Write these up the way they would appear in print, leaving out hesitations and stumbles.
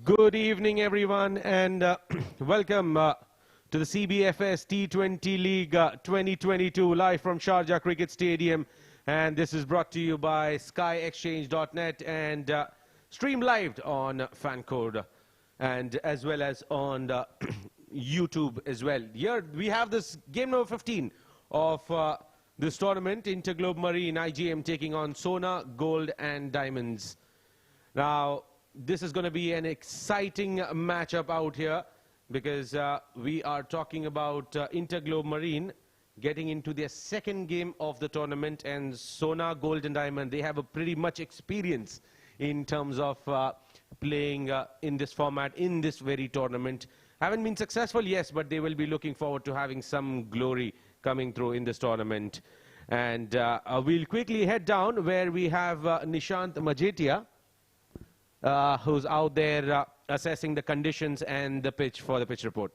Good evening, everyone, and welcome to the CBFS T20 League 2022 live from Sharjah Cricket Stadium. And this is brought to you by SkyExchange.net and streamed live on FanCode and as well as on YouTube as well. Here we have this game number 15 of this tournament, Interglobe Marine IGM taking on Sona, Gold and Diamonds. Now, this is going to be an exciting matchup out here because we are talking about Interglobe Marine getting into their second game of the tournament, and Sona, Gold and Diamond, they have a pretty much experience in terms of playing in this format, in this very tournament. Haven't been successful, yes, but they will be looking forward to having some glory coming through in this tournament. And we'll quickly head down where we have Nishant Majetia, who's out there assessing the conditions and the pitch for the pitch report.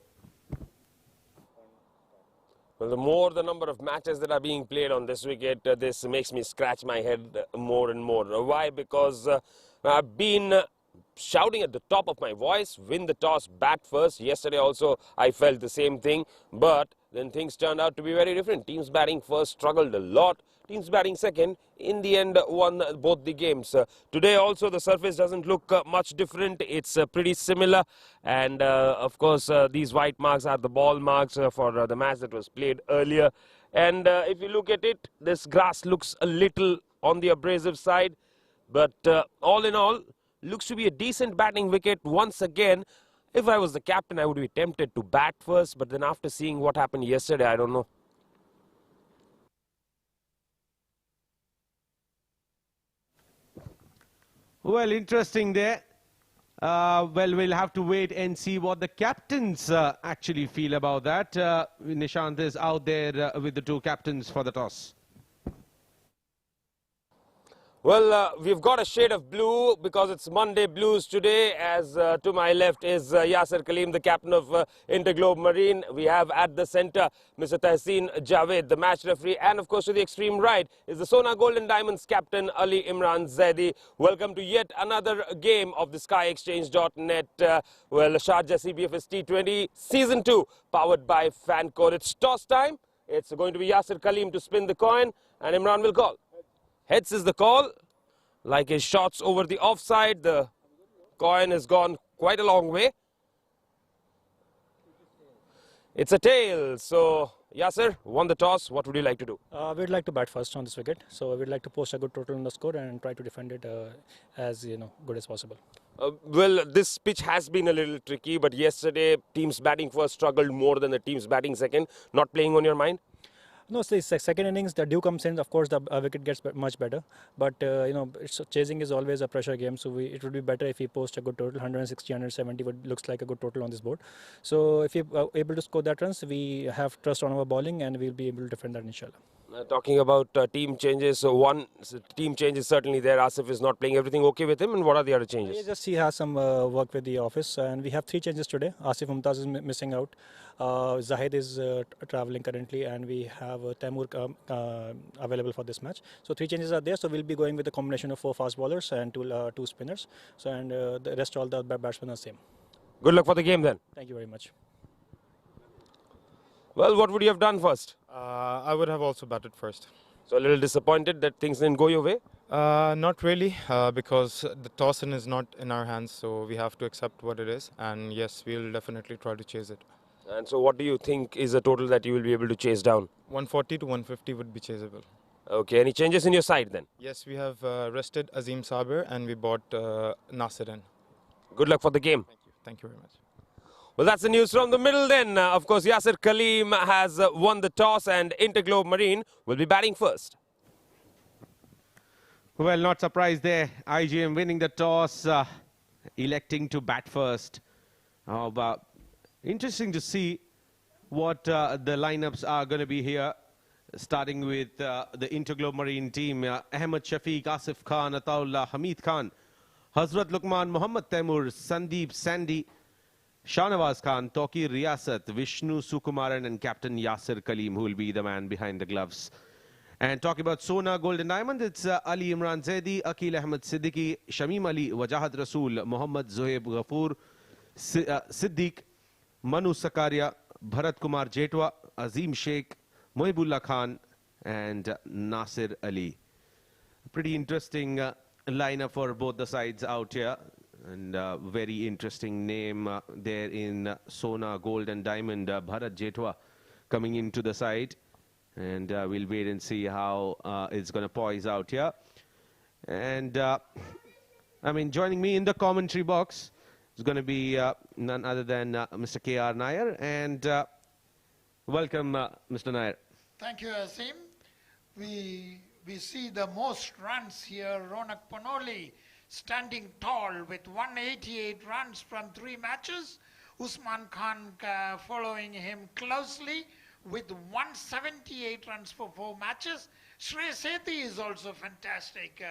Well, the more the number of matches that are being played on this wicket, this makes me scratch my head more and more. Why? Because I've been shouting at the top of my voice, win the toss, bat first. Yesterday also I felt the same thing, but then things turned out to be very different. Teams batting first struggled a lot. Teams batting second, in the end, won both the games. Today also the surface doesn't look much different. It's pretty similar. And of course, these white marks are the ball marks for the match that was played earlier. And if you look at it, this grass looks a little on the abrasive side. But all in all, looks to be a decent batting wicket once again. If I was the captain, I would be tempted to bat first. But then after seeing what happened yesterday, I don't know. Well, interesting there. Well, we'll have to wait and see what the captains actually feel about that. Nishant is out there with the two captains for the toss. Well, we've got a shade of blue because it's Monday Blues today. As to my left is Yasir Kaleem, the captain of Interglobe Marine. We have at the centre Mr. Tahseen Javed, the match referee. And of course to the extreme right is the Sona Gold and Diamonds captain Ali Imran Zaidi. Welcome to yet another game of the SkyExchange.net. Well, Sharjah CBFS T20 Season 2 powered by FanCode. It's toss time. It's going to be Yasir Kaleem to spin the coin and Imran will call. Heads is the call. Like his shots over the offside, the coin has gone quite a long way. It's a tail. So, Yasir won the toss. What would you like to do? We'd like to bat first on this wicket. So, we'd like to post a good total on the score and try to defend it as good as possible. Well, this pitch has been a little tricky, but yesterday teams batting first struggled more than the teams batting second. Not playing on your mind? No, so the second innings, the dew comes in. Of course, the wicket gets much better. But chasing is always a pressure game. So it would be better if we post a good total. 160, 170 looks like a good total on this board. So if we're able to score that runs, we have trust on our bowling and we'll be able to defend that, inshallah. Talking about team changes, so one team change is certainly there. Asif is not playing. Everything okay with him? And what are the other changes? He has some work with the office, and we have 3 changes today. Asif Mumtaz is missing out. Zahid is traveling currently, and we have Taimur available for this match. So 3 changes are there. So we'll be going with a combination of 4 fast bowlers and 2 spinners. So and the rest all the batsmen are same. Good luck for the game then. Thank you very much. Well, what would you have done first? I would have also batted first. So a little disappointed that things didn't go your way? Not really, because the toss-in is not in our hands, so we have to accept what it is. And yes, we'll definitely try to chase it. And so what do you think is the total that you will be able to chase down? 140 to 150 would be chaseable. Okay, any changes in your side then? Yes, we have rested Azim Saber and we bought Nasir in. Good luck for the game. Thank you. Thank you very much. Well, that's the news from the middle then. Of course, Yasir Kaleem has won the toss and Interglobe Marine will be batting first. Well, not surprised there. IGM winning the toss, electing to bat first. But interesting to see what the lineups are going to be here. Starting with the Interglobe Marine team. Ahmed Shafiq, Asif Khan, Ataullah, Hamid Khan, Hazrat Luqman, Muhammad Taimur, Sandeep Sandy, Shahnawaz Khan, Tawqir Riyasat, Vishnu Sukumaran and Captain Yasir Kaleem, who will be the man behind the gloves. And talking about Sona Golden Diamond, it's Ali Imran Zaidi, Akil Ahmed Siddiqui, Shamim Ali, Wajahat Rasool, Mohammad Zoheb Ghafoor, Siddiq, Manu Sakaria, Bharat Kumar Jetwa, Azim Sheikh, Mohibullah Khan, and Nasir Ali. Pretty interesting lineup for both the sides out here. And very interesting name there in Sona Gold and Diamond, Bharat Jetwa coming into the side. And we'll wait and see how it's going to poise out here. And I mean, joining me in the commentary box is going to be none other than Mr. K.R. Nair. And welcome, Mr. Nair. Thank you, Asim. We see the most runs here, Ronak Panoli standing tall with 188 runs from 3 matches. Usman Khan following him closely with 178 runs for 4 matches. Shrey Sethi is also fantastic.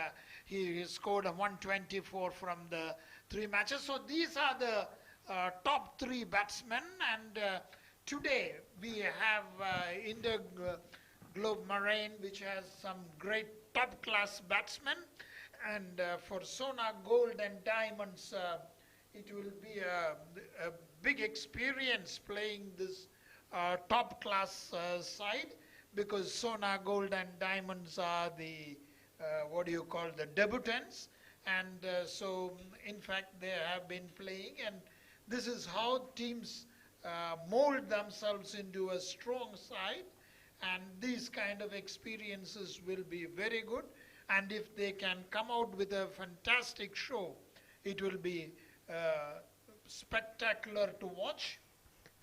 He scored a 124 from the 3 matches. So these are the top 3 batsmen. And today we have India Globe Marine, which has some great top-class batsmen. And for Sona Gold and Diamonds, it will be a big experience playing this top-class side, because Sona Gold and Diamonds are the, the debutants. And so, in fact, they have been playing. And this is how teams mold themselves into a strong side. And these kind of experiences will be very good. And if they can come out with a fantastic show, it will be spectacular to watch.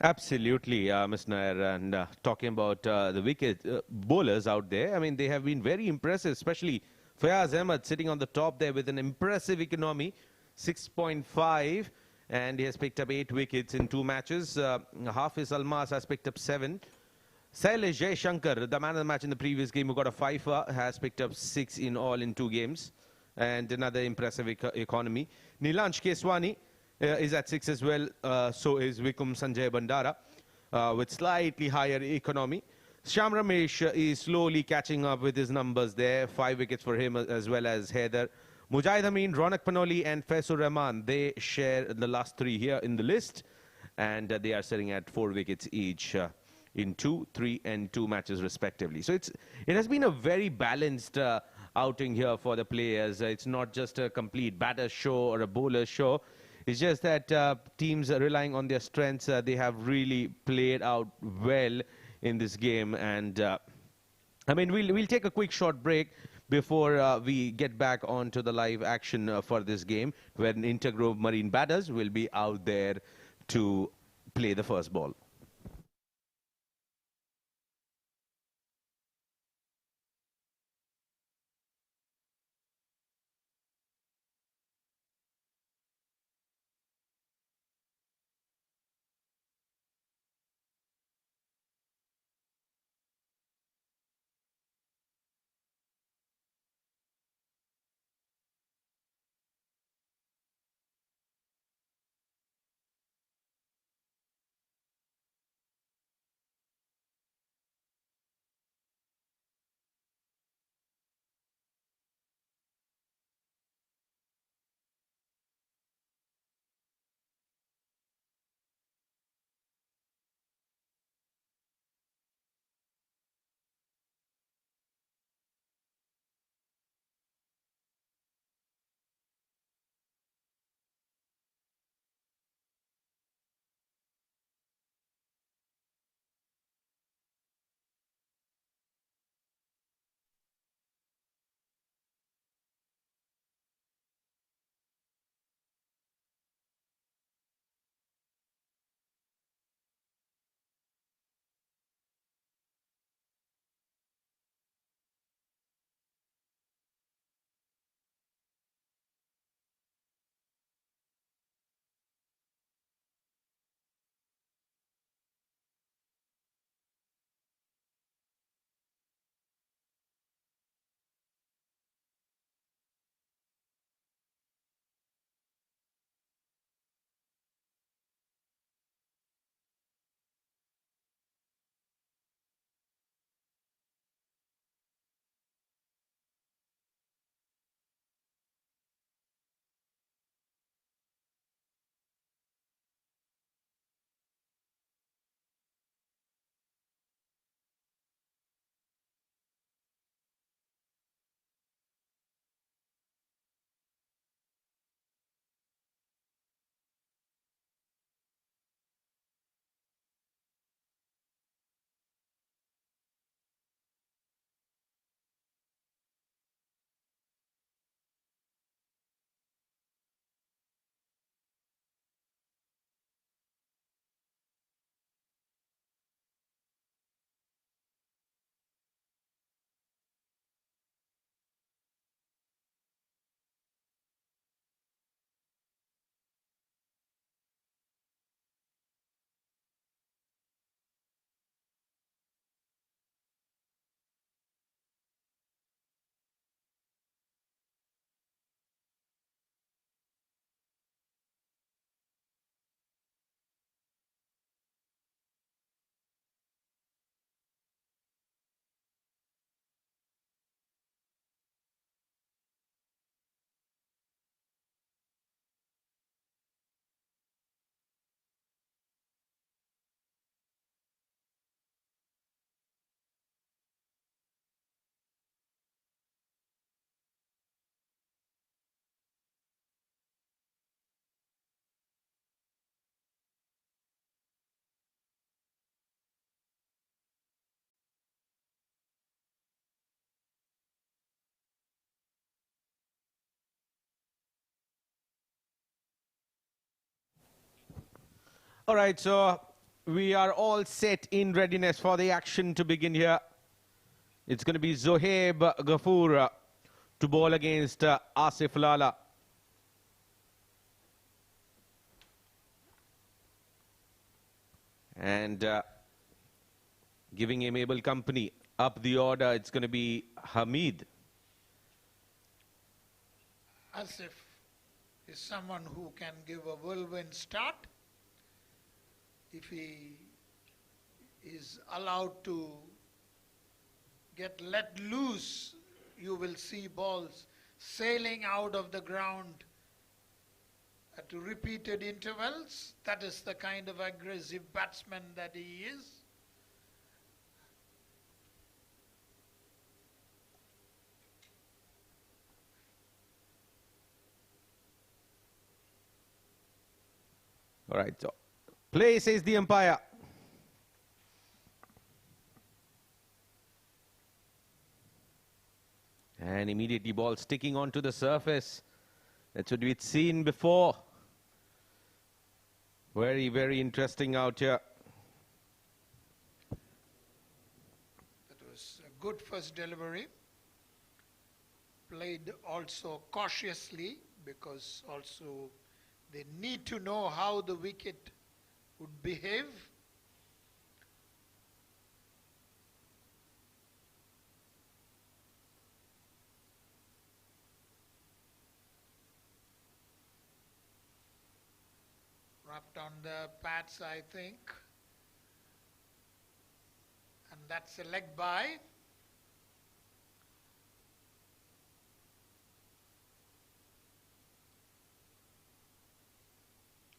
Absolutely, Ms. Nair. And talking about the wicket bowlers out there, I mean, they have been very impressive, especially Fayaz Ahmed sitting on the top there with an impressive economy, 6.5, and he has picked up 8 wickets in 2 matches. Hafiz Almas has picked up 7. Sailesh Jaishankar, the man of the match in the previous game, who got a fifer, has picked up 6 in all in 2 games. And another impressive economy. Nilansh Keswani is at 6 as well. So is Vikum Sanjay Bandara with slightly higher economy. Shyam Ramesh is slowly catching up with his numbers there. 5 wickets for him as well as Haider. Mujahid Amin, Ronak Panoli and Faisur Rahman, they share the last 3 here in the list. And they are sitting at 4 wickets each. In 2, 3 and 2 matches respectively. So it has been a very balanced outing here for the players. It's not just a complete batter show or a bowler show. It's just that teams are relying on their strengths. They have really played out well in this game. And I mean, we'll take a quick short break before we get back onto the live action for this game, when Intergrove Marine batters will be out there to play the first ball. All right, so we are all set in readiness for the action to begin here. It's going to be Zohaib Ghafoor to bowl against Asif Lala. And giving him able company. Up the order, it's going to be Hamid. Asif is someone who can give a whirlwind start. If he is allowed to get let loose, you will see balls sailing out of the ground at repeated intervals. That is the kind of aggressive batsman that he is. All right, so play, says the umpire. And immediately ball sticking onto the surface. That's what we'd seen before. Very, very interesting out here. That was a good first delivery. Played also cautiously, because also they need to know how the wicket would behave. Wrapped on the pads, I think. And that's a leg by.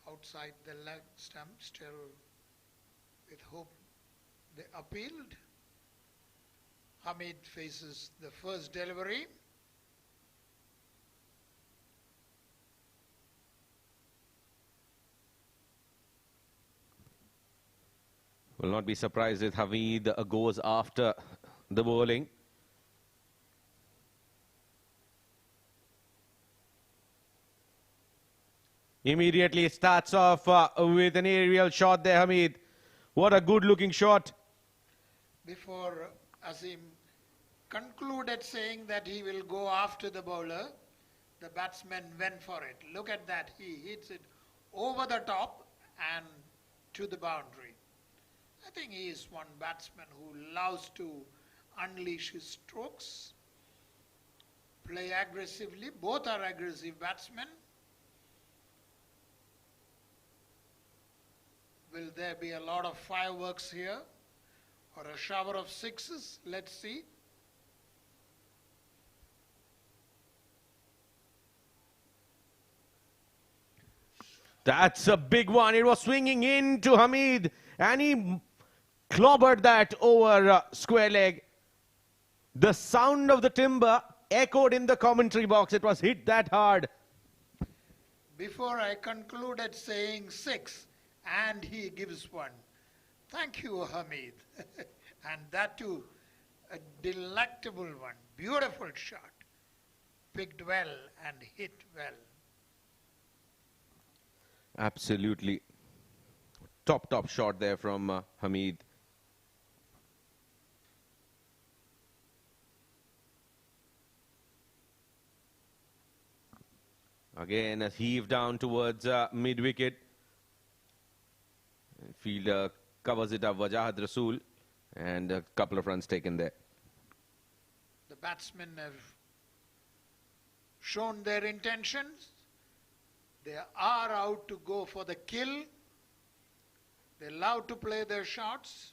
Outside the leg stump, still with hope they appealed. Hamid faces the first delivery. Will not be surprised if Hamid goes after the bowling. Immediately starts off with an aerial shot there, Hamid. What a good looking shot. Before Azim concluded saying that he will go after the bowler, the batsman went for it. Look at that. He hits it over the top and to the boundary. I think he is one batsman who loves to unleash his strokes, play aggressively. Both are aggressive batsmen. Will there be a lot of fireworks here or a shower of sixes? Let's see. That's a big one. It was swinging into Hamid and he clobbered that over square leg. The sound of the timber echoed in the commentary box. It was hit that hard. Before I concluded saying six, and he gives one. Thank you, Hamid. And that too, a delectable one. Beautiful shot. Picked well and hit well. Absolutely. Top shot there from Hamid. Again, a heave down towards mid-wicket. Fielder covers it up, Wajahat Rasool, and a couple of runs taken there. The batsmen have shown their intentions. They are out to go for the kill. They love to play their shots.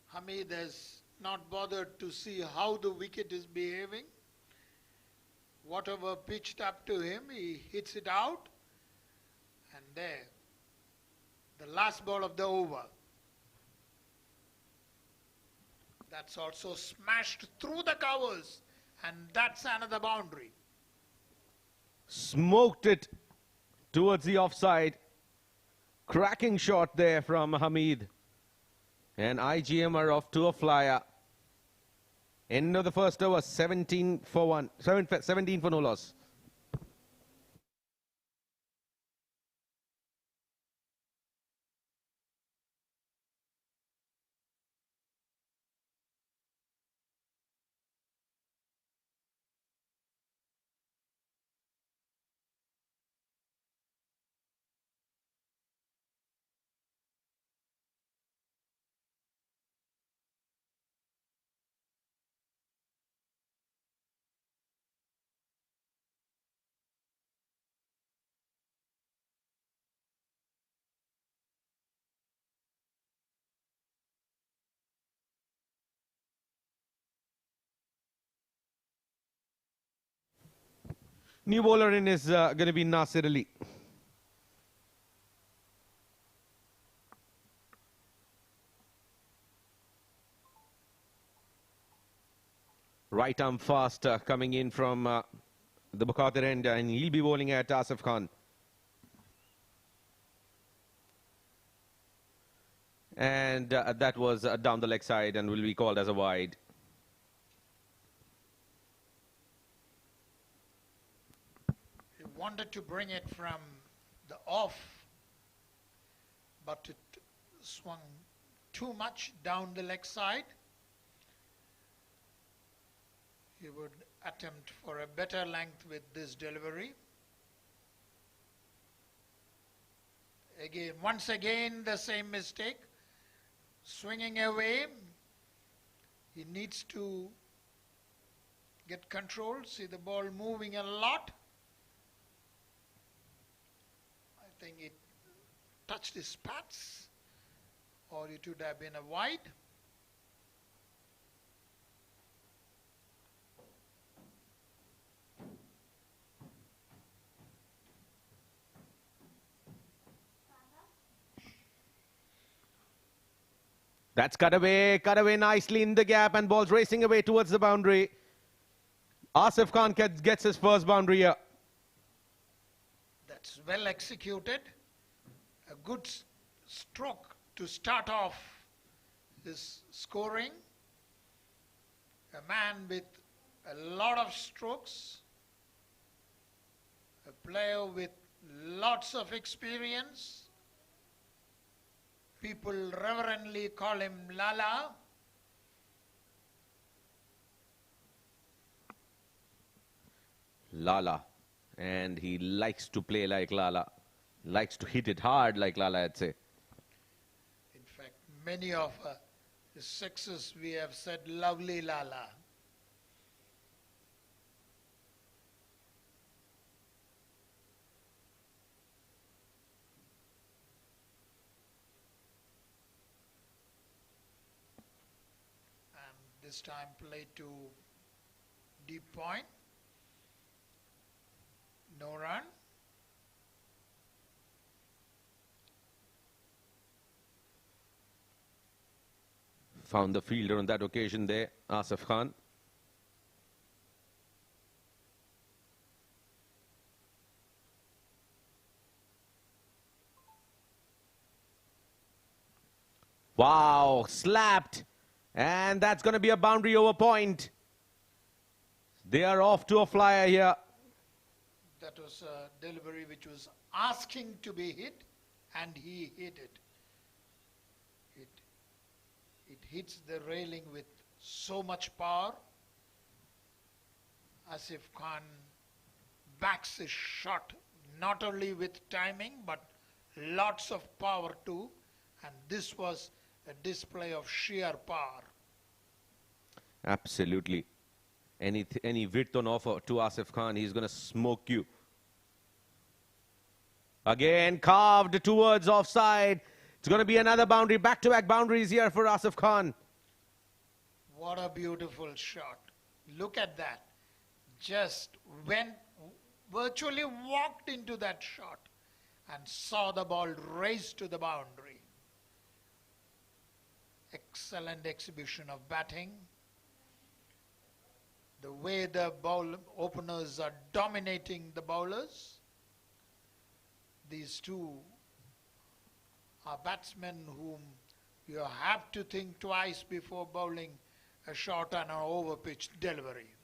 Hamid has not bothered to see how the wicket is behaving. Whatever pitched up to him, he hits it out. And there, the last ball of the over. That's also smashed through the covers, and that's another boundary. Smoked it towards the offside. Cracking shot there from Hamid. And IGM are off to a flyer. End of the first over, 17 for no loss. New bowler in is going to be Nasir Ali. Right arm fast coming in from the Bukhatir end, and he'll be bowling at Asif Khan. And that was down the leg side and will be called as a wide. He wanted to bring it from the off, but it swung too much down the leg side. He would attempt for a better length with this delivery. Again, once again, the same mistake. Swinging away. He needs to get control. See the ball moving a lot. I think it touched his pads, or it would have been a wide. That's cut away nicely in the gap, and ball's racing away towards the boundary. Asif Khan gets his first boundary here. That's well executed. A good stroke to start off his scoring. A man with a lot of strokes. A player with lots of experience. People reverently call him Lala. Lala. And he likes to play like Lala. Likes to hit it hard like Lala, I'd say. In fact, many of his sixes we have said lovely Lala. This time played to deep point. No run. Found the fielder on that occasion there, Asif Khan. Wow, slapped. And that's going to be a boundary over point. They are off to a flyer here. That was a delivery which was asking to be hit, and he hit it. It hits the railing with so much power. Asif Khan backs his shot not only with timing but lots of power too, and this was a display of sheer power. Absolutely. Any width on offer to Asif Khan, he's going to smoke you. Again, carved towards offside. It's going to be another boundary. Back-to-back boundaries here for Asif Khan. What a beautiful shot. Look at that. Just went, virtually walked into that shot and saw the ball race to the boundary. Excellent exhibition of batting. The way the ball openers are dominating the bowlers. These two are batsmen whom you have to think twice before bowling a short and an over-pitched delivery.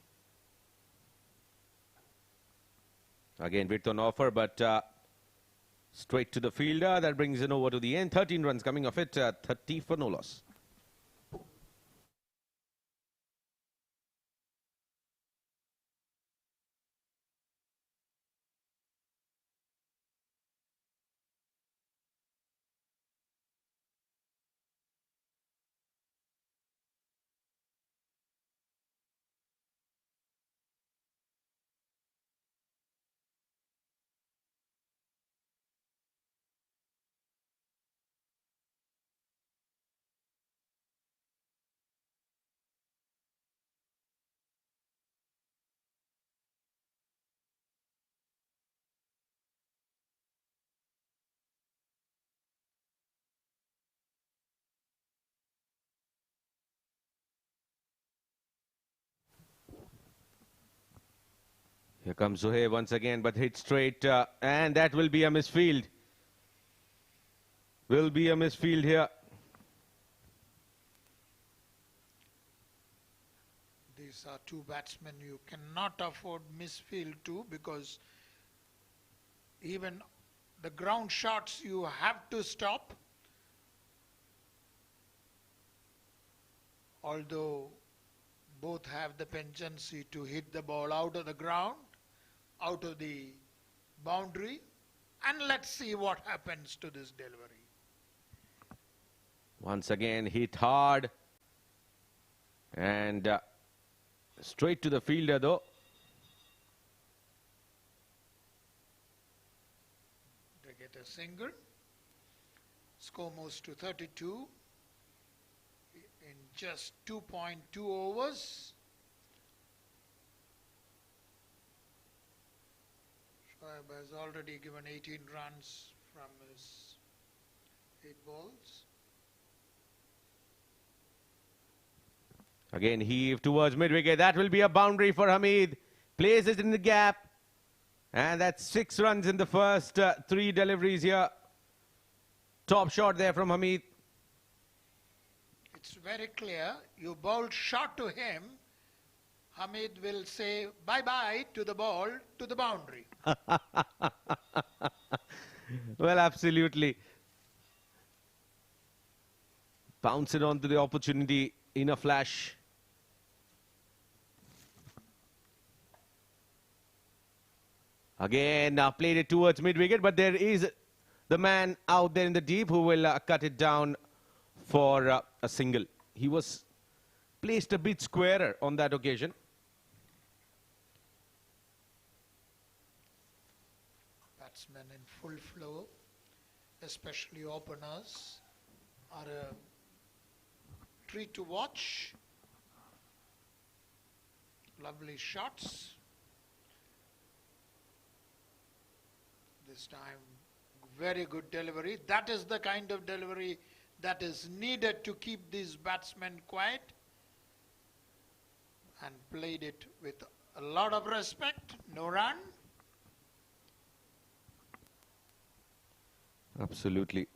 Again, width on offer, but straight to the fielder. That brings it over to the end. 13 runs coming off it, 30 for no loss. Here comes Zohaib once again, but hit straight, and that will be a misfield. Will be a misfield here. These are two batsmen you cannot afford misfield to, because even the ground shots you have to stop. Although both have the pendency to hit the ball out of the ground, out of the boundary. And let's see what happens to this delivery. Once again, hit hard. And straight to the fielder though. They get a single. Score moves to 32 in just 2.2 overs. Shoaib has already given 18 runs from his 8 balls. Again, heave towards mid-wicket. That will be a boundary for Hamid. Plays it in the gap. And that's 6 runs in the first 3 deliveries here. Top shot there from Hamid. It's very clear. You bowled short to him. Hamid will say bye-bye to the ball, to the boundary. Well, absolutely. Bounce it onto the opportunity in a flash. Again, played it towards mid-wicket, but there is the man out there in the deep who will cut it down for a single. He was placed a bit squarer on that occasion. Batsmen in full flow, especially openers, are a treat to watch. Lovely shots. This time, very good delivery. That is the kind of delivery that is needed to keep these batsmen quiet. And played it with a lot of respect. No run. Absolutely.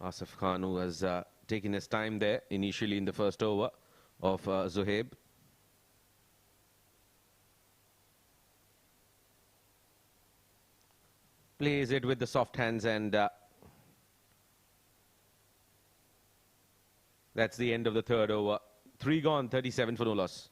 Asif Khan, who has taken his time there initially in the first over of Zohaib. Plays it with the soft hands, and that's the end of the third over. 3 gone, 37 for no loss.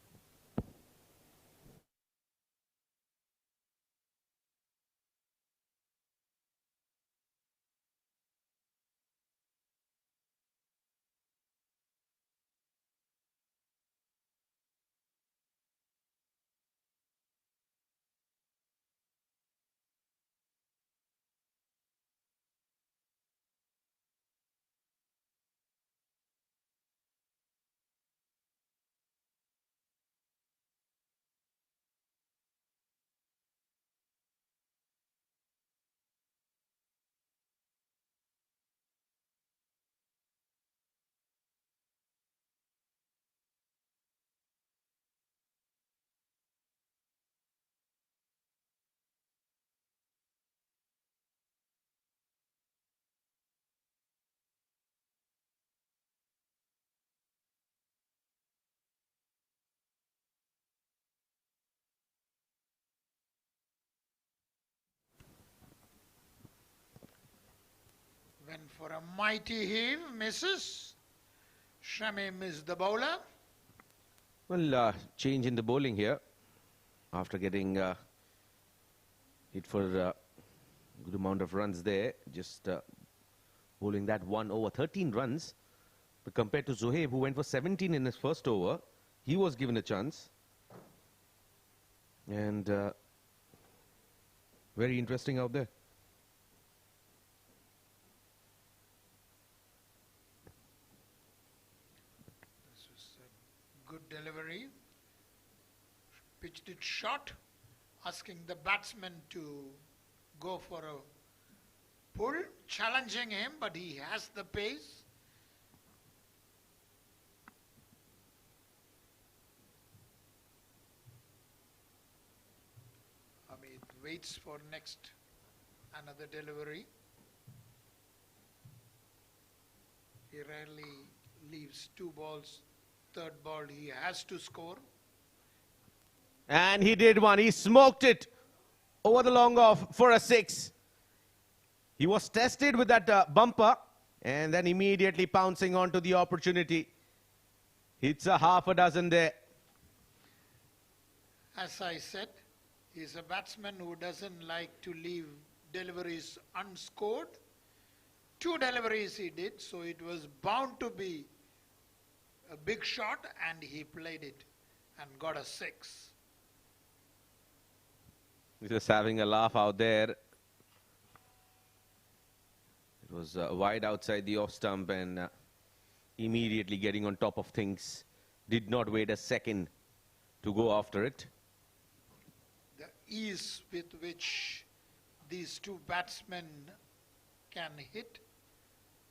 Went for a mighty heave, misses. Shamim is the bowler. Well, change in the bowling here after getting hit for a good amount of runs there. Just bowling that 1 over 13 runs. But compared to Zohaib, who went for 17 in his first over, he was given a chance. And very interesting out there. This was a good delivery. Pitched it short, asking the batsman to go for a pull, challenging him, but he has the pace. waits for another delivery. He rarely leaves two balls. Third ball, he has to score. And he did one. He smoked it over the long off for a 6. He was tested with that bumper and then immediately pouncing onto the opportunity. Hits a half a dozen there. As I said, he's a batsman who doesn't like to leave deliveries unscored. 2 deliveries he did, so it was bound to be a big shot, and he played it and got a 6. He's just having a laugh out there. It was wide outside the off stump and immediately getting on top of things. Did not wait a second to go after it. The ease with which these two batsmen can hit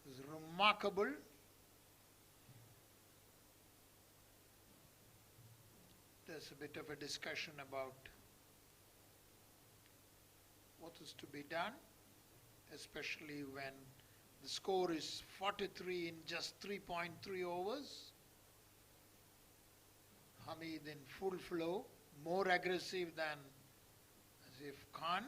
is remarkable. There's a bit of a discussion about what is to be done, especially when the score is 43 in just 3.3 overs. Hamid in full flow, more aggressive than Asif Khan.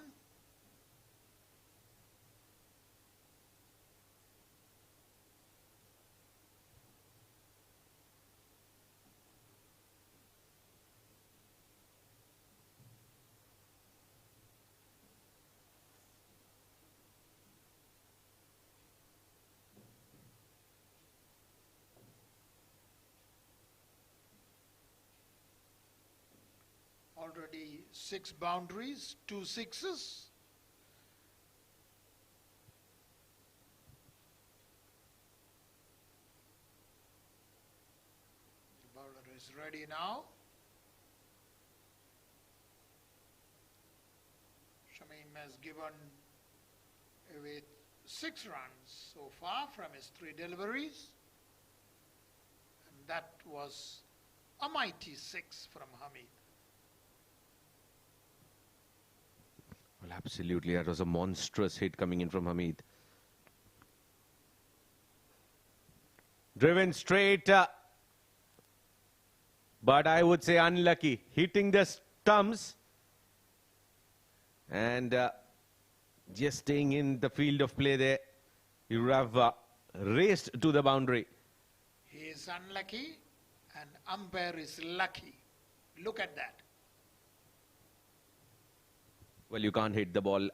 Already 6 boundaries, 2 sixes. The bowler is ready now. Shamim has given away 6 runs so far from his 3 deliveries. And that was a mighty 6 from Hamid. Well, absolutely. That was a monstrous hit coming in from Hamid. Driven straight, but I would say unlucky. Hitting the stumps and just staying in the field of play there. You have raced to the boundary. He is unlucky and umpire is lucky. Look at that. Well, you can't hit the ball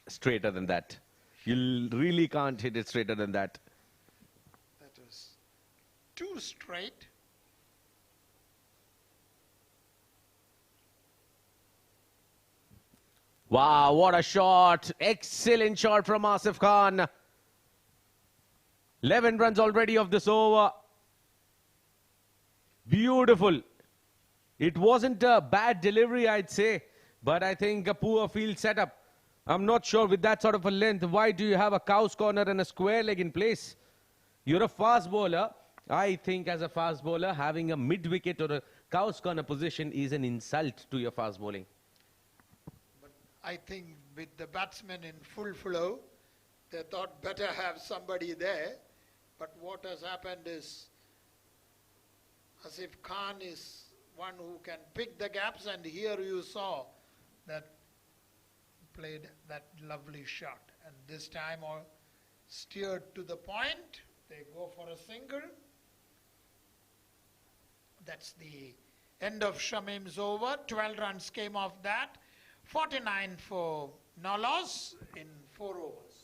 straighter than that. You really can't hit it straighter than that. That was 2 straight. Wow, what a shot. Excellent shot from Asif Khan. 11 runs already of this over. Beautiful. It wasn't a bad delivery, I'd say. But I think a poor field setup. I'm not sure with that sort of a length, why do you have a cow's corner and a square leg in place? You're a fast bowler. I think as a fast bowler, having a mid-wicket or a cow's corner position is an insult to your fast bowling. But I think with the batsmen in full flow, they thought better have somebody there. But what has happened is Asif Khan is one who can pick the gaps, and here you saw that played that lovely shot, and this time all steered to the point. They go for a single. That's the end of Shamim's over. 12 runs came off that. 49 for no loss in 4 overs.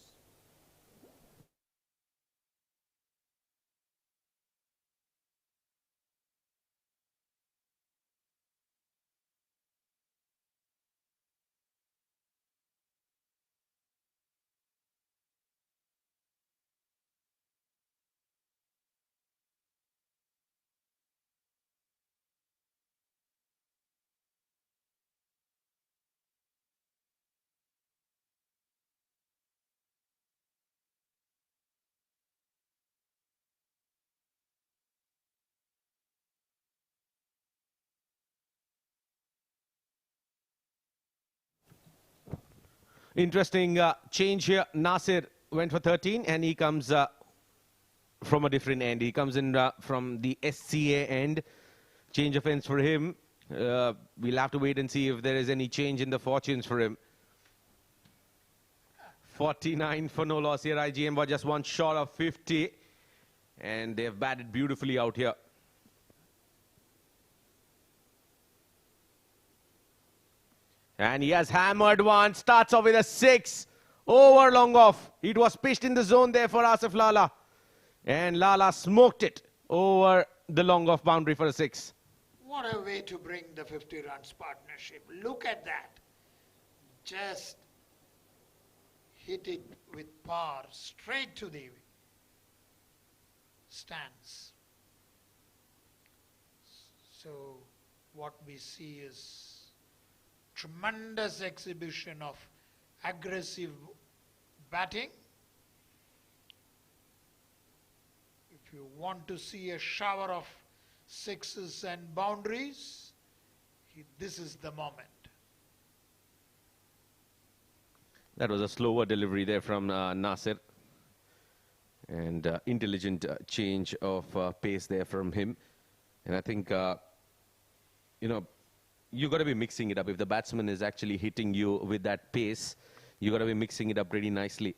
Interesting change here. Nasir went for 13 and he comes from a different end. He comes in from the SCA end. Change of ends for him. We'll have to wait and see if there is any change in the fortunes for him. 49 for no loss here. IGM was just one short of 50. And they've batted beautifully out here. And he has hammered one. Starts off with a 6. Over long off. It was pitched in the zone there for Asif Lala. And Lala smoked it over the long off boundary for a 6. What a way to bring the 50 runs partnership. Look at that. Just hit it with power straight to the stands. So what we see is tremendous exhibition of aggressive batting. If you want to see a shower of sixes and boundaries, this is the moment. That was a slower delivery there from Nasir. And intelligent change of pace there from him. And I think, you know, you got to be mixing it up. If the batsman is actually hitting you with that pace, you got to be mixing it up pretty nicely.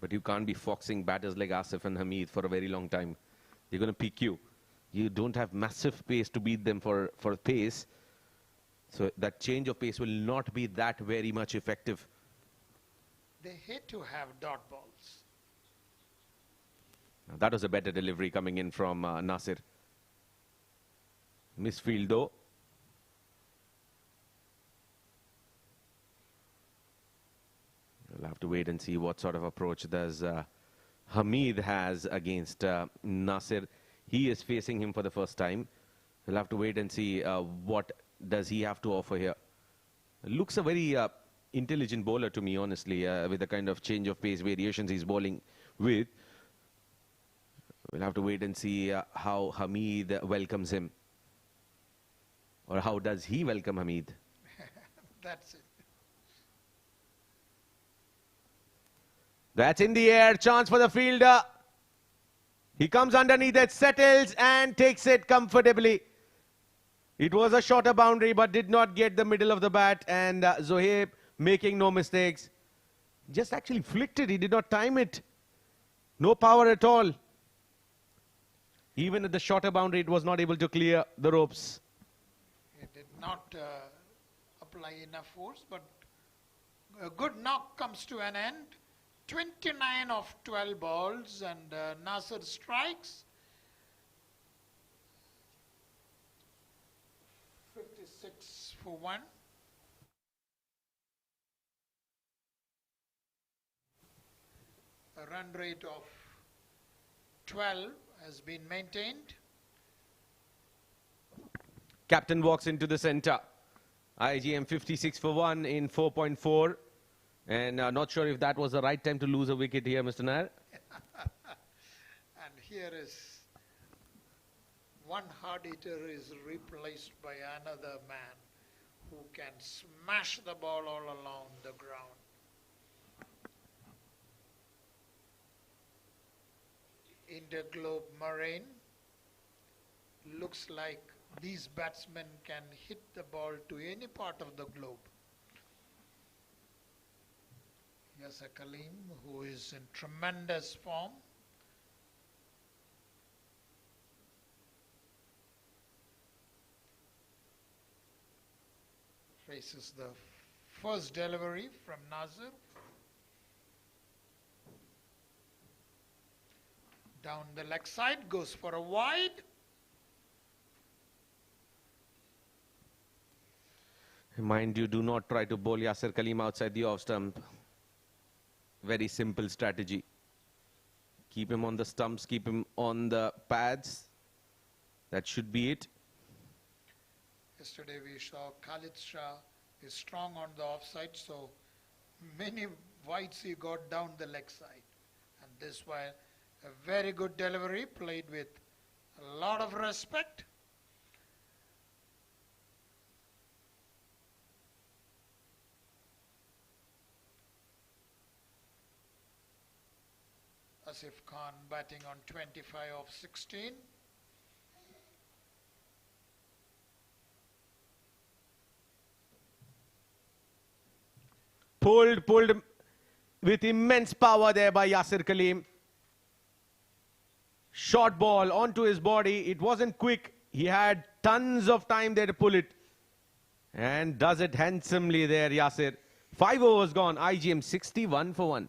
But you can't be foxing batters like Asif and Hamid for a very long time. They're going to pick you. You don't have massive pace to beat them for pace. So that change of pace will not be that very much effective. They hate to have dot balls. That was a better delivery coming in from Nasir. Misfield though. We'll have to wait and see what sort of approach does Hamid has against Nasir. He is facing him for the first time. We'll have to wait and see what does he have to offer here. Looks a very intelligent bowler to me, honestly, with the kind of change of pace variations he's bowling with. We'll have to wait and see how Hamid welcomes him. Or how does he welcome Hamid? That's it. That's in the air. Chance for the fielder. He comes underneath it, settles and takes it comfortably. It was a shorter boundary but did not get the middle of the bat. And Zohaib, making no mistakes, just actually flicked it. He did not time it. No power at all. Even at the shorter boundary, it was not able to clear the ropes. It did not apply enough force, but a good knock comes to an end. 29 of 12 balls, and Nasir strikes. 56 for 1. A run rate of 12 has been maintained. Captain walks into the center. IGM 56 for 1 in 4.4. And not sure if that was the right time to lose a wicket here, Mr. Nair. And here is one hard hitter is replaced by another man who can smash the ball all along the ground. Interglobe Marine looks like these batsmen can hit the ball to any part of the globe. Yasser Kaleem, who is in tremendous form. Faces the first delivery from Nasir. Down the leg side, goes for a wide. Mind you, do not try to bowl Yasser Kaleem outside the off stump. Very simple strategy. Keep him on the stumps, keep him on the pads. That should be it. Yesterday we saw Khalid Shah is strong on the offside, so many wides he got down the leg side. And this was a very good delivery, played with a lot of respect. Asif Khan batting on 25 of 16. Pulled with immense power there by Yasir Kaleem. Short ball onto his body. It wasn't quick. He had tons of time there to pull it. And does it handsomely there, Yasir. 5 overs gone. IGM 61 for 1.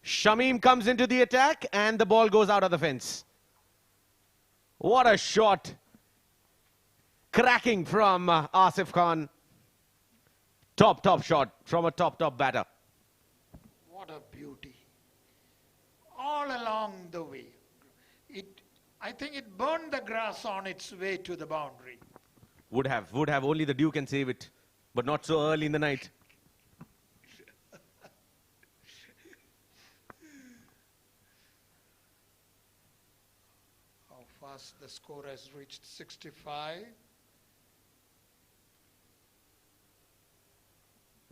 Shamim comes into the attack and the ball goes out of the fence. What a shot. Cracking from Asif Khan. Top shot from a top batter. What a beauty. All along the way. I think it burned the grass on its way to the boundary. Would have. Only the Dew can save it. But not so early in the night. How fast the score has reached 65.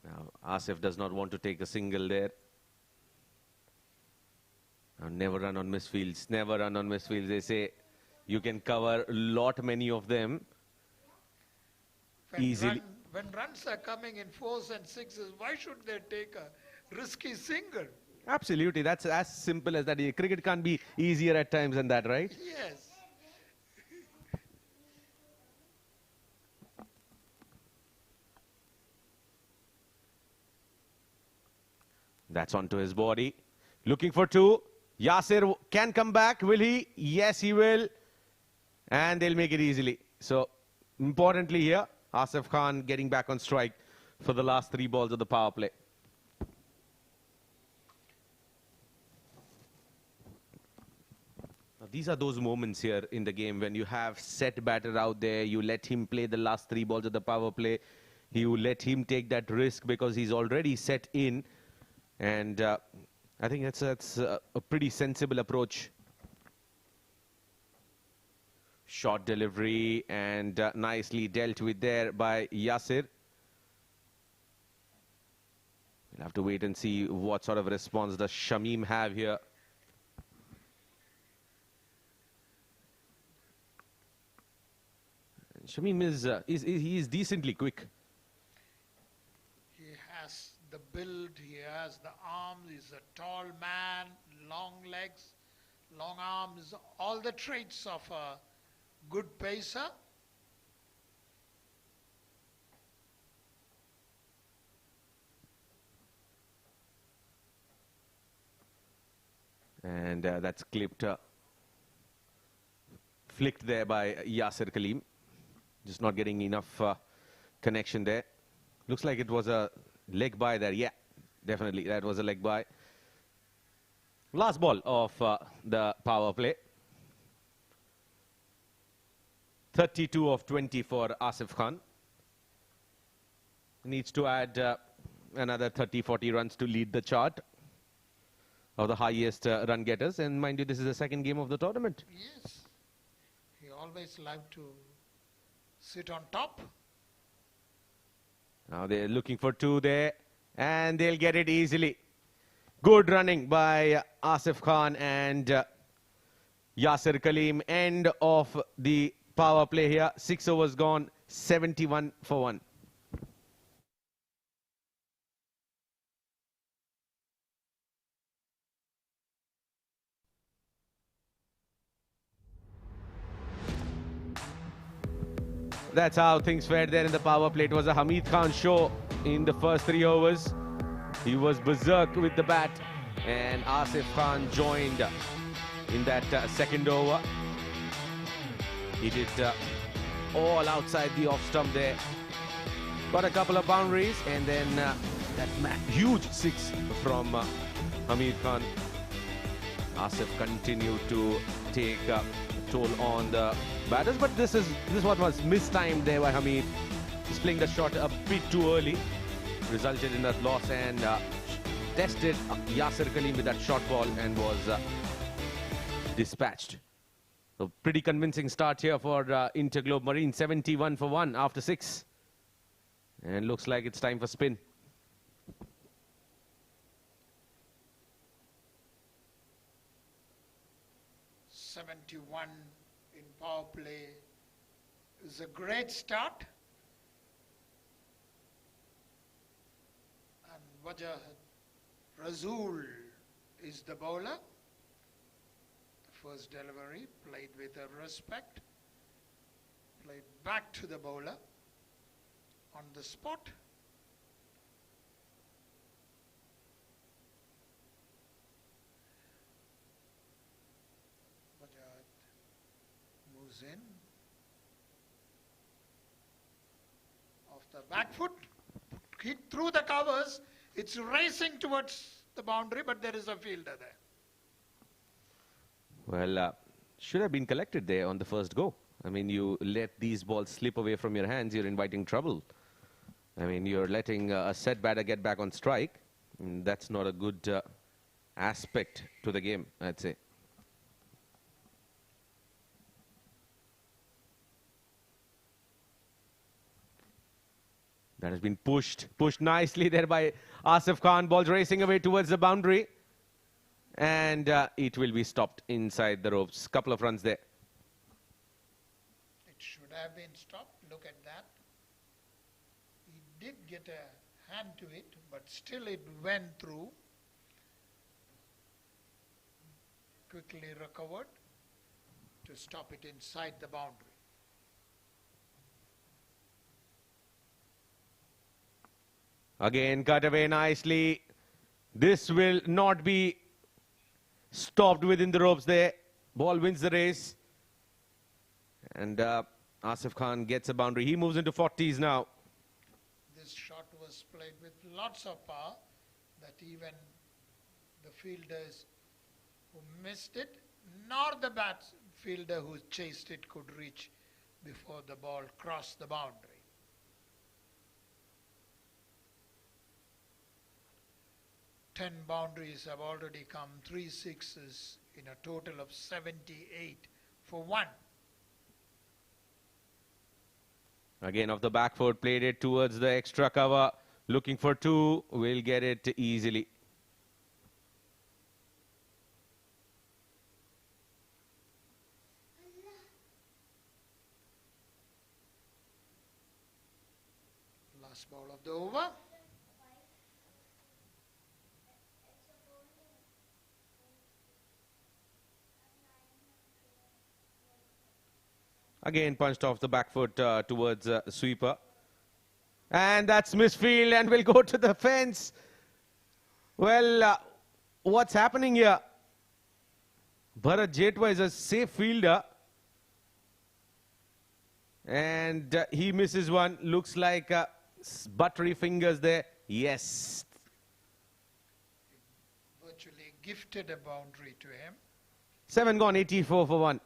Now, Asif does not want to take a single there. Now, never run on misfields. Never run on misfields. They say you can cover many of them easily. When runs are coming in 4s and 6s, why should they take a risky single? Absolutely. That's as simple as that. Cricket can't be easier at times than that, right? Yes. That's onto his body. Looking for 2. Yasir can come back. Will he? Yes, he will. And they'll make it easily. So, importantly here, Asif Khan getting back on strike for the last 3 balls of the power play. Now, these are those moments here in the game when you have set batter out there. You let him play the last 3 balls of the power play. You let him take that risk because he's already set in. And I think that's a pretty sensible approach. Short delivery and nicely dealt with there by Yasir. We'll have to wait and see what sort of response does Shamim have here. Shamim is decently quick. He has the build, he has the arms, he's a tall man, long legs, long arms, all the traits of a good pacer. And that's clipped, flicked there by Yasir Kaleem. Just not getting enough connection there. Looks like it was a leg by there. Yeah, definitely that was a leg by. Last ball of the power play. 32 of 20 for Asif Khan. Needs to add another 30-40 runs to lead the chart of the highest run getters. And mind you, this is the second game of the tournament. Yes, he always liked to sit on top. Now they're looking for 2 there, and they'll get it easily. Good running by Asif Khan and Yasir Kaleem. End of the power play here. 6 overs gone, 71 for 1. that's how things fared there in the power play. It was a Hamid Khan show in the first 3 overs. He was berserk with the bat, and Asif Khan joined in that second over. He did all outside the off stump there. Got a couple of boundaries, and then that huge six from Hamid Khan. Asif continued to take toll on the batters, but this one was mistimed there by Hamid. He's playing the shot a bit too early, resulted in a loss, and tested Yasir Kaleem with that short ball and was dispatched. A pretty convincing start here for Interglobe Marine, 71 for 1 after 6. And looks like it's time for spin. '71 in power play is a great start. And Wajah Razul is the bowler. First delivery, played with a respect, played back to the bowler on the spot. Bajaj moves in off the back foot, hit through the covers. It's racing towards the boundary, but there is a fielder there. Well, should have been collected there on the first go. I mean, you let these balls slip away from your hands, you're inviting trouble. I mean, you're letting a set batter get back on strike. And that's not a good aspect to the game, I'd say. That has been pushed nicely there by Asif Khan. Ball's racing away towards the boundary. And it will be stopped inside the ropes. Couple of runs there. It should have been stopped. Look at that. He did get a hand to it, but still it went through. Quickly recovered to stop it inside the boundary. Again, cut away nicely. This will not be stopped within the ropes there. Ball wins the race. And Asif Khan gets a boundary. He moves into 40s now. This shot was played with lots of power that even the fielders who missed it, nor the bat fielder who chased it could reach before the ball crossed the boundary. Ten boundaries have already come, 3 sixes in a total of 78 for 1. Again, off the back foot, played it towards the extra cover. Looking for 2, will get it easily. Last ball of the over. Again, punched off the back foot towards sweeper. And that's misfield and will go to the fence. Well, what's happening here? Bharat Jetwa is a safe fielder. And he misses one. Looks like buttery fingers there. Yes. Virtually gifted a boundary to him. 7 gone, 84 for 1.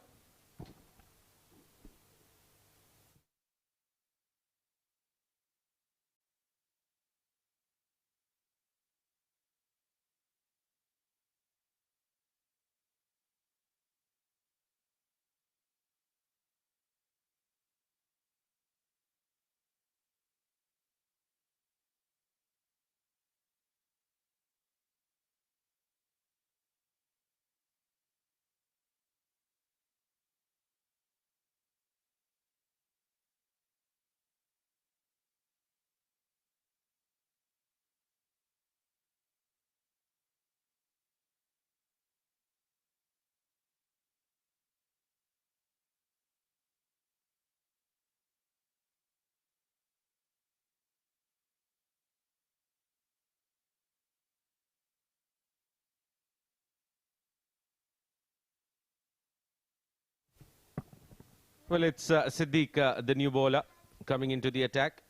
Well, it's Siddiq, the new bowler, coming into the attack.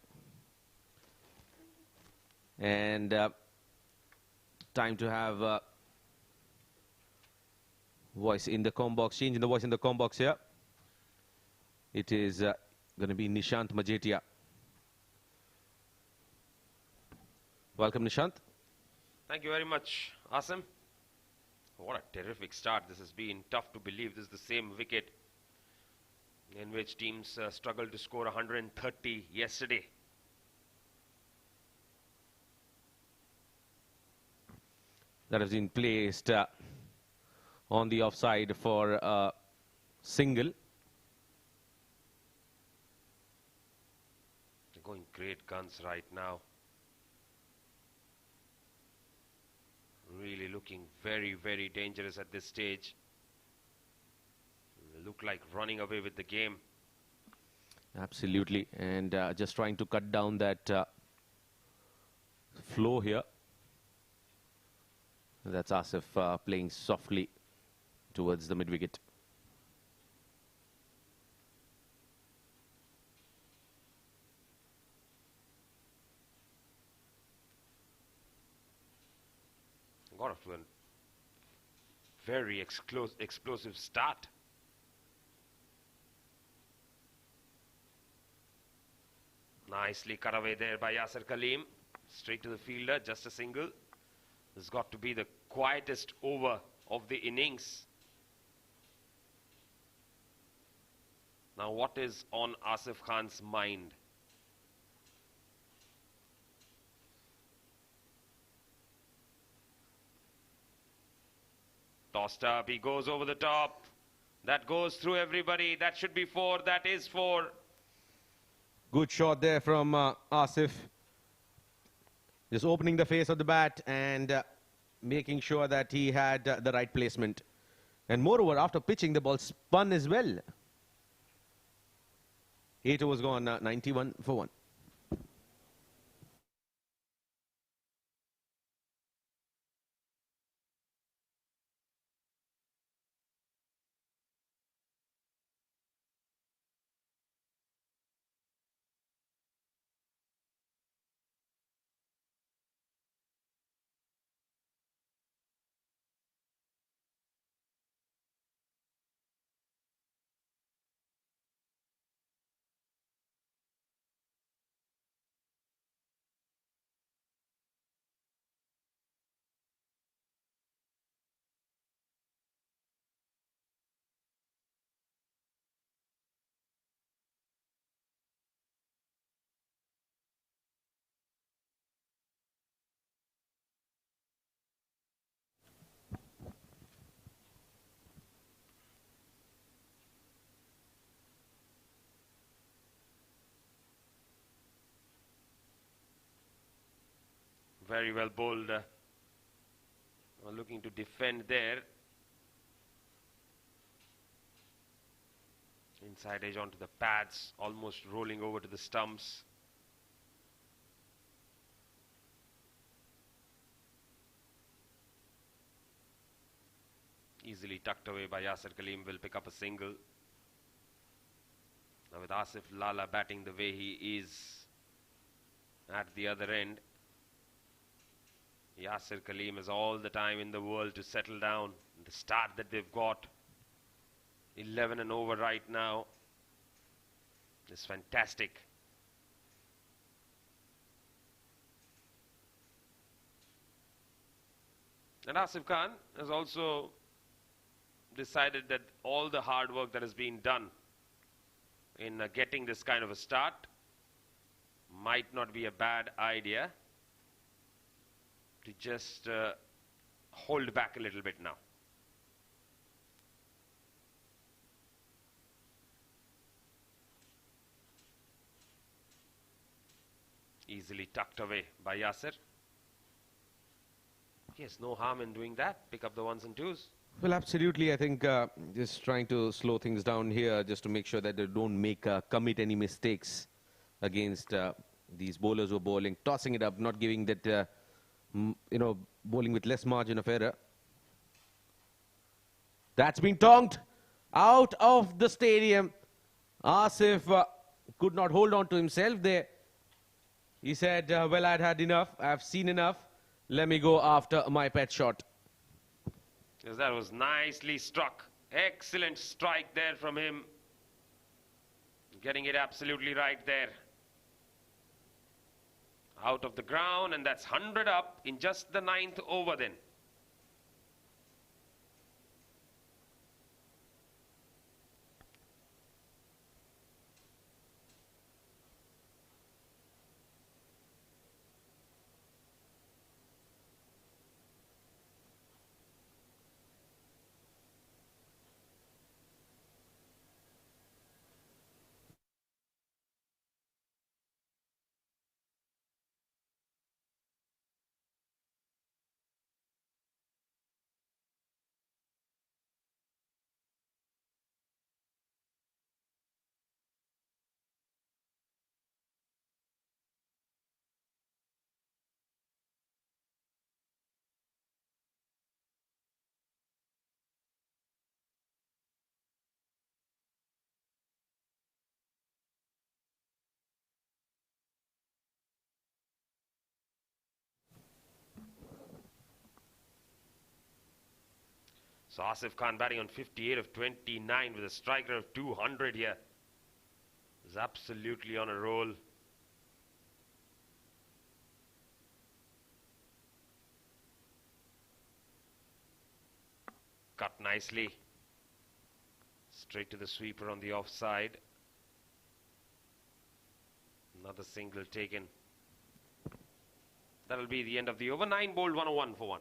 And time to have voice in the com box, change in the voice in the com box here. It is going to be Nishant Majetia. Welcome, Nishant. Thank you very much, Asim. What a terrific start this has been. Tough to believe this is the same wicket in which teams struggled to score 130 yesterday. That has been placed on the offside for a single. They're going great guns right now. Really looking very, very dangerous at this stage. They look like running away with the game. Absolutely. And just trying to cut down that flow here. That's Asif playing softly towards the mid-wicket. Got off to a very explosive start. Nicely cut away there by Yasir Kaleem. Straight to the fielder, just a single. This has got to be the quietest over of the innings. Now what is on Asif Khan's mind? Tossed up, he goes over the top. That goes through everybody. That should be 4. That is 4. Good shot there from Asif. Just opening the face of the bat and making sure that he had the right placement. And moreover, after pitching, the ball spun as well. 8 overs gone, 91 for 1. Very well bowled. Looking to defend there. Inside edge onto the pads, almost rolling over to the stumps. Easily tucked away by Yasir Kaleem, will pick up a single. Now with Asif Lala batting the way he is at the other end, Yasir Kaleem has all the time in the world to settle down. The start that they've got, 11 and over right now, is fantastic. And Asif Khan has also decided that all the hard work that has been done in getting this kind of a start might not be a bad idea to just hold back a little bit now. Easily tucked away by Yasir. Yes, no harm in doing that. Pick up the 1s and 2s. Well, absolutely. I think just trying to slow things down here just to make sure that they don't commit any mistakes against these bowlers who are bowling, tossing it up, not giving that, bowling with less margin of error. That's been tonked out of the stadium. Asif could not hold on to himself there. He said, well, I'd had enough. I've seen enough. Let me go after my pet shot. Yes, that was nicely struck. Excellent strike there from him. Getting it absolutely right there. Out of the ground, and that's 100 up in just the 9th over then. So Asif Khan batting on 58 of 29 with a striker of 200 here. Is absolutely on a roll. Cut nicely. Straight to the sweeper on the offside. Another single taken. That'll be the end of the over. 9 bowled, 101 for 1.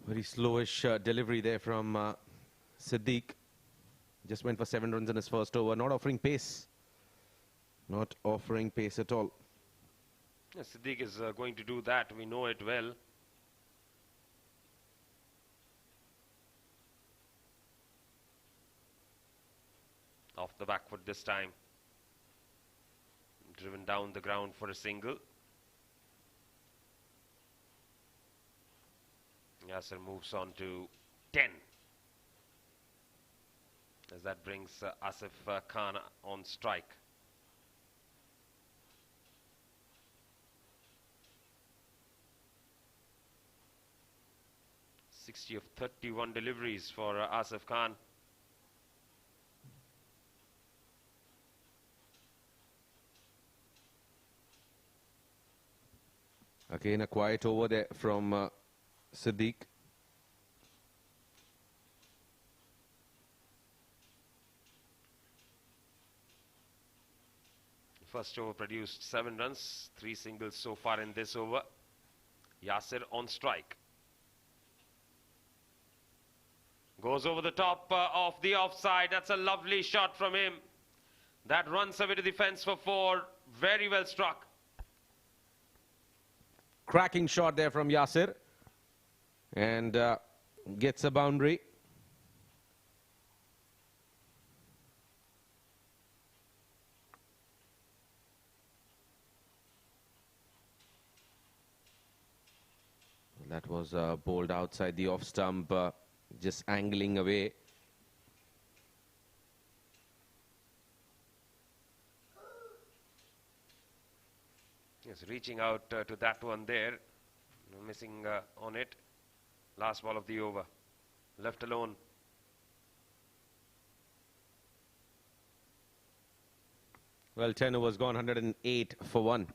Very slowish delivery there from Siddiq. Just went for 7 runs in his first over. Not offering pace. Not offering pace at all. Yes, Siddiq is going to do that. We know it well. Off the back foot this time. Driven down the ground for a single. Yasser moves on to 10. As that brings Asif Khan on strike. (60 of 31 deliveries for Asif Khan. Again, a quiet over there from Siddiq. First over produced 7 runs, 3 singles so far in this over. Yasser on strike. Goes over the top of the offside. That's a lovely shot from him. That runs away to the fence for 4. Very well struck. Cracking shot there from Yasser. And gets a boundary. That was bowled outside the off stump, just angling away. Yes, reaching out to that one there. Missing on it. Last ball of the over. Left alone. Well, 10 overs gone, 108 for 1.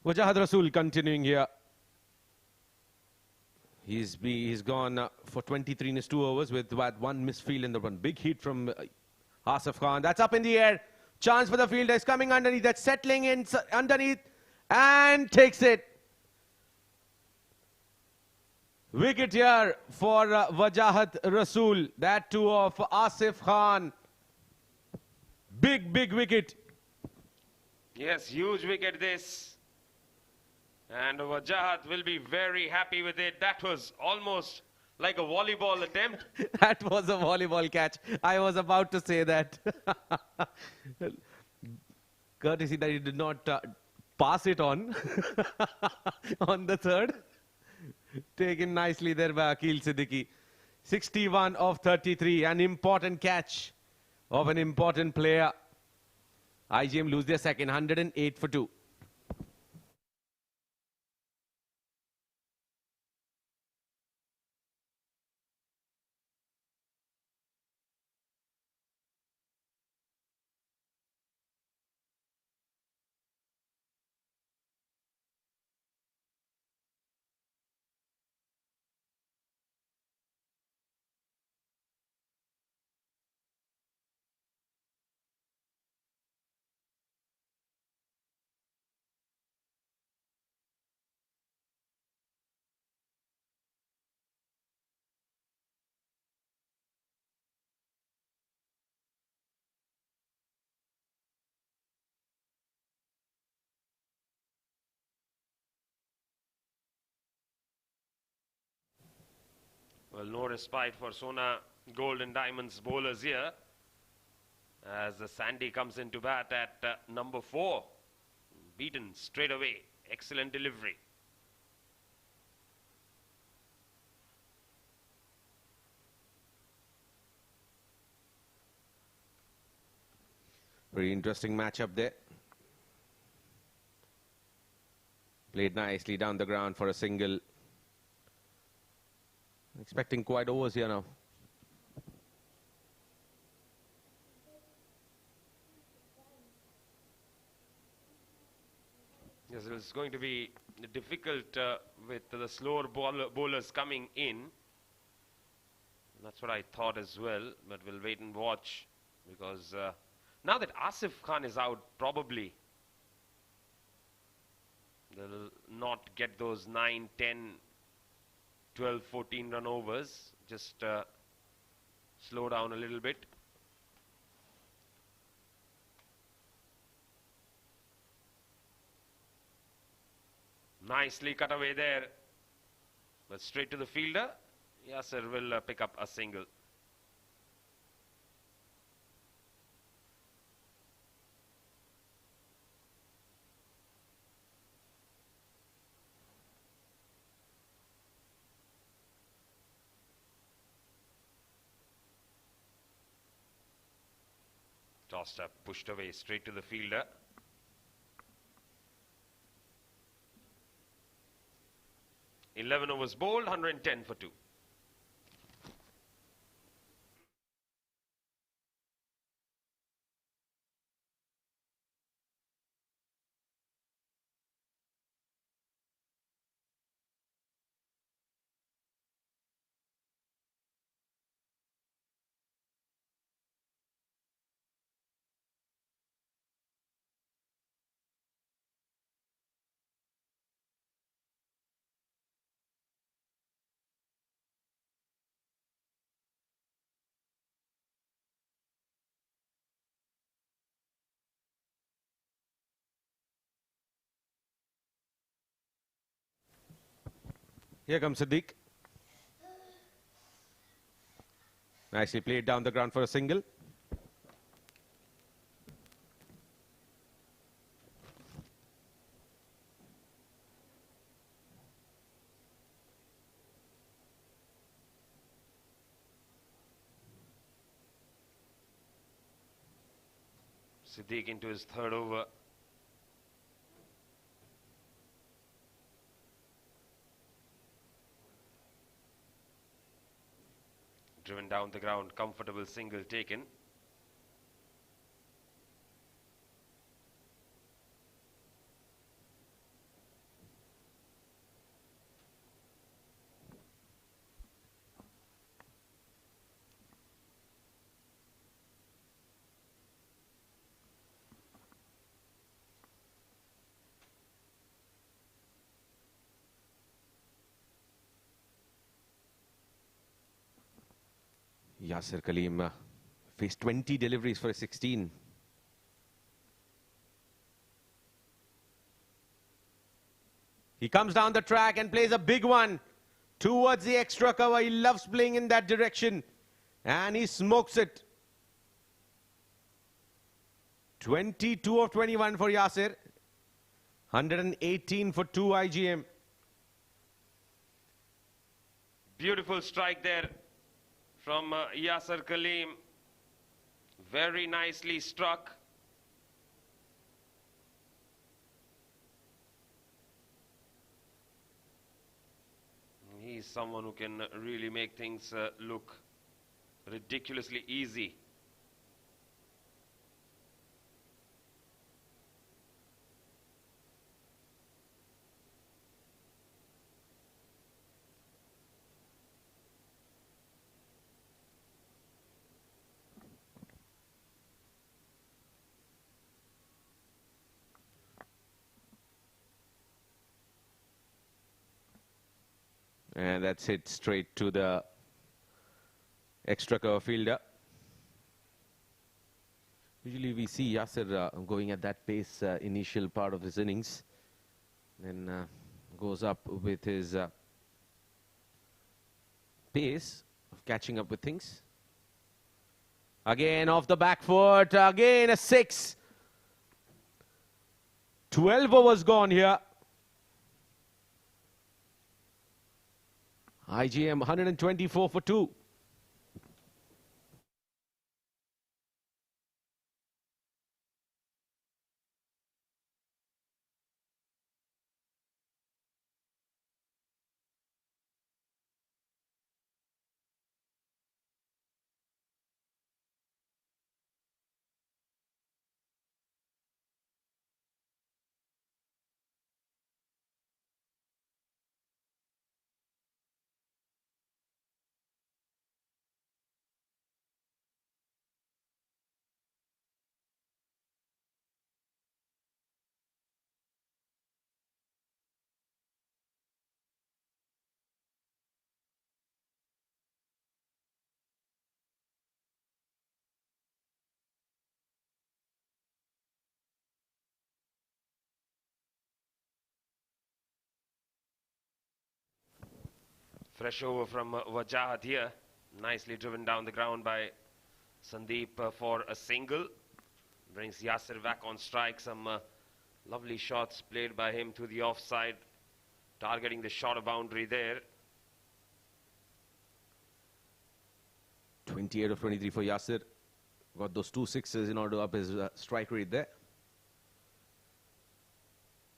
Wajahat Rasool continuing here. He's gone for 23 in his 2 overs with one misfield in the one. Big hit from Asif Khan. That's up in the air. Chance for the fielder. Is coming underneath. That's settling in underneath and takes it. Wicket here for Wajahat Rasool. That too of Asif Khan. Big wicket. Yes, huge wicket this. And Wajahat will be very happy with it. That was almost like a volleyball attempt. That was a volleyball catch. I was about to say that. Courtesy that he did not pass it on on the third. Taken nicely there by Akil Siddiqui. 61 of 33. An important catch of an important player. IGM lose their second. 108 for 2. Well, no respite for Sona Gold and Diamonds bowlers here. As Sandy comes into bat at number 4. Beaten straight away. Excellent delivery. Very interesting matchup there. Played nicely down the ground for a single. Expecting quite overs here now. Yes, it's going to be difficult with the slower bowlers coming in. That's what I thought as well, but we'll wait and watch because now that Asif Khan is out, probably they'll not get those 9, 10, 12, 14 run overs. Just slow down a little bit. Nicely cut away there. But straight to the fielder. Yasser will pick up a single. Tossed up, pushed away straight to the fielder. "11 overs bowled, 110 for 2. Here comes Siddiq. Nicely played down the ground for a single. Siddiq into his third over. Driven down the ground, comfortable single taken. Yasir Kaleem faced 20 deliveries for a 16. He comes down the track and plays a big one towards the extra cover. He loves playing in that direction. And he smokes it. 22 of 21 for Yasir. 118 for 2 IGM. Beautiful strike there from Yasir Kaleem. Very nicely struck. He's someone who can really make things look ridiculously easy. And that's hit straight to the extra cover fielder. Usually we see Yasir going at that pace initial part of his innings. Then goes up with his pace of catching up with things. Again off the back foot. Again a 6. 12 overs gone here. IGM 124 for 2. Fresh over from Wajahat here. Nicely driven down the ground by Sandeep for a single. Brings Yasir back on strike. Some lovely shots played by him to the offside, targeting the shorter boundary there. 28 of 23 for Yasir. Got those 2 sixes in order to up his strike rate there.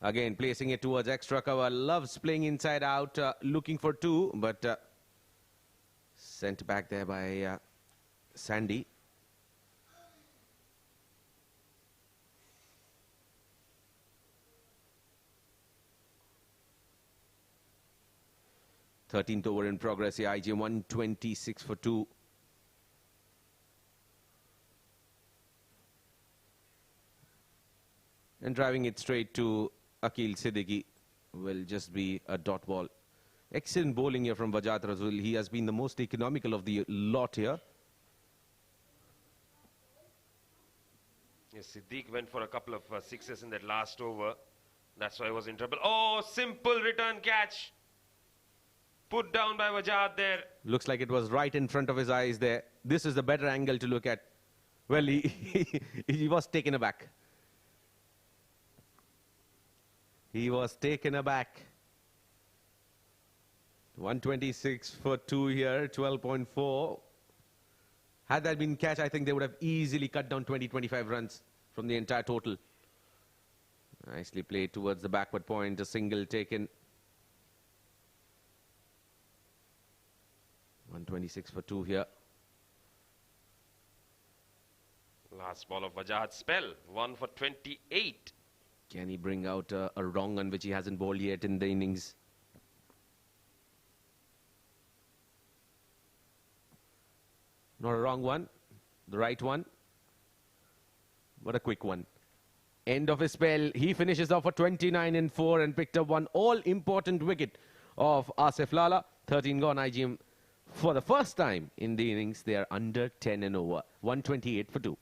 Again, placing it towards extra cover. Loves playing inside out, looking for 2, but sent back there by Sandy. Thirteenth over in progress here. IGM 126 for 2. And driving it straight to Akil Siddiqui will just be a dot ball. Excellent bowling here from Vajat Razul. He has been the most economical of the lot here. Yes, Siddiq went for a couple of sixes in that last over. That's why he was in trouble. Oh, simple return catch. Put down by Vajat there. Looks like it was right in front of his eyes there. This is the better angle to look at. Well, he was taken aback. He was taken aback. 126 for 2 here, 12.4. Had that been catch, I think they would have easily cut down 20-25 runs from the entire total. Nicely played towards the backward point, a single taken. 126 for 2 here. Last ball of Vajat's spell, 1 for 28. Can he bring out a wrong one which he hasn't bowled yet in the innings? Not a wrong one, the right one. What a quick one. End of his spell. He finishes off for 29 and 4 and picked up one all-important wicket of Asif Lala. 13 gone, IGM For the first time in the innings, they are under 10 and over. 128 for 2.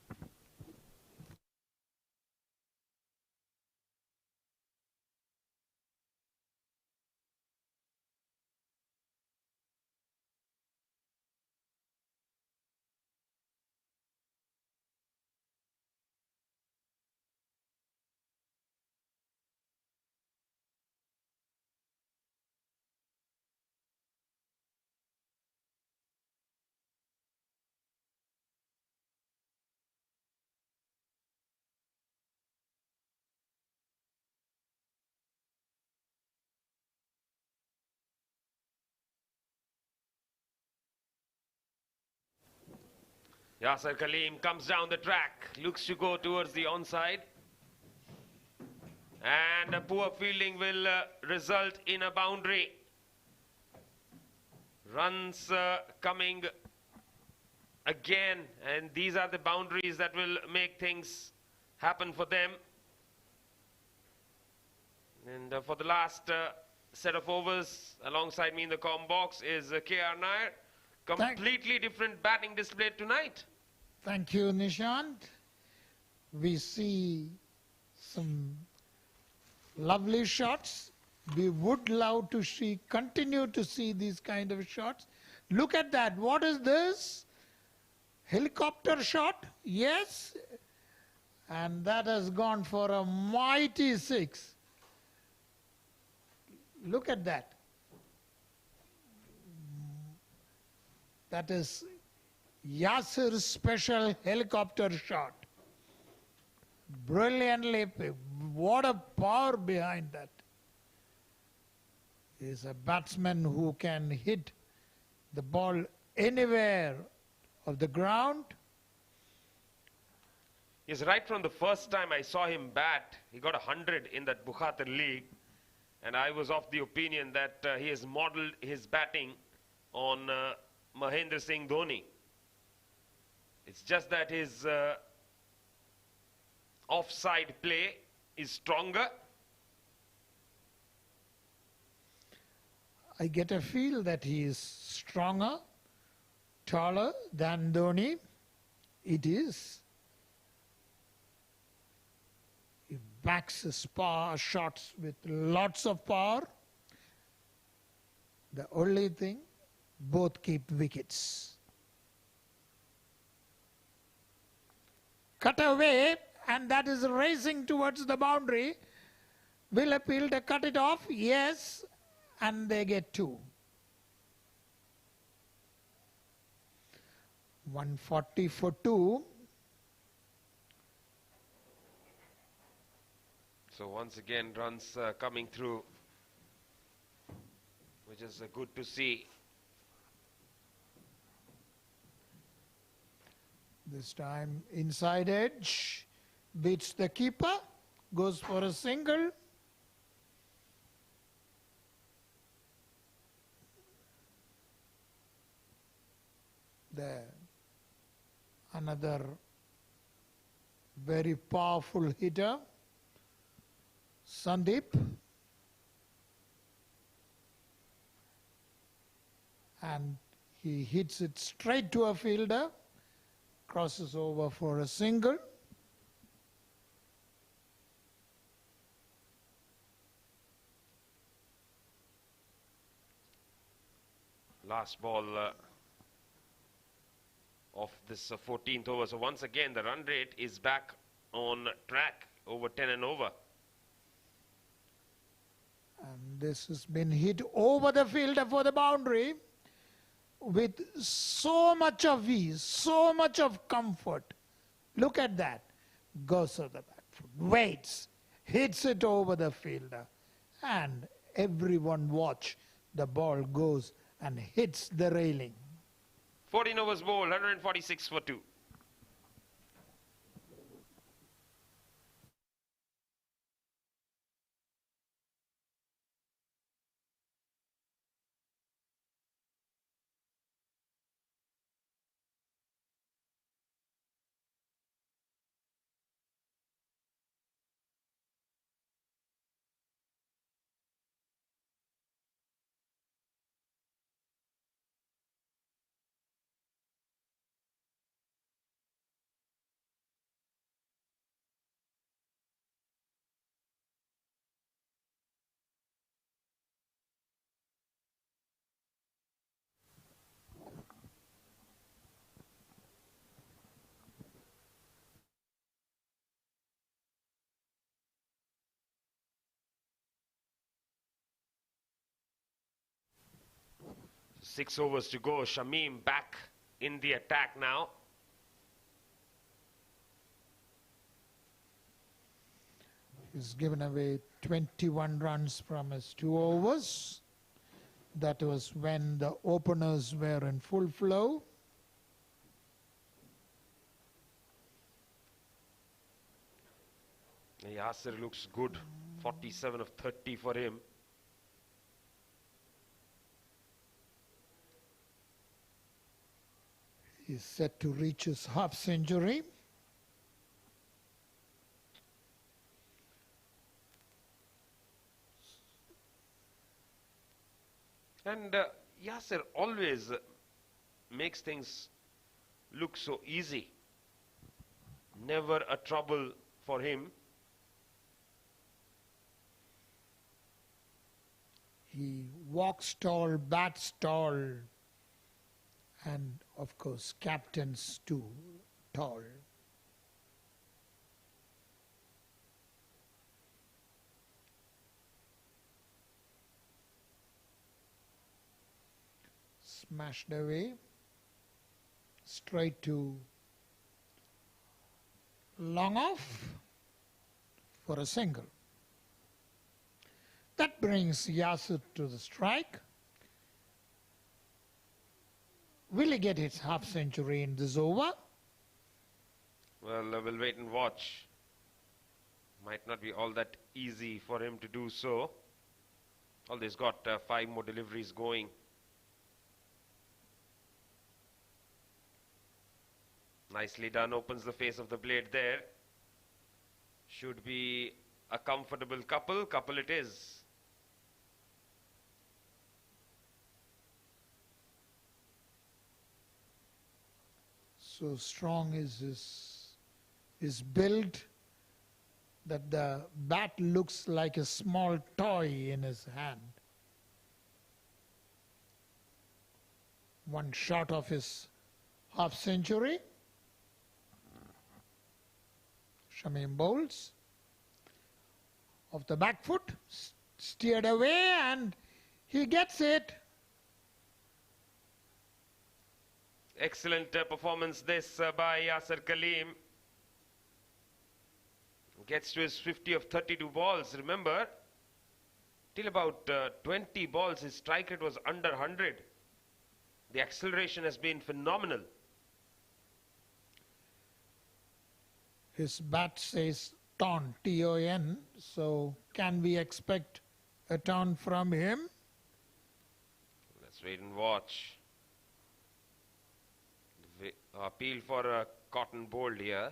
Yasser Kaleem comes down the track, looks to go towards the onside. And a poor fielding will result in a boundary. Runs coming again, and these are the boundaries that will make things happen for them. And for the last set of overs, alongside me in the comm box is K.R. Nair. Completely different batting display tonight. Thank you, Nishant. We see some lovely shots. We would love to continue to see these kind of shots. Look at that. What is this? Helicopter shot? Yes. And that has gone for a mighty 6. Look at that. That is Yasser's special helicopter shot. Brilliantly. What a power behind that. He is a batsman who can hit the ball anywhere of the ground. Yes, right from the first time I saw him bat, he got 100 in that Bukhatir League. And I was of the opinion that he has modeled his batting on Mahendra Singh Dhoni. It's just that his offside play is stronger. I get a feel that he is stronger, taller than Dhoni. It is. He backs his shots with lots of power. The only thing, both keep wickets. Cut away, and that is racing towards the boundary. Will appeal to cut it off? Yes, and they get 2. 140 for 2. So once again, runs coming through, which is good to see. This time inside edge, beats the keeper, goes for a single. There, another very powerful hitter, Sandeep. And he hits it straight to a fielder, crosses over for a single. Last ball of this 14th over. So once again, the run rate is back on track, over 10 and over. And this has been hit over the fielder for the boundary with so much of ease, so much of comfort. Look at that. Goes to the back foot, waits, hits it over the fielder. And everyone watch, the ball goes and hits the railing. 14 overs bowled, 146 for 2. 6 overs to go. Shamim back in the attack now. He's given away 21 runs from his 2 overs. That was when the openers were in full flow. Yasir looks good. 47 of 30 for him. He's set to reach his half century. And Yasir always makes things look so easy. Never a trouble for him. He walks tall, bats tall, and of course captains too tall. Smashed away, straight to long off for a single. That brings Yasir to the strike. Will he get his half century in this over? Well, we'll wait and watch. Might not be all that easy for him to do so. Although he's got 5 more deliveries going. Nicely done, opens the face of the blade there. Should be a comfortable couple. Couple it is. So strong is his build that the bat looks like a small toy in his hand. One shot of his half century. Shamim bowls. Off the back foot, steered away, and he gets it. Excellent performance this by Yasir Kaleem. Gets to his 50 of 32 balls. Remember, till about 20 balls, his strike rate was under 100. The acceleration has been phenomenal. His bat says ton, T-O-N, so can we expect a ton from him? Let's wait and watch. Appeal for a cotton bold here.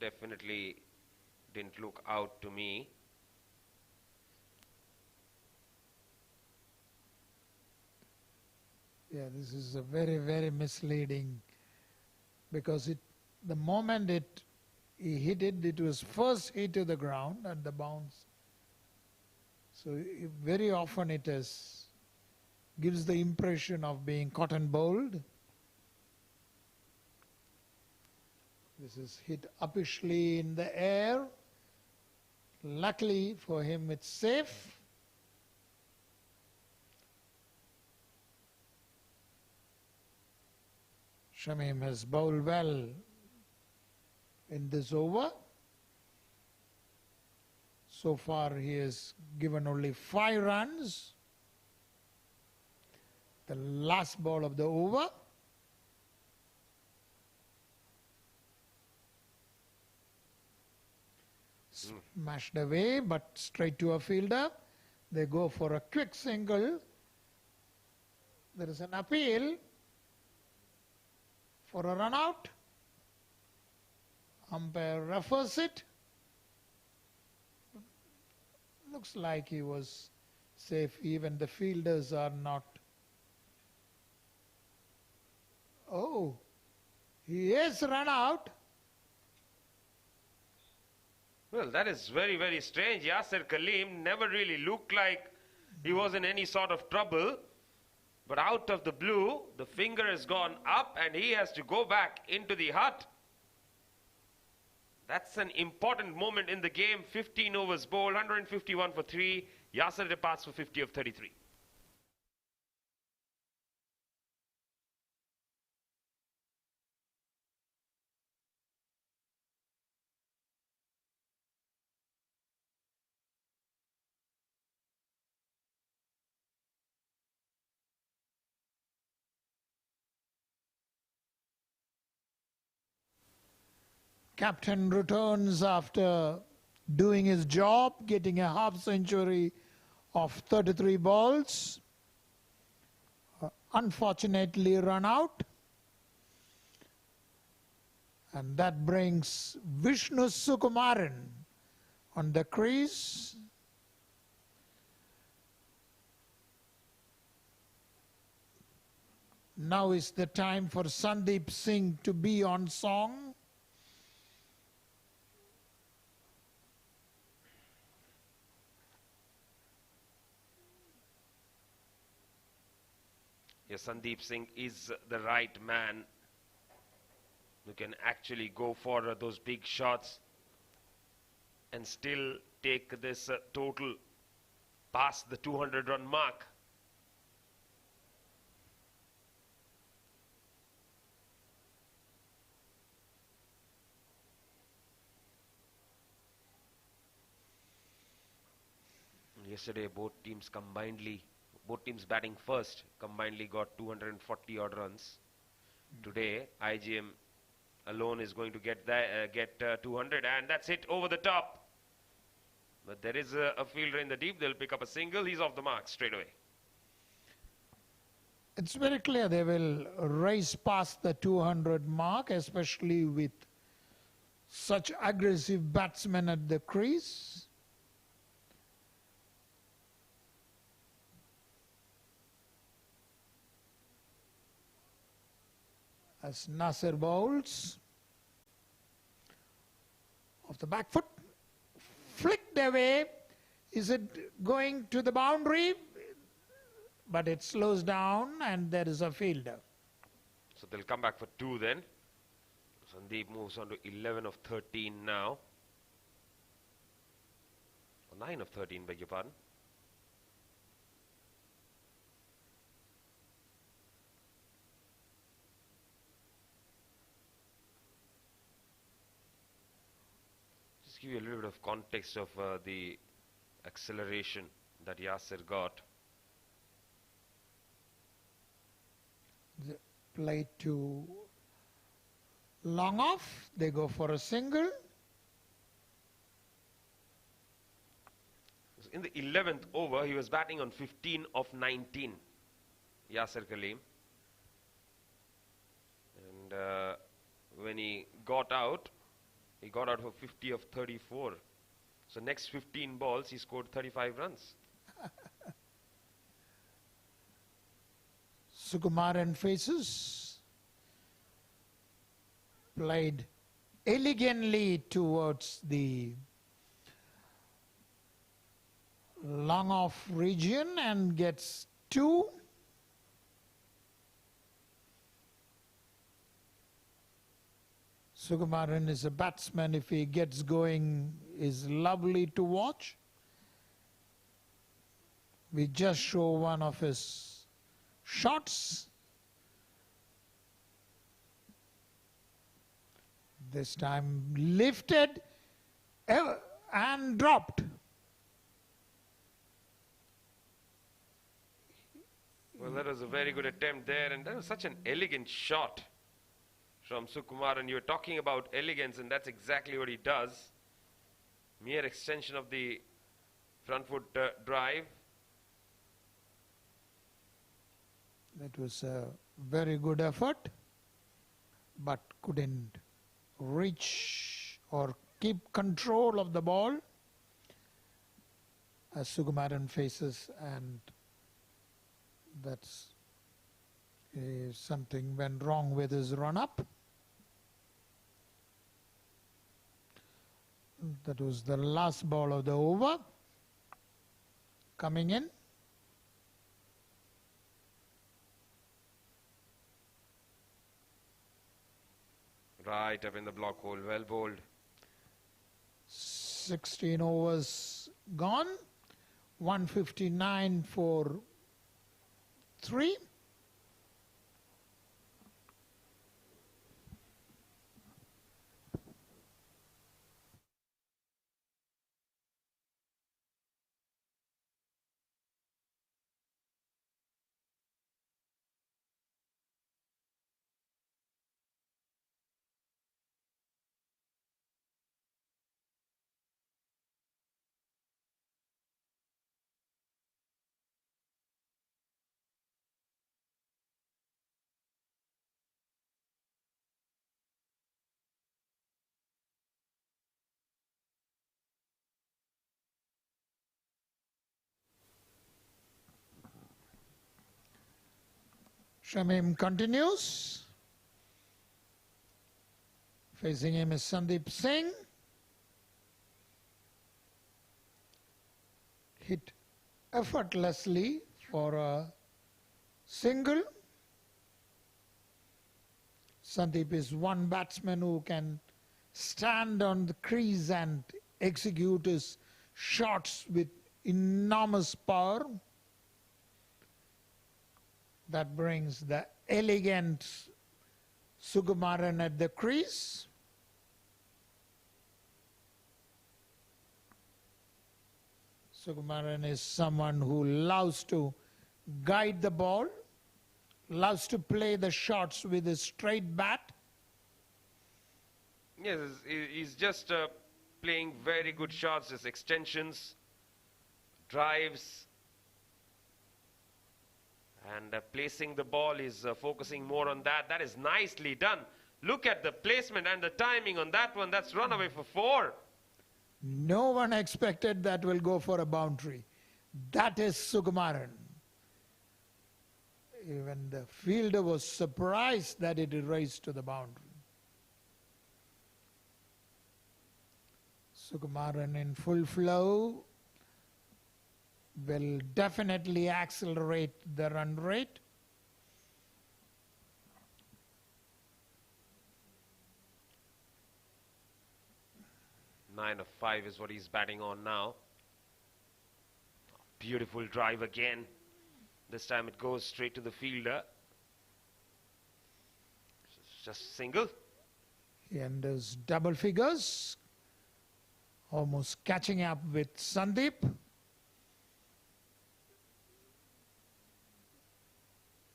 Definitely didn't look out to me. Yeah, this is a very, very misleading because the moment he hit it, it was first hit to the ground and the bounce. So very often gives the impression of being cotton bowled. This is hit uppishly in the air. Luckily for him, it's safe. Shamim has bowled well in this over. So far, he has given only 5 runs. The last ball of the over. Smashed away, but straight to a fielder. They go for a quick single. There is an appeal for a run out. Umpire refers it. Looks like he was safe. Even the fielders are not. Oh, he is run out. Well, that is very, very strange. Yasir Kaleem never really looked like he was in any sort of trouble. But out of the blue, the finger has gone up and he has to go back into the hut. That's an important moment in the game. 15 overs bowled, 151 for 3. Yasir departs for 50 of 33. Captain returns after doing his job, getting a half century of 33 balls. Unfortunately run out. And that brings Vishnu Sukumaran on the crease. Now is the time for Sandeep Singh to be on song. Yes, Sandeep Singh is the right man who can actually go for those big shots and still take this total past the 200-run mark. Yesterday, both teams batting first, combinedly got 240 odd runs. Today, IGM alone is going to get 200, and that's it over the top. But there is a fielder in the deep. They'll pick up a single. He's off the mark straight away. It's very clear they will race past the 200 mark, especially with such aggressive batsmen at the crease. As Nasir bowls off the back foot, flicked away. Is it going to the boundary? But it slows down and there is a fielder. So they'll come back for 2 then. Sandeep moves on to 11 of 13 now. Or 9 of 13, beg your pardon. Give you a little bit of context of the acceleration that Yasir got. The play to long off, they go for a single. In the 11th over, he was batting on 15 of 19, Yasir Kaleem. And when he got out for 50 of 34. So next 15 balls, he scored 35 runs. Sukumaran faces. Played elegantly towards the long off region and gets 2. Sukumaran is a batsman. If he gets going, is lovely to watch. We just show one of his shots. This time lifted and dropped. Well, that was a very good attempt there, and that was such an elegant shot from Sukumaran. You were talking about elegance, and that's exactly what he does. Mere extension of the front foot drive. That was a very good effort, but couldn't reach or keep control of the ball as Sukumaran faces, and that's something went wrong with his run-up. That was the last ball of the over. Coming in. Right up in the block hole, well bowled. 16 overs gone. 159 for 3. Shamim continues. Facing him is Sandeep Singh. Hit effortlessly for a single. Sandeep is one batsman who can stand on the crease and execute his shots with enormous power. That brings the elegant Sukumaran at the crease. Sukumaran is someone who loves to guide the ball, loves to play the shots with a straight bat. Yes, he's just playing very good shots, his extensions, drives, and placing the ball is focusing more on that. That is nicely done. Look at the placement and the timing on that one. That's run away for 4. No one expected that will go for a boundary. That is Sukumaran. Even the fielder was surprised that it raced to the boundary. Sukumaran in full flow will definitely accelerate the run rate. Nine of 5 is what he's batting on now. Beautiful drive again. This time it goes straight to the fielder. Just single. He enters double figures, almost catching up with Sandeep.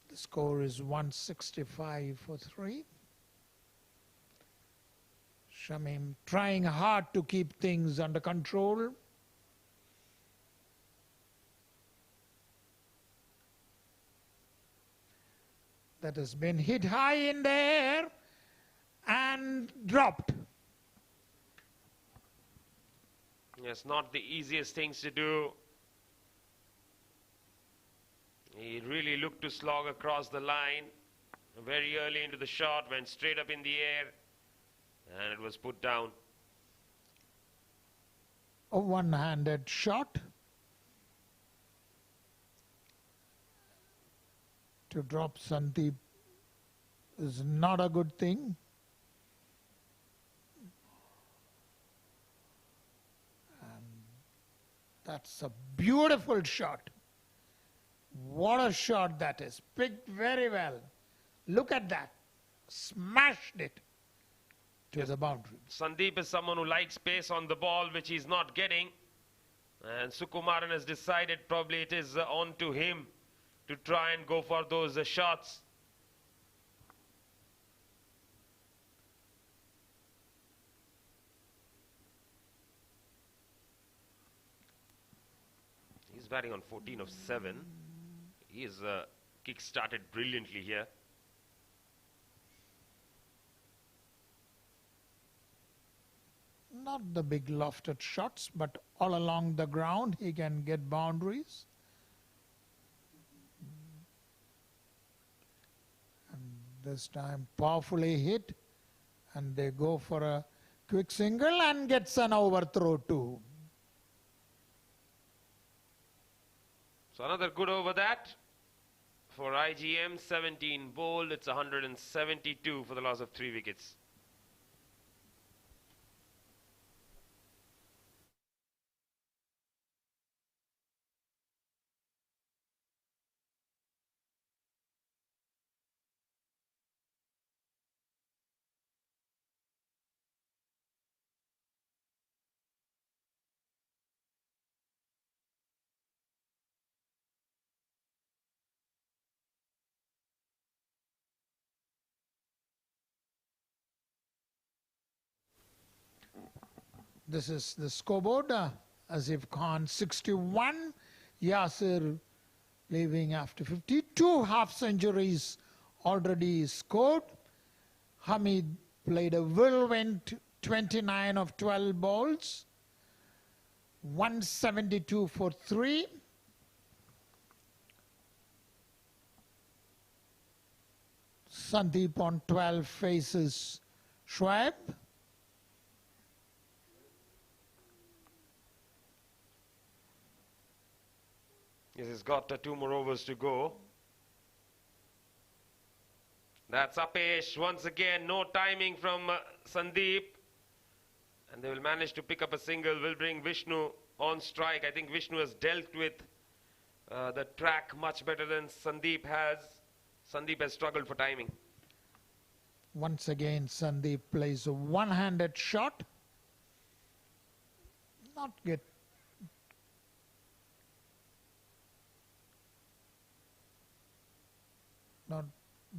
The score is 165 for 3. Shamim trying hard to keep things under control. That has been hit high in the air and dropped. Yes, not the easiest things to do. He really looked to slog across the line. Very early into the shot, went straight up in the air, and it was put down. A one-handed shot. To drop Sandeep is not a good thing. And that's a beautiful shot. What a shot that is. Picked very well. Look at that. Smashed it to the boundary. Sandeep is someone who likes pace on the ball, which he's not getting. And Sukumaran has decided probably it is on to him to try and go for those shots. He's batting on 14 of 7. He is kick-started brilliantly here. Not the big lofted shots, but all along the ground he can get boundaries. And this time powerfully hit, and they go for a quick single and gets an overthrow too. So another good over that for IGM, 17 bowled. It's 172 for the loss of 3 wickets. This is the scoreboard. Asif Khan 61, Yasir leaving after 52 half centuries already scored. Hamid played a whirlwind 29 of 12 balls, 172 for 3. Sandeep on 12 faces Shoaib. Yes, he's got 2 more overs to go. That's Apesh once again. No timing from Sandeep. And they will manage to pick up a single. Will bring Vishnu on strike. I think Vishnu has dealt with the track much better than Sandeep has. Sandeep has struggled for timing. Once again, Sandeep plays a one-handed shot. Not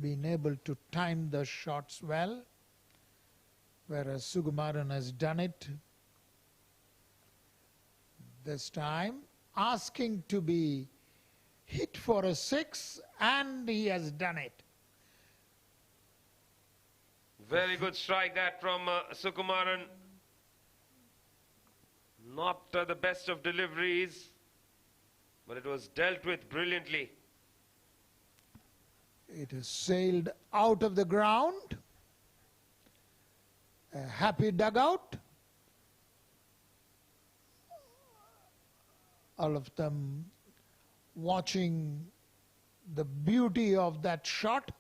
been able to time the shots well, whereas Sukumaran has done it this time, asking to be hit for a 6, and he has done it. Very good strike that from Sukumaran. Not the best of deliveries, but it was dealt with brilliantly. It has sailed out of the ground. A happy dugout. All of them watching the beauty of that shot.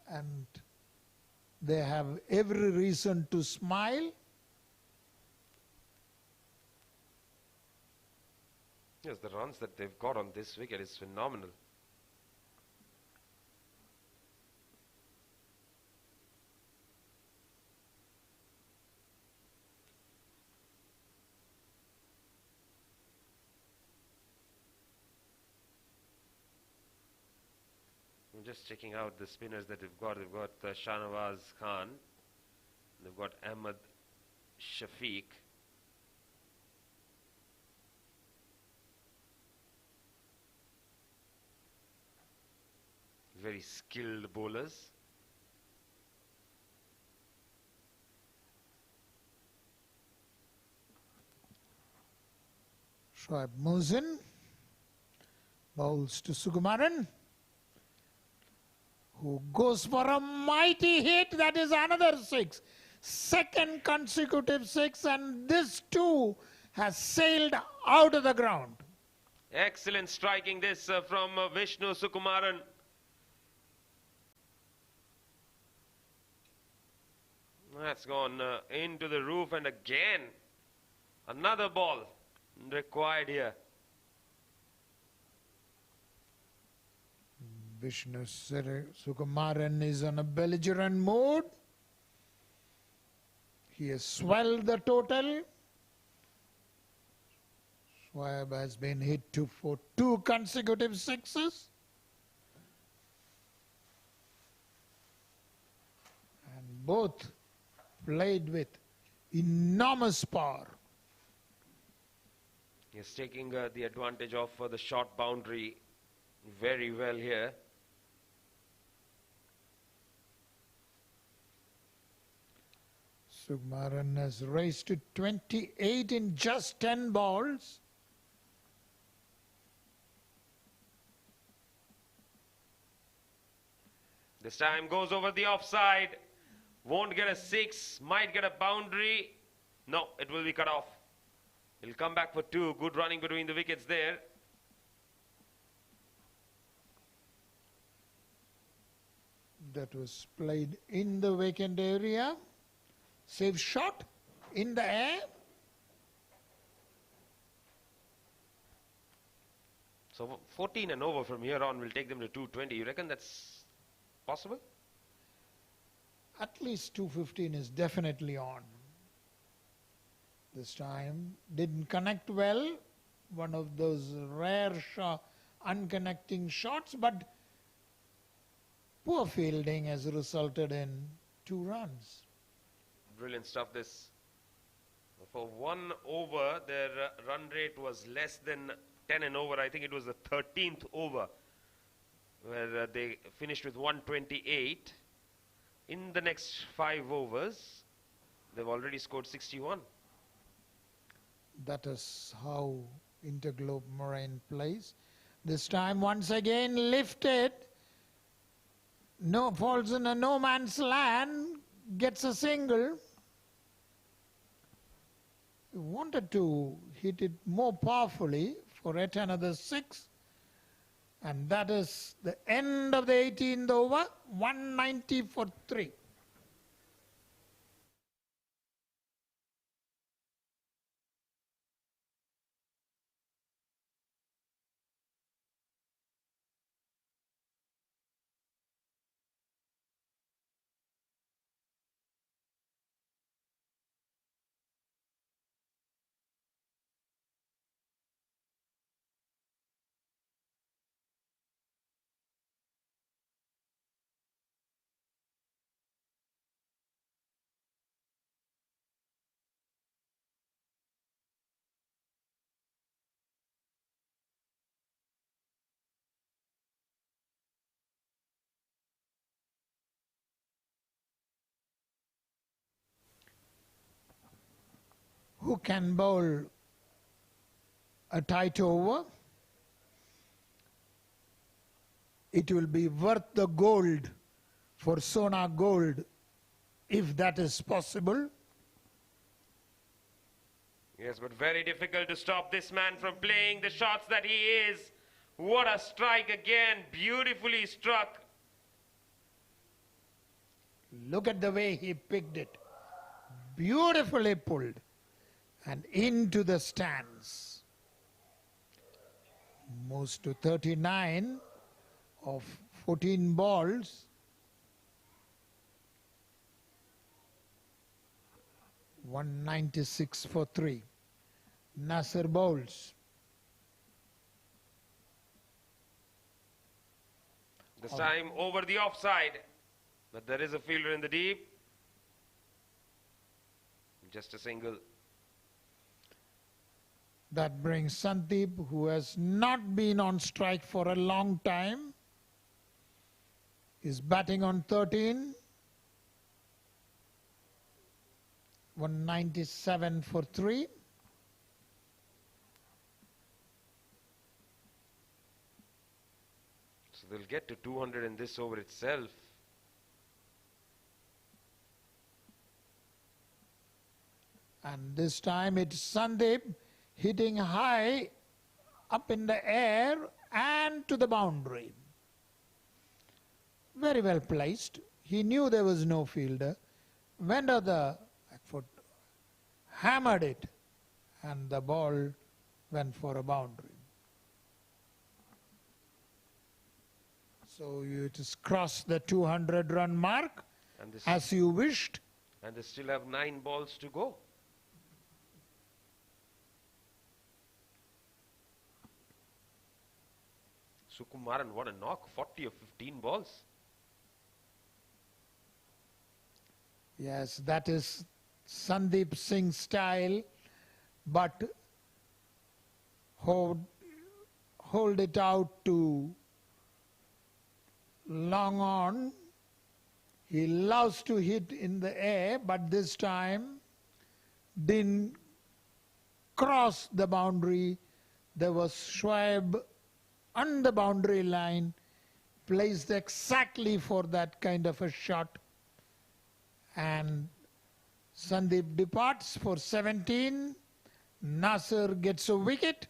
And they have every reason to smile. Yes, the runs that they've got on this wicket is phenomenal. I'm just checking out the spinners that they've got. They've got Shahnawaz Khan. They've got Ahmed Shafiq. Very skilled bowlers. Shoaib moves in, bowls to Sukumaran, who goes for a mighty hit. That is another 6. Second consecutive 6, and this too has sailed out of the ground. Excellent striking this from Vishnu Sukumaran. That's gone into the roof, and again another ball required here. Vishnu Sukumaran is on a belligerent mood. He has swelled the total. Shoaib has been hit for 2 consecutive 6s. And both played with enormous power. He's taking the advantage of the short boundary very well here. Sukumaran has raised to 28 in just 10 balls. This time goes over the offside. Won't get a 6, might get a boundary. No, it will be cut off. He'll come back for 2. Good running between the wickets there. That was played in the vacant area. Save shot in the air. So 14 and over from here on will take them to 220. You reckon that's possible? At least 215 is definitely on. This time didn't connect well. One of those rare unconnecting shots, but poor fielding has resulted in 2 runs. Brilliant stuff this. For 1 over, their run rate was less than 10 and over. I think it was the 13th over where they finished with 128. In the next 5 overs, they've already scored 61. That is how Interglobe Marine plays. This time once again lifted. No, falls in a no man's land, gets a single. He wanted to hit it more powerfully for yet another 6. And that is the end of the 18th over, 190 for 3. Who can bowl a tight over? It will be worth the gold for Sona Gold if that is possible. Yes, but very difficult to stop this man from playing the shots that he is. What a strike again, beautifully struck. Look at the way he picked it. Beautifully pulled and into the stands. Moves to 39 of 14 balls. 196 for 3. Nasser bowls. This time over the offside. But there is a fielder in the deep. Just a single. That brings Sandeep, who has not been on strike for a long time. Is batting on 13. 197 for 3. So they'll get to 200 in this over itself. And this time it's Sandeep hitting high up in the air and to the boundary. Very well placed. He knew there was no fielder. Went on the back foot, hammered it, and the ball went for a boundary. So you just cross the 200-run mark as you wished. And they still have 9 balls to go. Sukumaran, what a knock, 40 of 15 balls. Yes, that is Sandeep Singh's style, but hold it out to long on. He loves to hit in the air, but this time didn't cross the boundary. There was Shoaib on the boundary line, placed exactly for that kind of a shot. And Sandeep departs for 17. Nasser gets a wicket.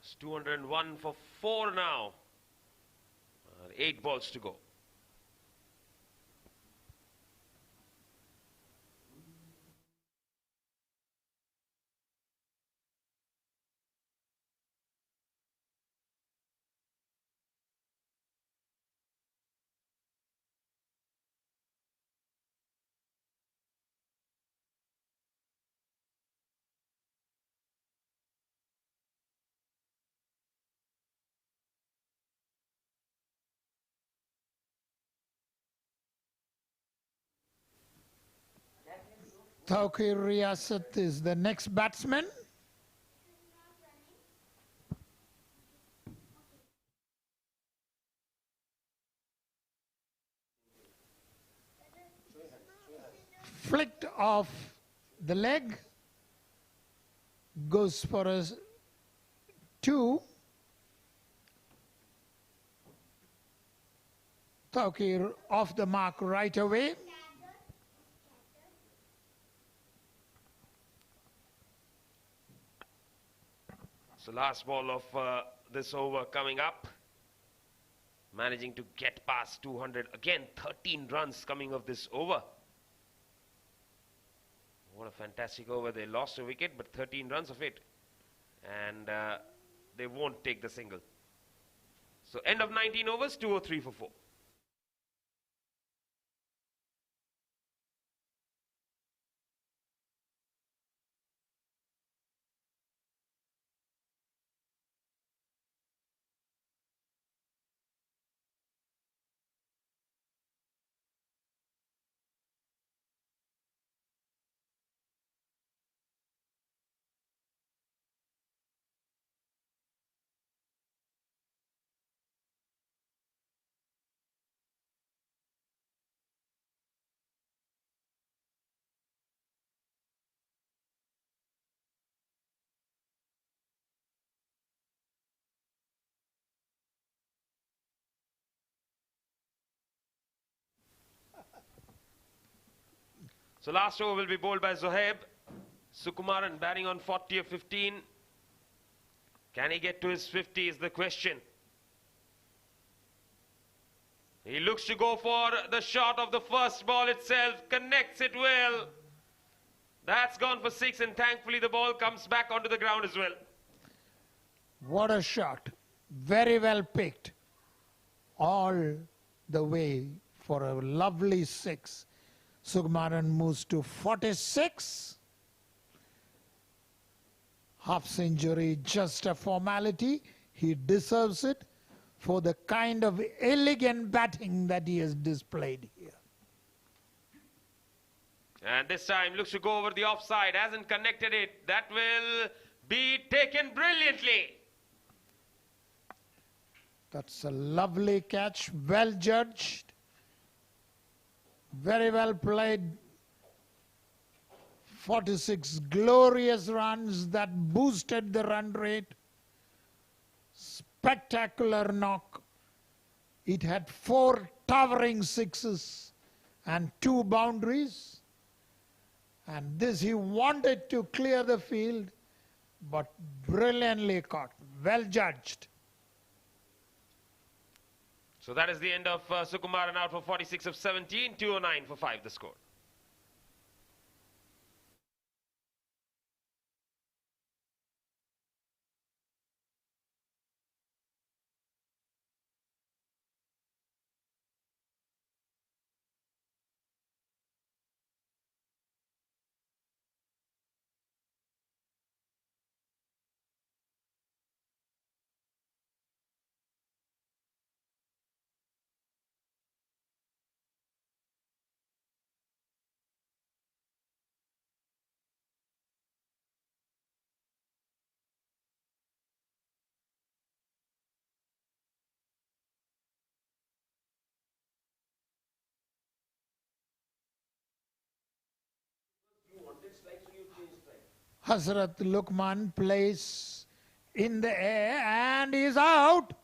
It's 201 for 4 now. 8 balls to go. Tawqir Riyasat is the next batsman. Flicked off the leg, goes for a 2. Tawqir off the mark right away. So last ball of this over coming up. Managing to get past 200. Again, 13 runs coming off this over. What a fantastic over. They lost a wicket, but 13 runs of it. And they won't take the single. So end of 19 overs, 203 for 4. So last over will be bowled by Zohaib. Sukumaran batting on 40 of 15. Can he get to his 50 is the question. He looks to go for the shot of the first ball itself. Connects it well. That's gone for 6, and thankfully the ball comes back onto the ground as well. What a shot. Very well picked. All the way for a lovely 6. Sukumaran moves to 46. Half century, just a formality. He deserves it for the kind of elegant batting that he has displayed here. And this time looks to go over the offside. Hasn't connected it. That will be taken brilliantly. That's a lovely catch. Well judged. Very well played. 46 glorious runs that boosted the run rate. Spectacular knock. It had 4 towering 6s and 2 boundaries. And this he wanted to clear the field, but brilliantly caught. Well judged. So that is the end of Sukumaran out for 46 of 17. 209 for 5 the score. Hazrat Luqman plays in the air and is out.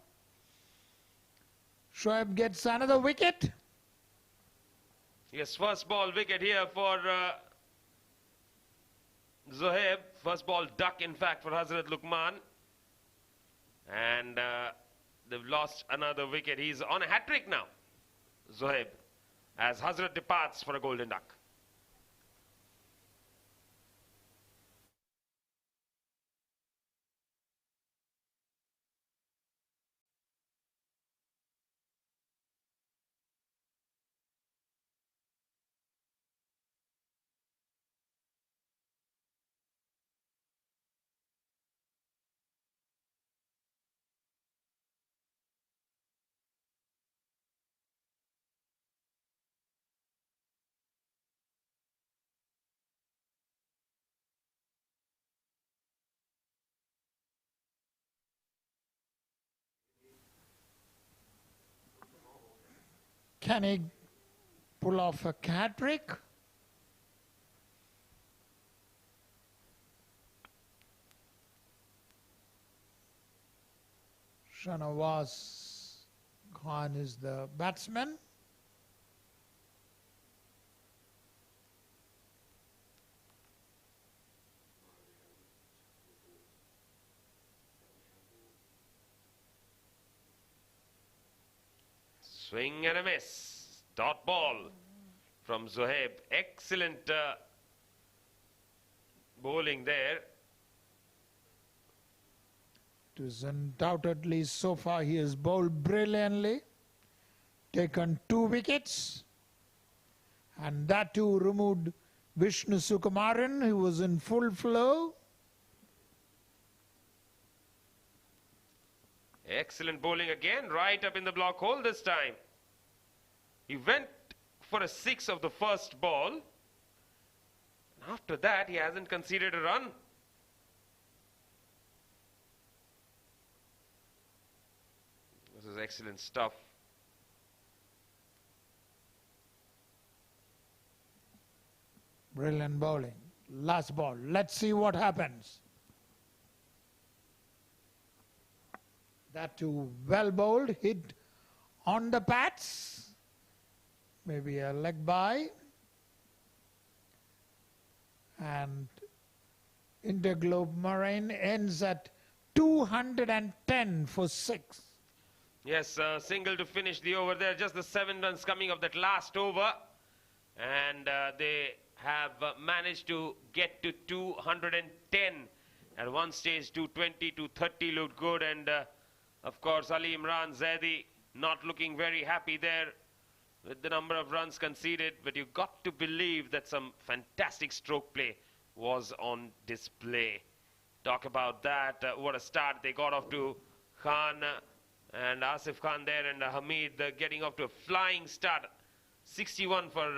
Shoaib gets another wicket. Yes, first ball wicket here for Zohaib. First ball duck, in fact, for Hazrat Luqman. And they've lost another wicket. He's on a hat-trick now, Zohaib, as Hazrat departs for a golden duck. Can he pull off a hat-trick? Shanawaz Khan is the batsman. Swing and a miss. Dot ball from Zohaib. Excellent bowling there. It is undoubtedly, so far he has bowled brilliantly, taken 2 wickets, and that too removed Vishnu Sukumaran, who was in full flow. Excellent bowling again, right up in the block hole this time. He went for a 6 of the first ball. After that, he hasn't conceded a run. This is excellent stuff. Brilliant bowling. Last ball. Let's see what happens. That too well bowled, hit on the pads. Maybe a leg by. And Interglobe Marine ends at 210 for 6. Yes, single to finish the over there. Just the 7 runs coming of that last over. And they have managed to get to 210. At one stage, 220, 230 looked good. And of course, Ali Imran Zaidi not looking very happy there with the number of runs conceded. But you got to believe that some fantastic stroke play was on display. Talk about that. What a start they got off to. Khan and Asif Khan there, and Hamid getting off to a flying start. 61 for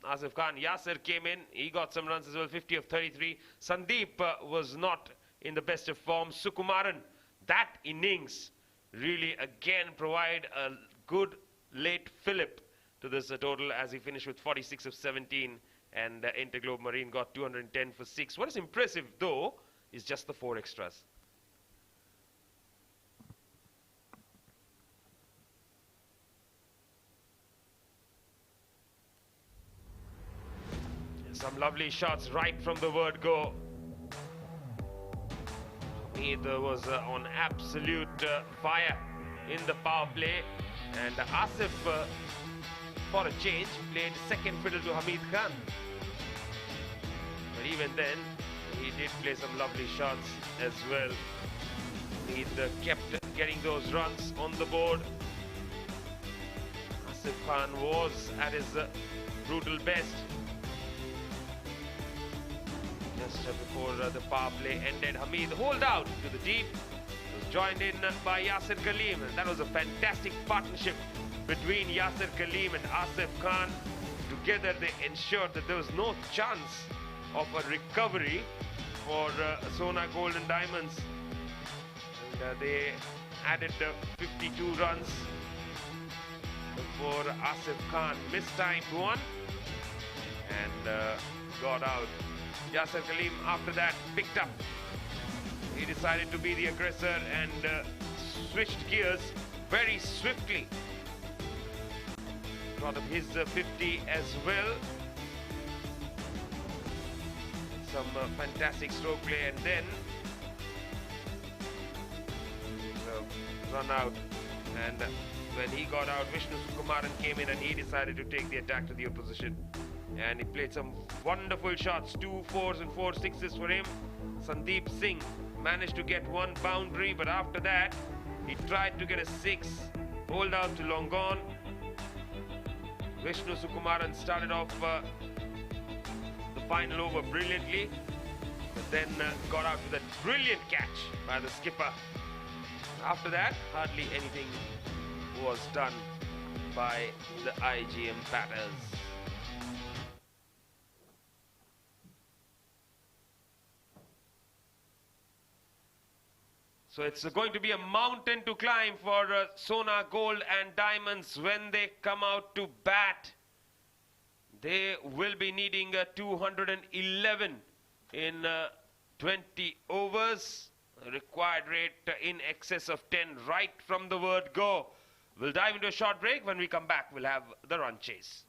Asif Khan. Yasir came in. He got some runs as well, 50 of 33. Sandeep was not in the best of form. Sukumaran, that innings really again provide a good late fillip to this total as he finished with 46 of 17, and Interglobe Marine got 210 for 6. What is impressive though is just the 4 extras. Some lovely shots right from the word go. Hamid was on absolute fire in the power play, and Asif, for a change, played second fiddle to Hamid Khan. But even then, he did play some lovely shots as well. He kept getting those runs on the board. Asif Khan was at his brutal best. Just before the power play ended, Hamid holed out to the deep. Was joined in by Yasir Kaleem, and that was a fantastic partnership between Yasir Kaleem and Asif Khan. Together they ensured that there was no chance of a recovery for Sona Gold and Diamonds. And they added 52 runs before Asif Khan mistimed one and got out. Yasir Kaleem after that picked up. He decided to be the aggressor and switched gears very swiftly. Got up his 50 as well. Some fantastic stroke play, and then run out. And when he got out, Vishnu Sukumaran came in and he decided to take the attack to the opposition. And he played some wonderful shots, 2 4s and 4 6s for him. Sandeep Singh managed to get 1 boundary, but after that, he tried to get a 6, hold out to long gone. Vishnu Sukumaran started off the final over brilliantly, but then got out with a brilliant catch by the skipper. After that, hardly anything was done by the IGM batters. So it's going to be a mountain to climb for Sona Gold and Diamonds when they come out to bat. They will be needing 211 in 20 overs. Required rate in excess of 10 right from the word go. We'll dive into a short break. When we come back, we'll have the run chase.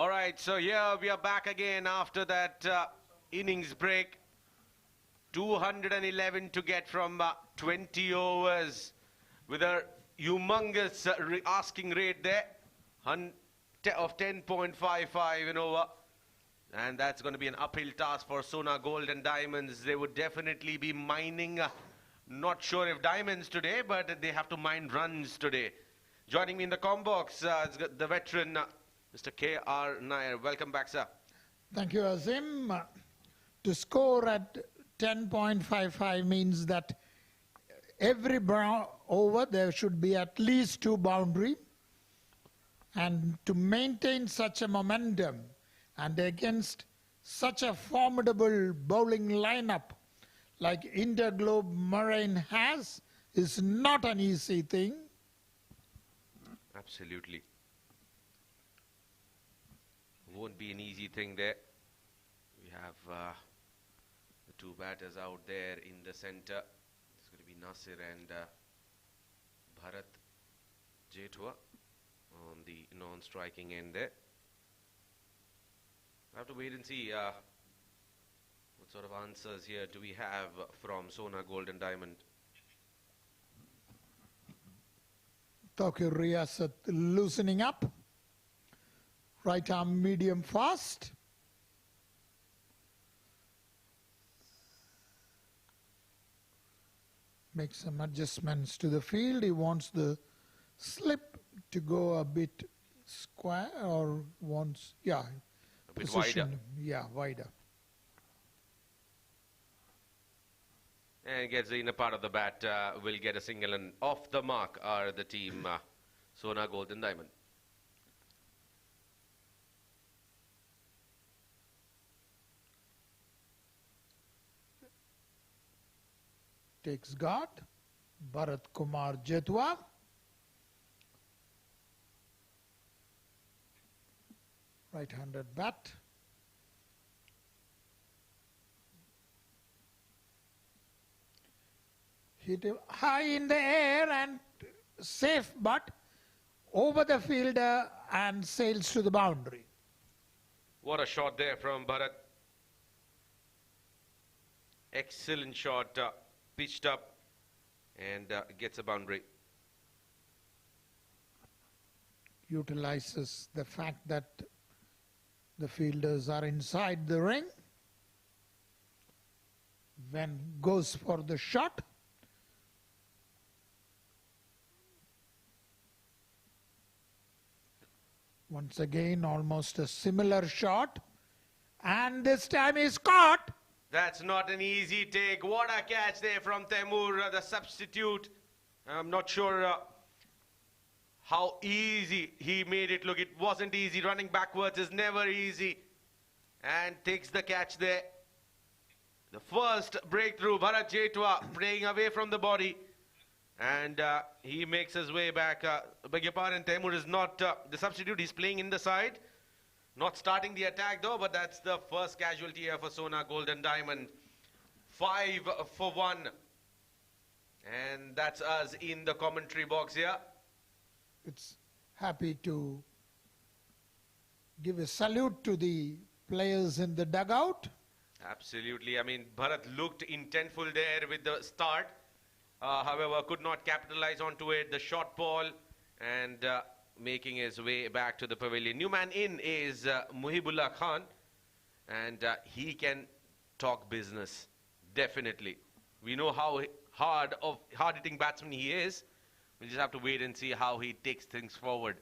All right, so here we are back again after that innings break. 211 to get from 20 overs with a humongous asking rate there of 10.55 an over. And that's going to be an uphill task for Sona Gold and Diamonds. They would definitely be mining, not sure if diamonds today, but they have to mine runs today. Joining me in the comm box is the veteran, Mr. K.R. Nair. Welcome back, sir. Thank you, Azim. To score at 10.55 means that every over there should be at least 2 boundary. And to maintain such a momentum and against such a formidable bowling lineup like Interglobe Marine has is not an easy thing. Absolutely. Won't be an easy thing there. We have the 2 batters out there in the center. It's going to be Nasir and Bharat Jetwa on the non-striking end there. I have to wait and see what sort of answers here do we have from Sona Gold and Diamond. Tawqir Riyasat loosening up. Right arm medium fast. Make some adjustments to the field. He wants the slip to go a bit square or wants, yeah, a bit wider. Yeah, wider. And gets the inner part of the bat, will get a single, and off the mark are the team Sona Gold and Diamond. Takes guard. Bharat Kumar Jetwa. Right-handed bat. Hit him high in the air and safe, but over the fielder and sails to the boundary. What a shot there from Bharat. Excellent shot, pitched up and gets a boundary. Utilizes the fact that the fielders are inside the ring. When goes for the shot. Once again, almost a similar shot. And this time he's caught. That's not an easy take. What a catch there from Taimur, the substitute. I'm not sure how easy he made it look. It wasn't easy. Running backwards is never easy. And takes the catch there. The first breakthrough, Bharat Jetwa playing away from the body. And he makes his way back. Beg your pardon, Taimur is not the substitute. He's playing in the side. Not starting the attack though, but that's the first casualty here for Sona Gold and Diamond. 5 for 1. And that's us in the commentary box here. It's happy to give a salute to the players in the dugout. Absolutely. I mean, Bharat looked intentful there with the start. However, could not capitalize onto it. The short ball and making his way back to the pavilion. New man in is Muhibullah Khan, and he can talk business, definitely. We know how hard-hitting batsman he is. We just have to wait and see how he takes things forward.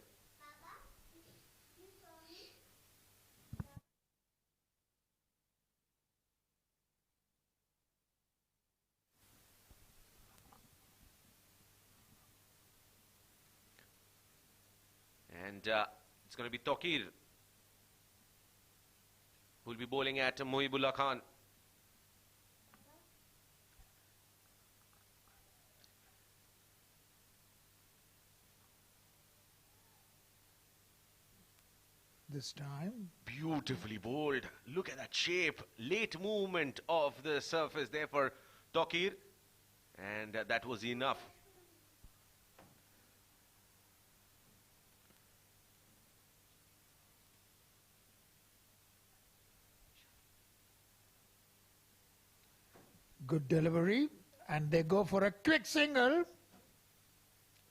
And it's going to be Tawqir who will be bowling at Muhibullah Khan. This time. Beautifully bowled. Look at that shape. Late movement of the surface there for Tawqir. And that was enough. Good delivery. And they go for a quick single.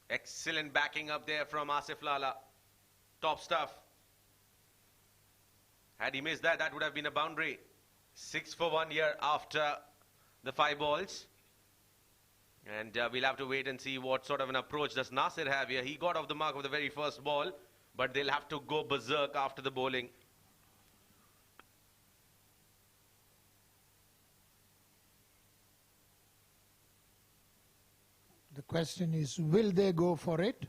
Excellent backing up there from Asif Lala. Top stuff. Had he missed that, that would have been a boundary. 6 for 1 here after the 5 balls. And we'll have to wait and see what sort of an approach does Nasir have here. He got off the mark of the very first ball, but they'll have to go berserk after the bowling. The question is, will they go for it?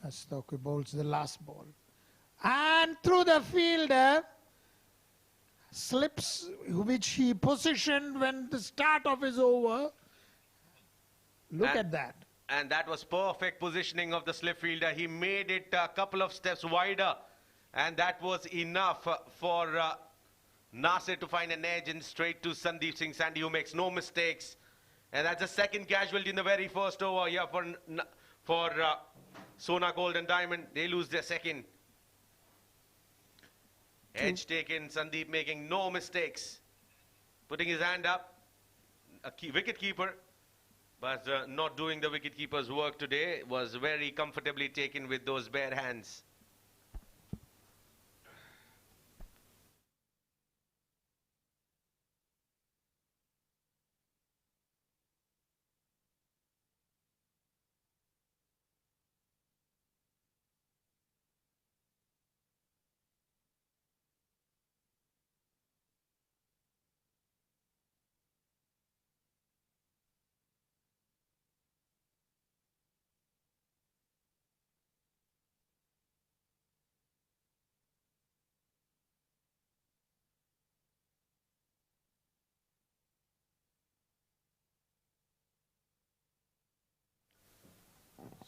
As Stoke bowls the last ball. And through the fielder, slips which he positioned when the start of his over. Look at that. And that was perfect positioning of the slip fielder. He made it a couple of steps wider. And that was enough for Nasir to find an edge and straight to Sandeep Singh Sandhi, who makes no mistakes. And that's the second casualty in the very first over here for Sona Gold and Diamond. They lose their second. Edge taken, Sandeep making no mistakes. Putting his hand up, a wicket keeper, but not doing the wicket keeper's work today. Was very comfortably taken with those bare hands.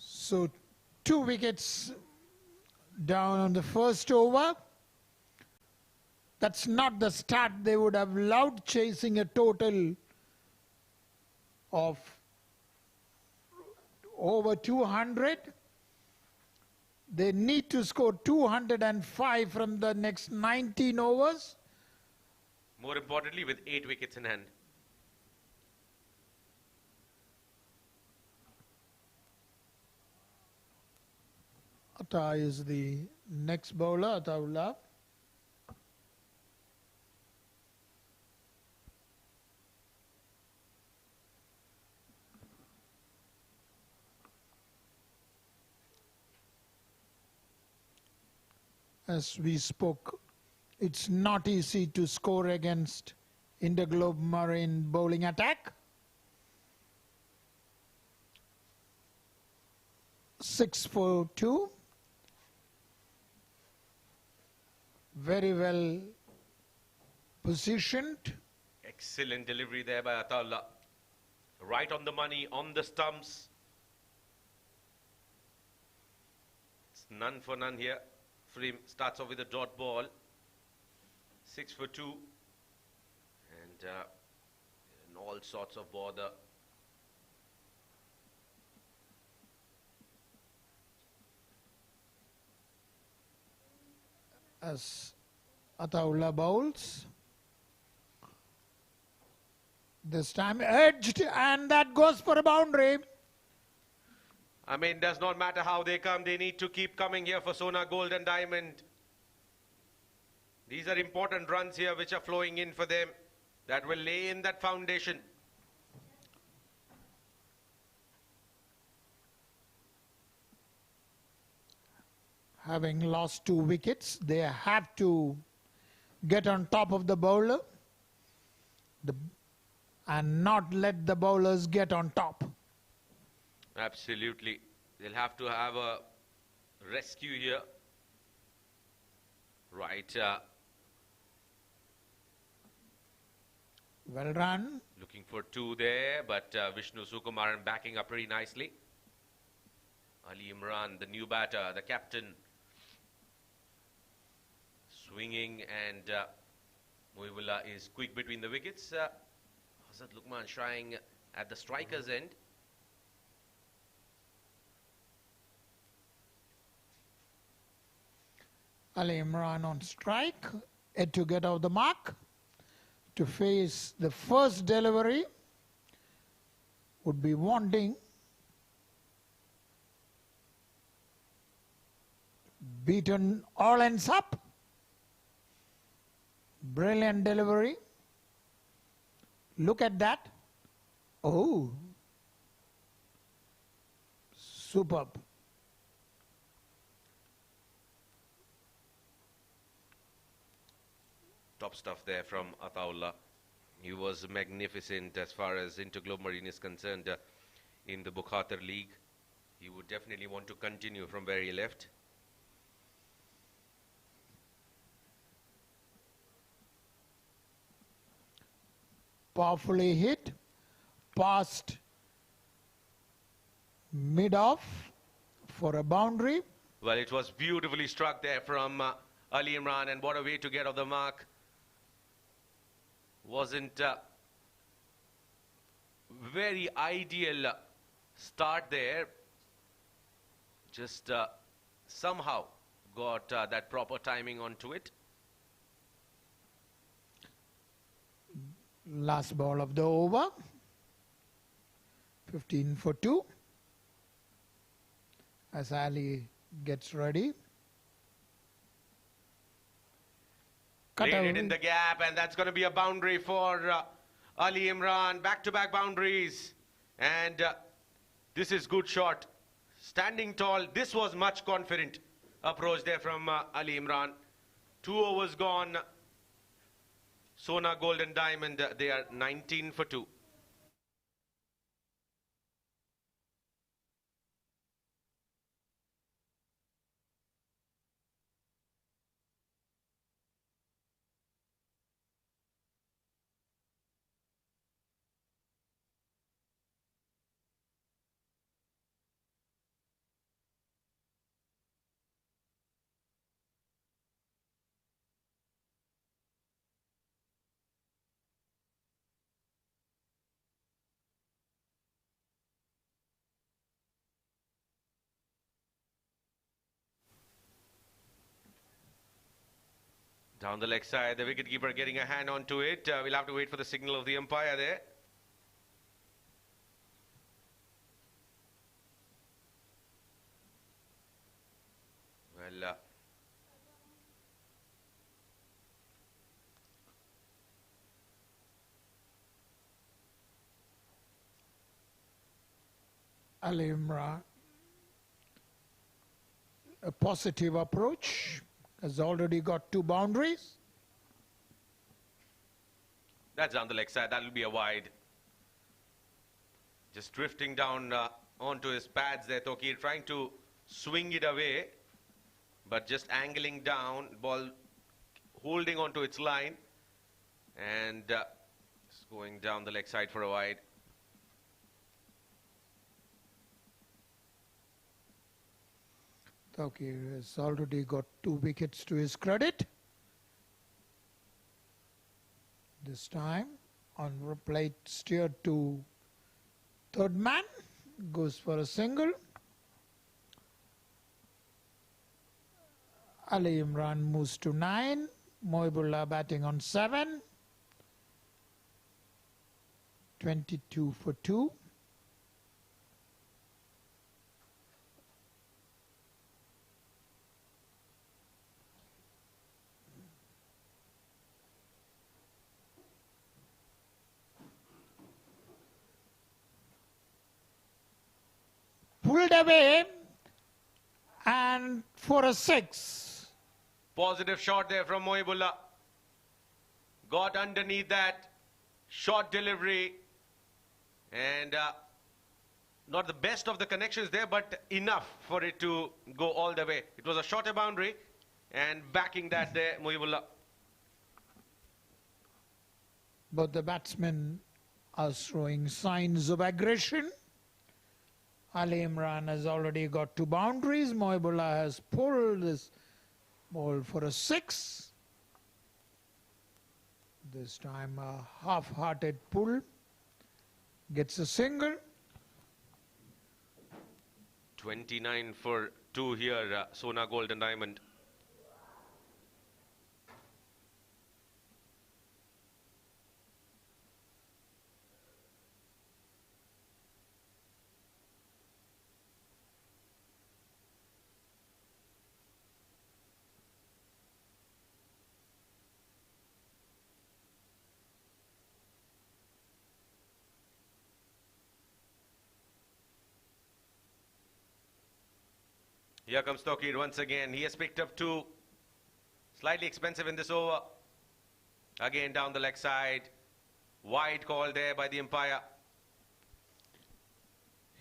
So 2 wickets down on the first over. That's not the start they would have loved, chasing a total of over 200. They need to score 205 from the next 19 overs. More importantly, with 8 wickets in hand. Atta is the next bowler, Ataullah. As we spoke, it's not easy to score against Interglobe Marine bowling attack. 6 for 2. Very well positioned. Excellent delivery there by Ataullah. Right on the money, on the stumps. It's none for none here. Frame starts off with a dot ball. 6 for 2. And in all sorts of bother. As Ataullah bowls. This time edged, and that goes for a boundary. I mean, does not matter how they come, they need to keep coming here for Sona Gold and Diamond. These are important runs here which are flowing in for them that will lay in that foundation. Having lost 2 wickets, they have to get on top of the bowler and not let the bowlers get on top. Absolutely. They'll have to have a rescue here. Right. Well run. Looking for 2 there, but Vishnu Sukumaran backing up pretty nicely. Ali Imran, the new batter, the captain, swinging, and Muhibullah is quick between the wickets. Hazrat Luqman trying at the striker's end. Ali Imran on strike, had to get out the mark. to face the first delivery would be wanting beaten all ends up. Brilliant delivery. Look at that. Oh, superb. Top stuff there from Ataullah. He was magnificent as far as Interglobe Marine is concerned in the Bukhatar League. He would definitely want to continue from where he left. Powerfully hit, past mid-off for a boundary. Well, it was beautifully struck there from Ali Imran, and what a way to get off the mark. Wasn't very ideal start there. Just somehow got that proper timing onto it. Last ball of the over. 15 for 2. As Ali gets ready. Laid it in the gap, and that's going to be a boundary for Ali Imran. Back-to-back boundaries. And this is good shot. Standing tall. This was much confident approach there from Ali Imran. 2 overs gone. Sona, Gold and Diamond, they are 19 for 2. Down the leg side, the wicketkeeper getting a hand onto it. We'll have to wait for the signal of the umpire there. Well, Ali Imran, a positive approach, has already got 2 boundaries. that's down the leg side. That'll be a wide. Just drifting down onto his pads there, Toki, trying to swing it away, but just angling down, ball holding onto its line, and just going down the leg side for a wide. Toki has already got 2 wickets to his credit. This time on plate steered to third man, goes for a single. Ali Imran moves to 9. Moibullah batting on 7. 22 for 2. Pulled away and for a 6. Positive shot there from Moibullah. Got underneath that. Short delivery. And not the best of the connections there, but enough for it to go all the way. It was a shorter boundary, and backing that there, Moibullah. Both the batsmen are showing signs of aggression. Ali Imran has already got 2 boundaries. Moibullah has pulled this ball for a 6. This time a half-hearted pull. Gets a single. 29 for 2 here, Sona, Gold and Diamond. Here comes Tokir once again. He has picked up two. Slightly expensive in this over. Again down the leg side. Wide call there by the umpire.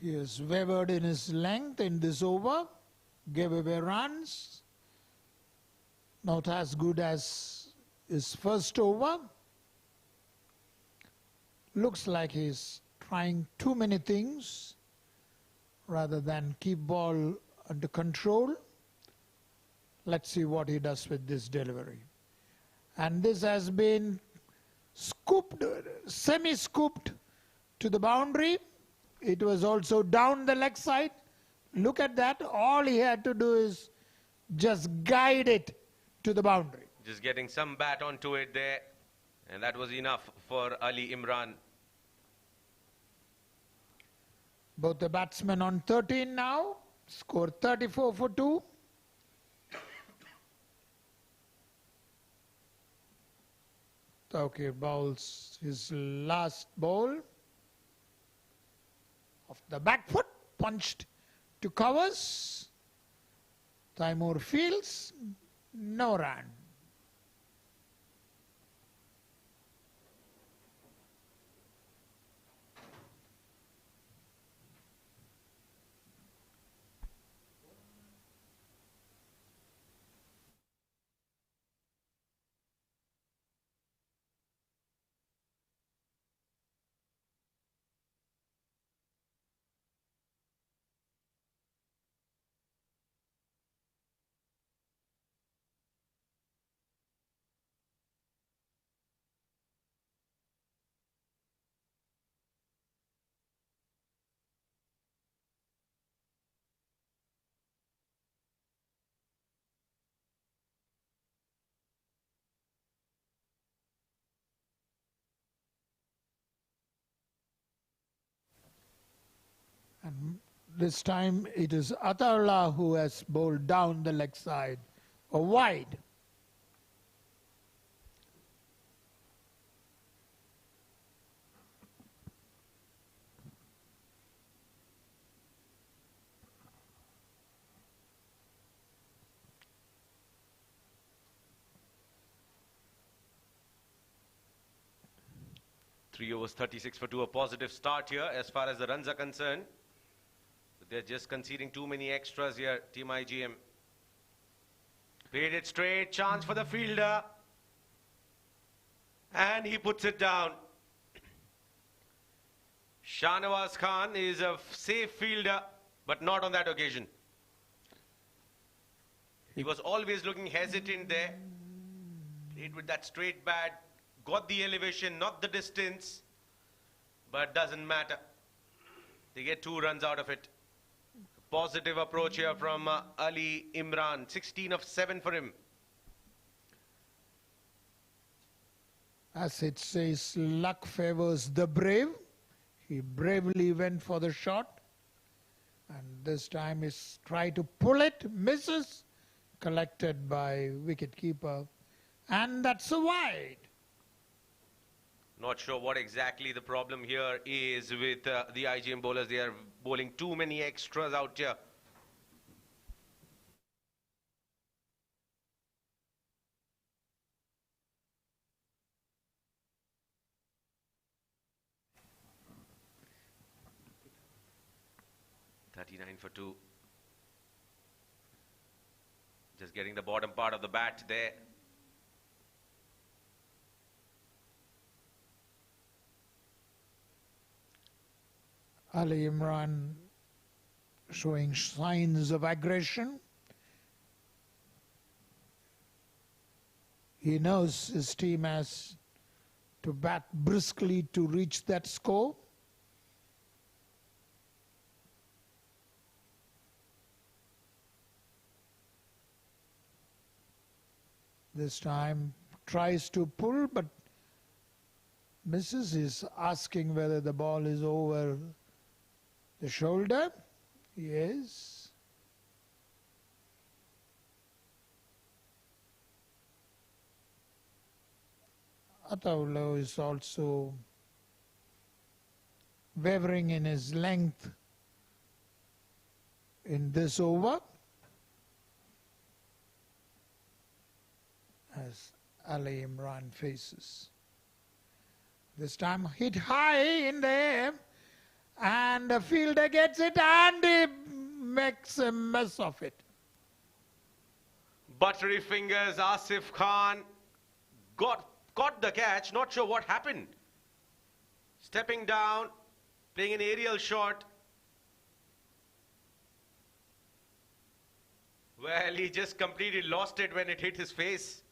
He has wavered in his length in this over. Gave away runs. Not as good as his first over. Looks like he's trying too many things rather than keep ball under control. Let's see what he does with this delivery. And this has been scooped, semi-scooped to the boundary. It was also down the leg side. Look at that. All he had to do is just guide it to the boundary. Just getting some bat onto it there. And that was enough for Ali Imran. Both the batsmen on 13 now. Score 34 for 2. Tokir bowls his last ball. Off the back foot, punched to covers. Taimur fields, no run. And this time it is Atarullah who has bowled down the leg side, or wide. Three overs, 36 for 2. A positive start here as far as the runs are concerned. But they're just conceding too many extras here, Team IGM. Played it straight, chance for the fielder. And he puts it down. Shahnawaz Khan is a safe fielder, but not on that occasion. He was always looking hesitant there. Played with that straight bat. Got the elevation, not the distance, but doesn't matter. They get 2 runs out of it. Positive approach here from Ali Imran. 16 of 7 for him. As it says, luck favors the brave. He bravely went for the shot. And this time he's tried to pull it, misses. Collected by wicketkeeper. And that's a wide. Not sure what exactly the problem here is with the IGM bowlers. They are bowling too many extras out here. .39 for 2. Just getting the bottom part of the bat there. Ali Imran showing signs of aggression. He knows his team has to bat briskly to reach that score. This time tries to pull but misses. Is asking whether the ball is over the shoulder. Yes. Atarullah is also wavering in his length in this over. as Ali Imran faces. This time hit high in the air, and the fielder gets it and he makes a mess of it. Buttery fingers, Asif Khan caught the catch, not sure what happened. Stepping down, playing an aerial shot. Well, he just completely lost it when it hit his face.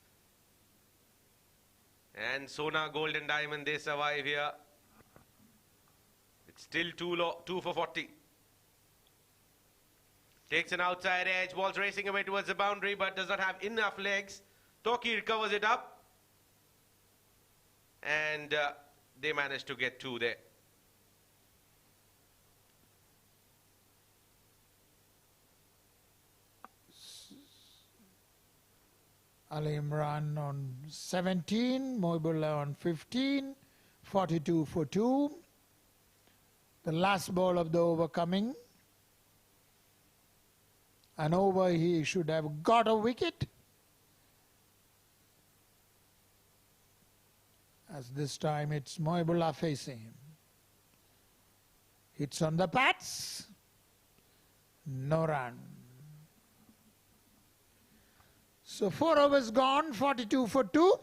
And Sona, Gold and Diamond, they survive here. It's still 2 for 40. Takes an outside edge, ball's racing away towards the boundary but does not have enough legs. Toki recovers it up. And they manage to get 2 there. Ali Imran on 17, Moibullah on 15, 42 for 2. The last ball of the over coming. An over he should have got a wicket. As this time it's Moibullah facing him. Hits on the pads. No run. So 4 overs gone, 42 for 2.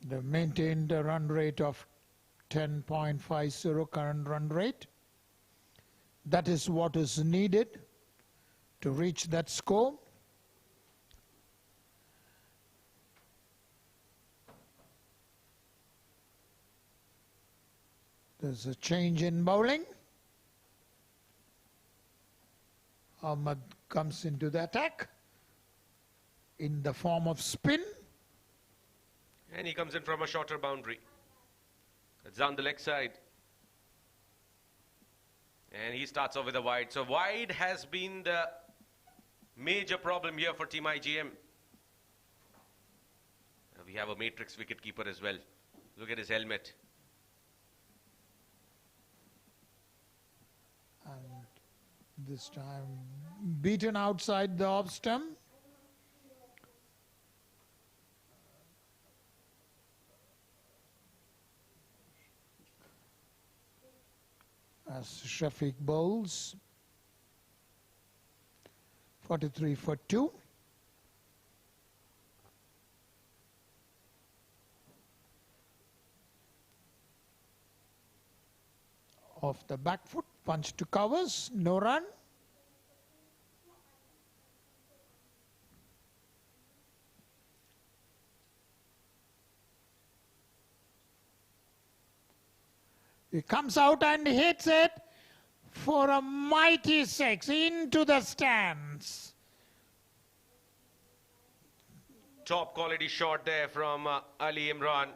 They've maintained a run rate of 10.50 current run rate. That is what is needed to reach that score. There's a change in bowling. Ahmed comes into the attack in the form of spin. And he comes in from a shorter boundary. It's down the leg side. And he starts off with a wide. So wide has been the major problem here for Team IGM. We have a matrix wicketkeeper as well. Look at his helmet. And this time beaten outside the off stump. As Shafiq bowls, 43 for 2. Off the back foot, punch to covers, no run. He comes out and hits it for a mighty 6 into the stands. Top quality shot there from Ali Imran.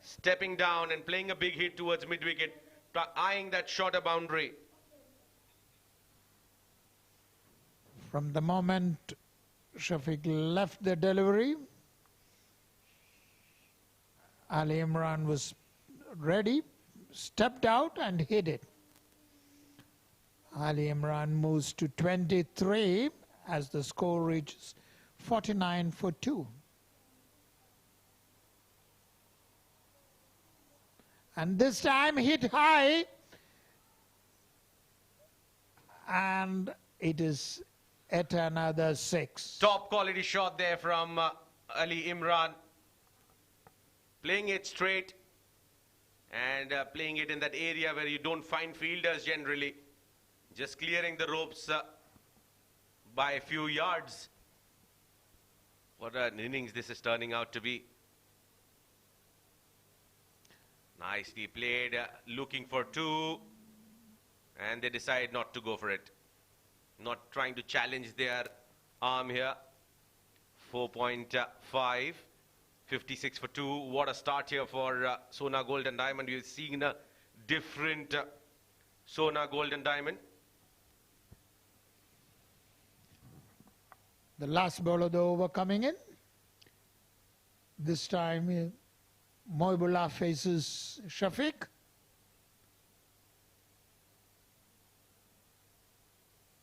Stepping down and playing a big hit towards mid-wicket, eyeing that shorter boundary. From the moment Shafiq left the delivery, Ali Imran was ready, stepped out and hit it. Ali Imran moves to 23 as the score reaches 49 for 2. And this time hit high, and it is at another 6. Top quality shot there from Ali Imran. Playing it straight and playing it in that area where you don't find fielders generally. Just clearing the ropes by a few yards. What an innings this is turning out to be. Nicely played, looking for two. And they decide not to go for it. Not trying to challenge their arm here. 4.5. 56 for 2. What a start here for Sona Gold and Diamond. We're seeing a different Sona Gold and Diamond. The last ball of the over coming in. This time, Moibullah faces Shafiq.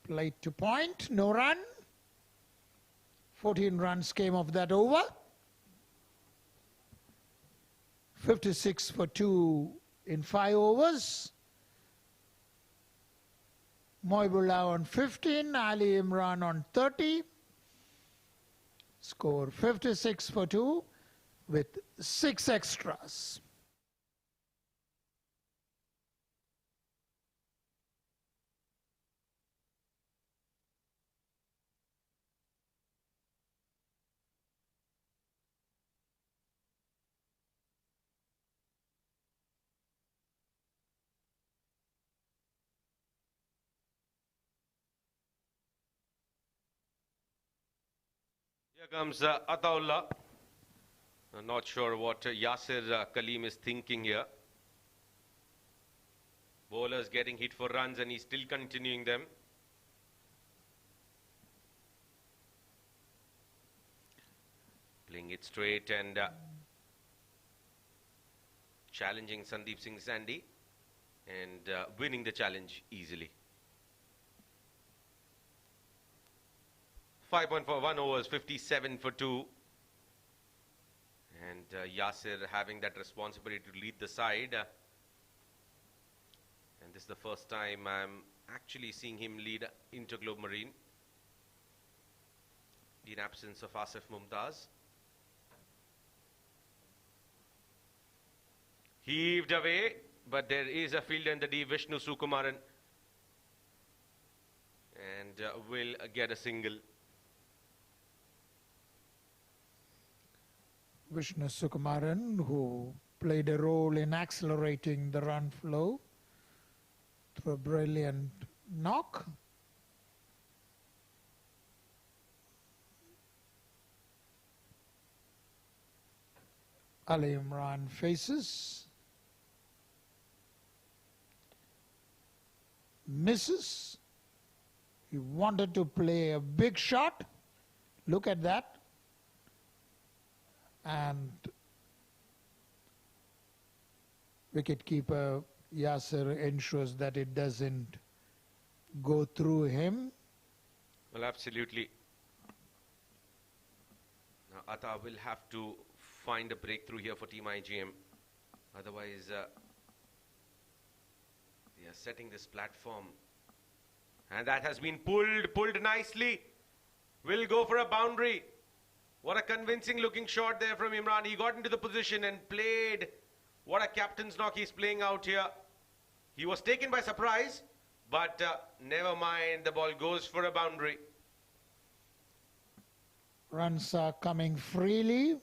Played to point, no run. 14 runs came off that over. 56 for 2 in 5 overs. Moibullah on 15, Ali Imran on 30. Score 56 for 2 with 6 extras. Here comes Ataullah. I'm not sure what Yasir Kaleem is thinking here. Bowlers getting hit for runs and he's still continuing them. Playing it straight and challenging Sandeep Singh Sandy and winning the challenge easily. 5.41 overs, 57 for 2. And Yasir having that responsibility to lead the side. And this is the first time I'm actually seeing him lead Interglobe Marine in absence of Asif Mumtaz. Heaved away, but there is a fielder in the D, Vishnu Sukumaran. And will get a single. Vishnu Sukumaran, who played a role in accelerating the run flow through a brilliant knock. Ali Imran faces, misses. He wanted to play a big shot. Look at that. And wicketkeeper Yasir ensures that it doesn't go through him. Well, absolutely. Now, Atta will have to find a breakthrough here for Team IGM. Otherwise, they are setting this platform. And that has been pulled nicely. Will go for a boundary. What a convincing looking shot there from Imran. He got into the position and played. What a captain's knock he's playing out here. He was taken by surprise, but never mind. The ball goes for a boundary. Runs are coming freely.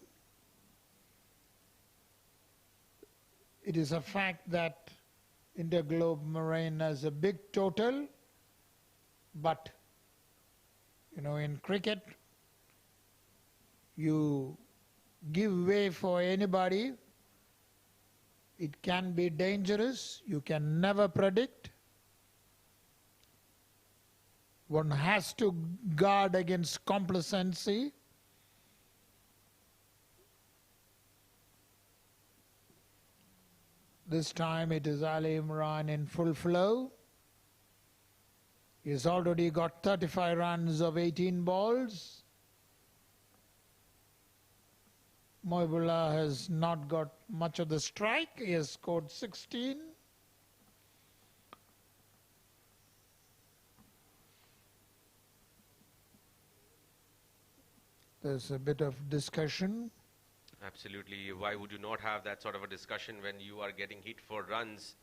It is a fact that Interglobe Marine has a big total, but you know, in cricket, you give way for anybody, it can be dangerous. You can never predict. One has to guard against complacency. This time it is Ali Imran in full flow. He's already got 35 runs of 18 balls. Moibullah has not got much of the strike. He has scored 16. There's a bit of discussion. Absolutely. Why would you not have that sort of a discussion when you are getting hit for runs?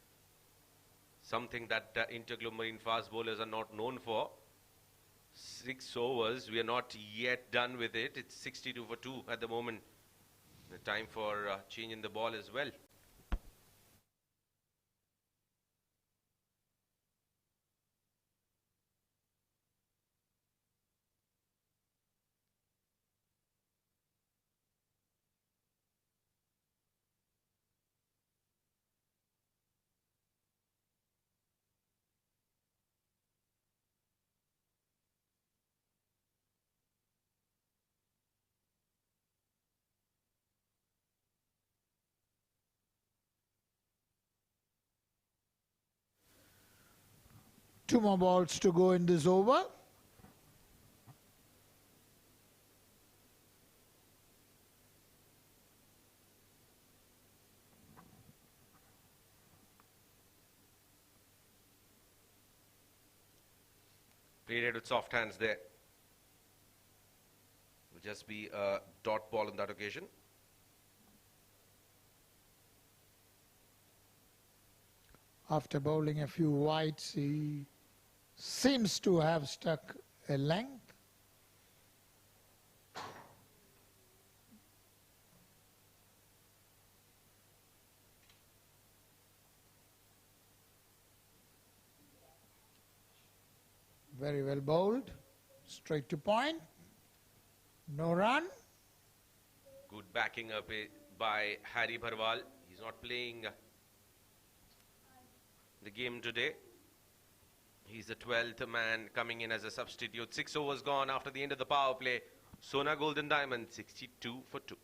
Something that Interglobe Marine fast bowlers are not known for. 6 overs. We are not yet done with it. It's 62 for 2 at the moment. The time for changing the ball as well. Two more balls to go in this over. Played it with soft hands there. Will just be a dot ball on that occasion. After bowling a few wides, he seems to have struck a length. Very well bowled, straight to point, no run. Good backing up by Harry Bharwal. He's not playing the game today. He's the 12th man coming in as a substitute. 6 overs gone after the end of the power play. Sona Golden Diamond 62 for 2.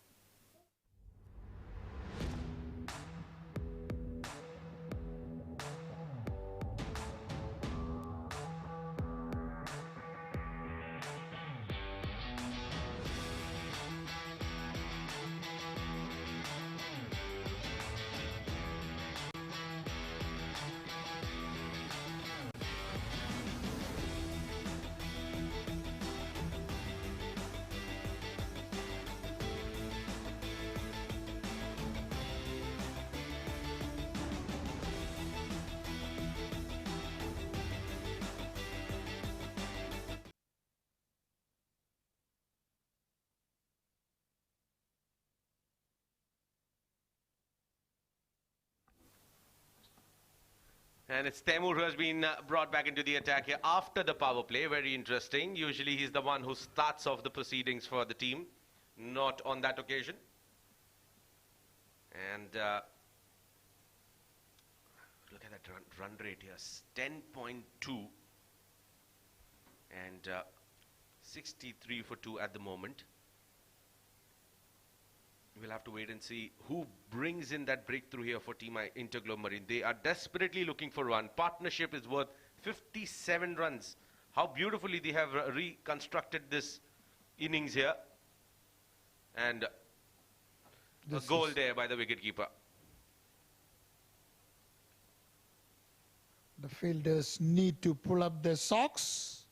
And it's Taimur who has been brought back into the attack here after the power play. Very interesting. Usually he's the one who starts off the proceedings for the team. Not on that occasion. And look at that run rate here. 10.2. And 63 for 2 at the moment. We'll have to wait and see who brings in that breakthrough here for Team Interglobe Marine. They are desperately looking for one. Partnership is worth 57 runs. How beautifully they have reconstructed this innings here. And a goal there by the wicketkeeper. The fielders need to pull up their socks.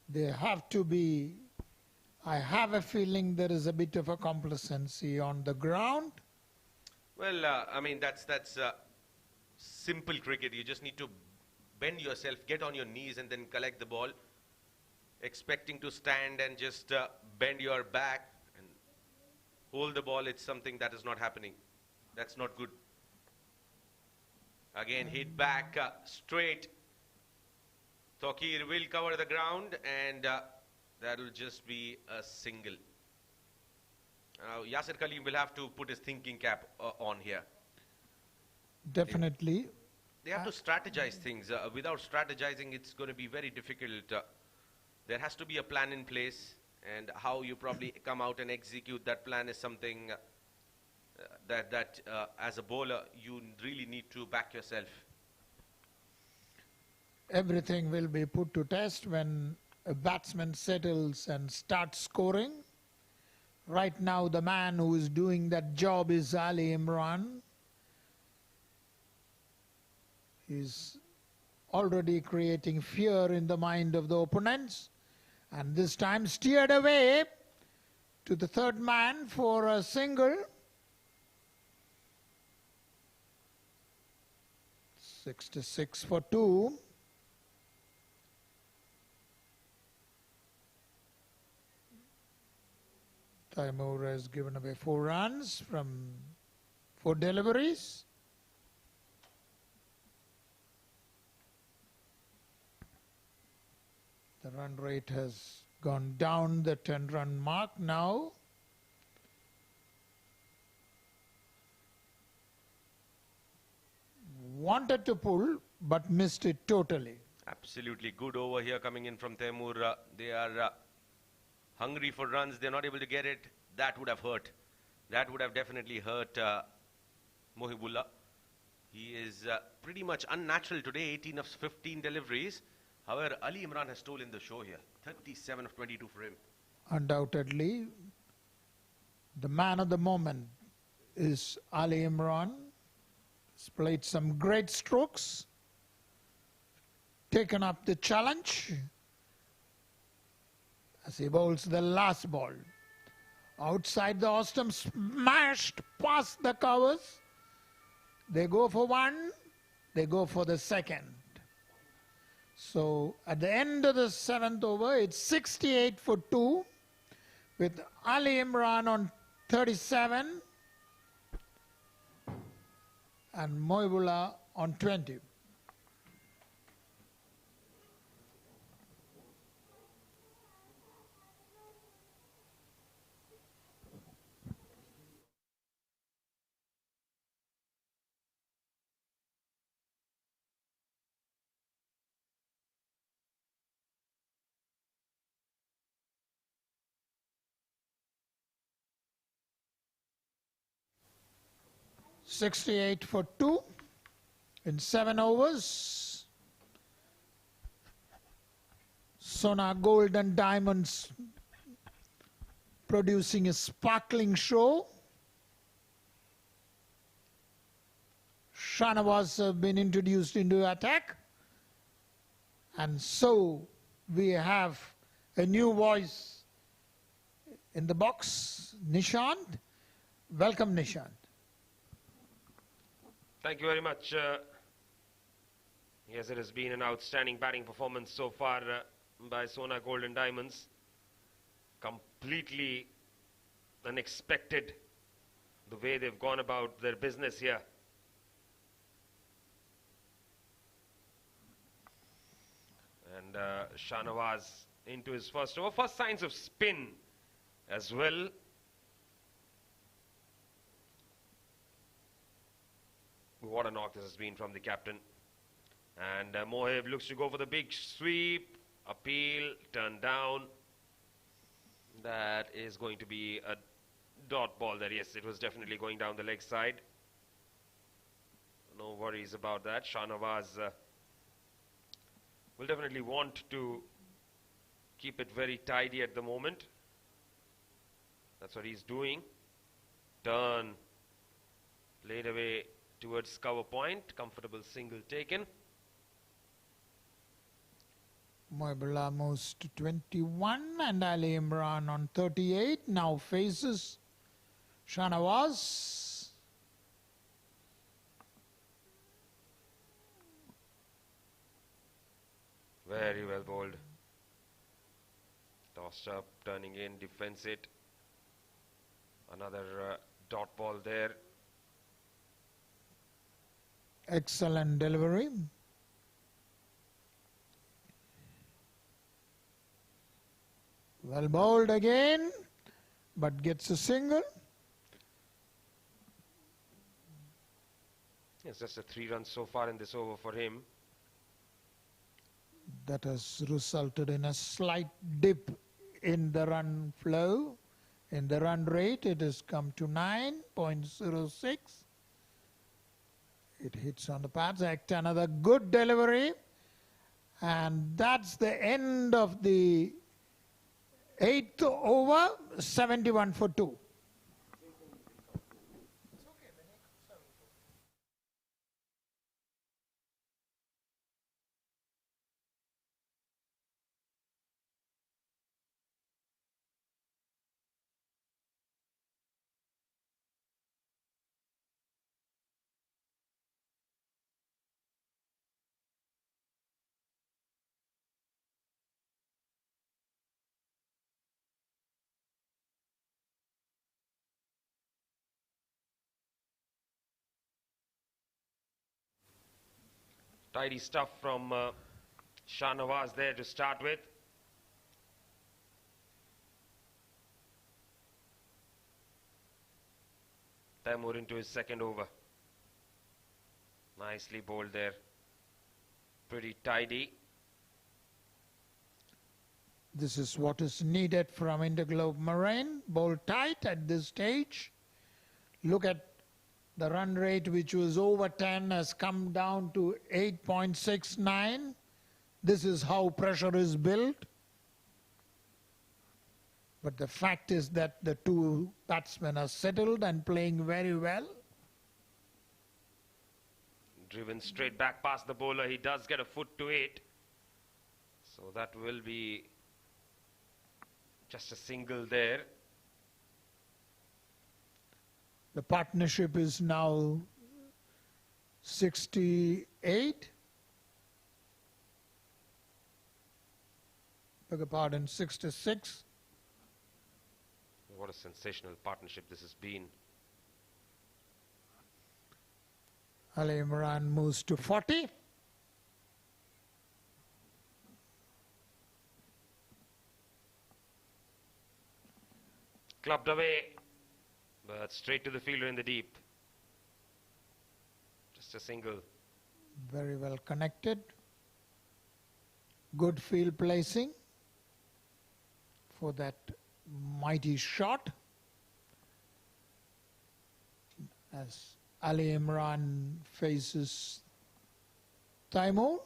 They have to be... I have a feeling there is a bit of a complacency on the ground. Well, I mean, that's simple cricket. You just need to bend yourself, get on your knees and then collect the ball. Expecting to stand and just bend your back and hold the ball, it's something that is not happening. That's not good. Again, hit back straight. Tokir will cover the ground and that will just be a single. Yasir Khalil will have to put his thinking cap on here. Definitely. They have to strategize things. Without strategizing, it's going to be very difficult. There has to be a plan in place, and how you probably come out and execute that plan is something that as a bowler, you really need to back yourself. Everything will be put to test when a batsman settles and starts scoring. Right now, the man who is doing that job is Ali Imran. He's already creating fear in the mind of the opponents, and this time steered away to the third man for a single. 66 for 2. Taimur has given away 4 runs from 4 deliveries. The run rate has gone down the 10-run mark now. Wanted to pull, but missed it totally. Absolutely good over here coming in from Taimur. They are hungry for runs. They're not able to get it. That would have hurt. That would have definitely hurt Mohibullah. He is pretty much unnatural today, 18 of 15 deliveries. However, Ali Imran has stolen the show here. 37 of 22 for him. Undoubtedly, the man of the moment is Ali Imran. He's played some great strokes, taken up the challenge as he bowls the last ball. Outside the Austin, smashed past the covers. They go for 1, they go for the 2nd. So at the end of the 7th over, it's 68 for 2 with Ali Imran on 37 and Mohibullah on 20. $68 for 2 in 7 overs. Sona Gold and Diamonds producing a sparkling show. Shahnawaz have been introduced into attack. And so we have a new voice in the box, Nishant. Welcome, Nishant. Thank you very much. Yes, it has been an outstanding batting performance so far by Sona Gold and Diamonds. Completely unexpected the way they've gone about their business here. And Shahnawaz into his first over. First signs of spin as well. What a knock this has been from the captain. And Mohib looks to go for the big sweep. Appeal, turn down. That is going to be a dot ball there. Yes, it was definitely going down the leg side. No worries about that. Shahnawaz will definitely want to keep it very tidy at the moment. That's what he's doing. Turn. Played away towards cover point. Comfortable single taken. Mohibullah moves to 21 and Ali Imran on 38. Now faces Shahnawaz. Very well bowled. Tossed up, turning in, defends it. Another dot ball there. Excellent delivery. Well bowled again, but gets a single. It's just a 3 runs so far in this over for him. That has resulted in a slight dip in the run flow. In the run rate, it has come to 9.06. It hits on the pads. Another good delivery. And that's the end of the 8th over, 71 for 2. Tidy stuff from Shah Nawaz there to start with. Taimur into his second over. Nicely bowled there. Pretty tidy. This is what is needed from Interglobe Marine. Bowl tight at this stage. Look at the run rate, which was over 10, has come down to 8.69. This is how pressure is built. But the fact is that the two batsmen are settled and playing very well. Driven straight back past the bowler. He does get a foot to it. So that will be just a single there. The partnership is now 68. Beg your pardon, 66. What a sensational partnership this has been. Ali Imran moves to 40. Clubbed away, but straight to the fielder in the deep. Just a single. Very well connected. Good field placing for that mighty shot. As Ali Imran faces Taimur.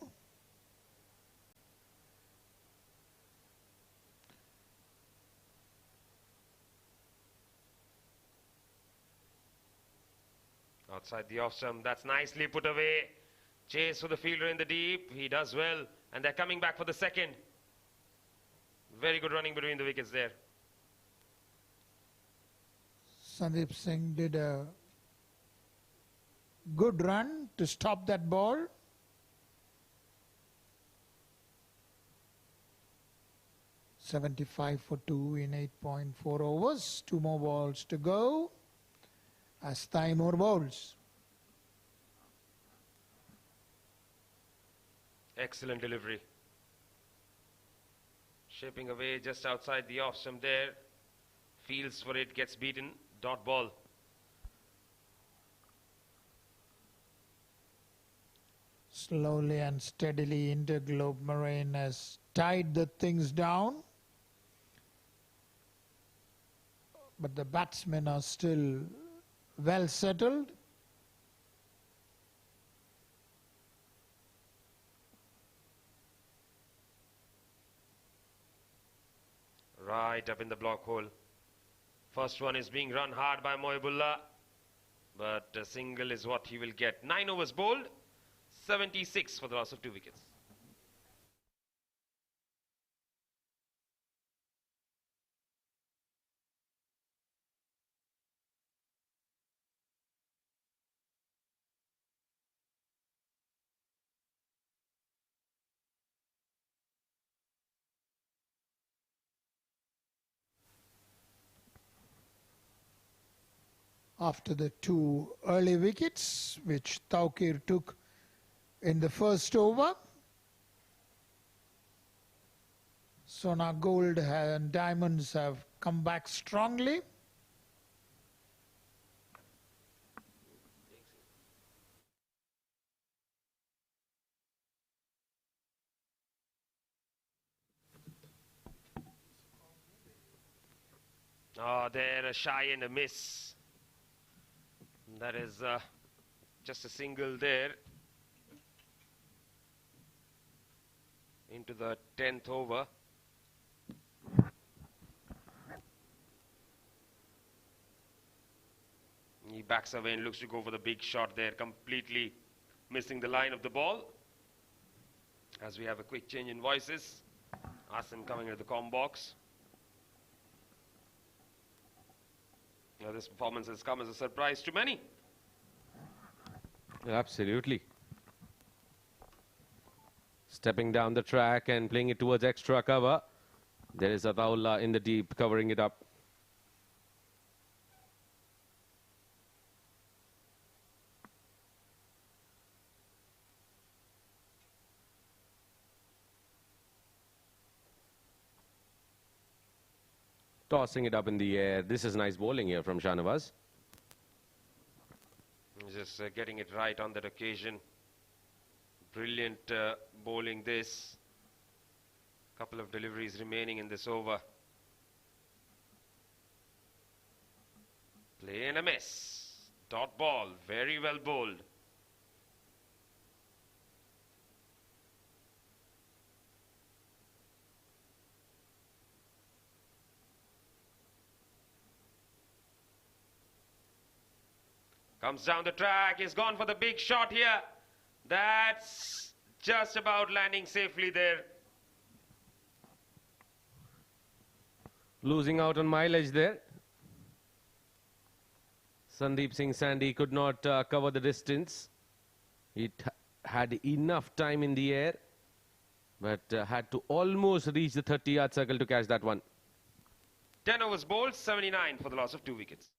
Outside the off stump, that's nicely put away. Chase for the fielder in the deep. He does well, and they're coming back for the second. Very good running between the wickets there. Sandeep Singh did a good run to stop that ball. .75 for 2 in 8.4 overs. 2 more balls to go as Taimur bowls. Excellent delivery. Shaping away just outside the off stump there. Fields for it, gets beaten. Dot ball. Slowly and steadily, Interglobe Marine has tied the things down. But the batsmen are still well settled. Right up in the block hole. First one is being run hard by Moebullah, but a single is what he will get. 9 overs bowled, 76 for the loss of 2 wickets. After the 2 early wickets, which Tawqir took in the first over, Sona Gold and Daimonds have come back strongly. Oh, there, a shy and a miss. That is just a single there. Into the 10th over. He backs away and looks to go for the big shot there, completely missing the line of the ball. As we have a quick change in voices. Asim coming into the comm box. Now, this performance has come as a surprise to many. Absolutely. Stepping down the track and playing it towards extra cover. There is Ataullah in the deep, covering it up. tossing it up in the air. This is nice bowling here from Shanawaz. Just getting it right on that occasion. Brilliant bowling this. Couple of deliveries remaining in this over. Play and a miss. Dot ball, very well bowled. Comes down the track, he's gone for the big shot here. That's just about landing safely there. Losing out on mileage there. Sandeep Singh Sandy could not cover the distance. It had enough time in the air, but had to almost reach the 30-yard circle to catch that one. 10 overs bowled, 79 for the loss of 2 wickets.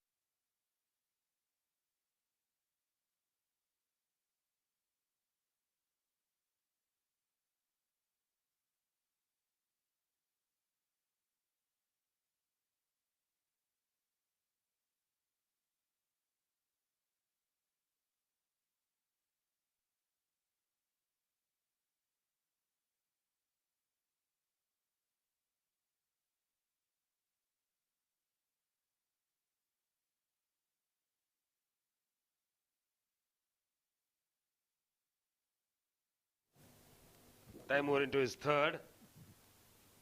Taimur into his third.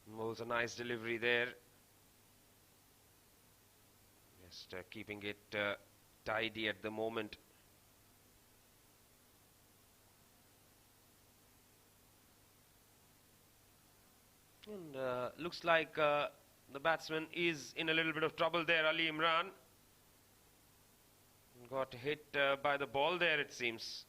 Bowls a nice delivery there. Just keeping it tidy at the moment. And looks like the batsman is in a little bit of trouble there, Ali Imran. Got hit by the ball there, it seems.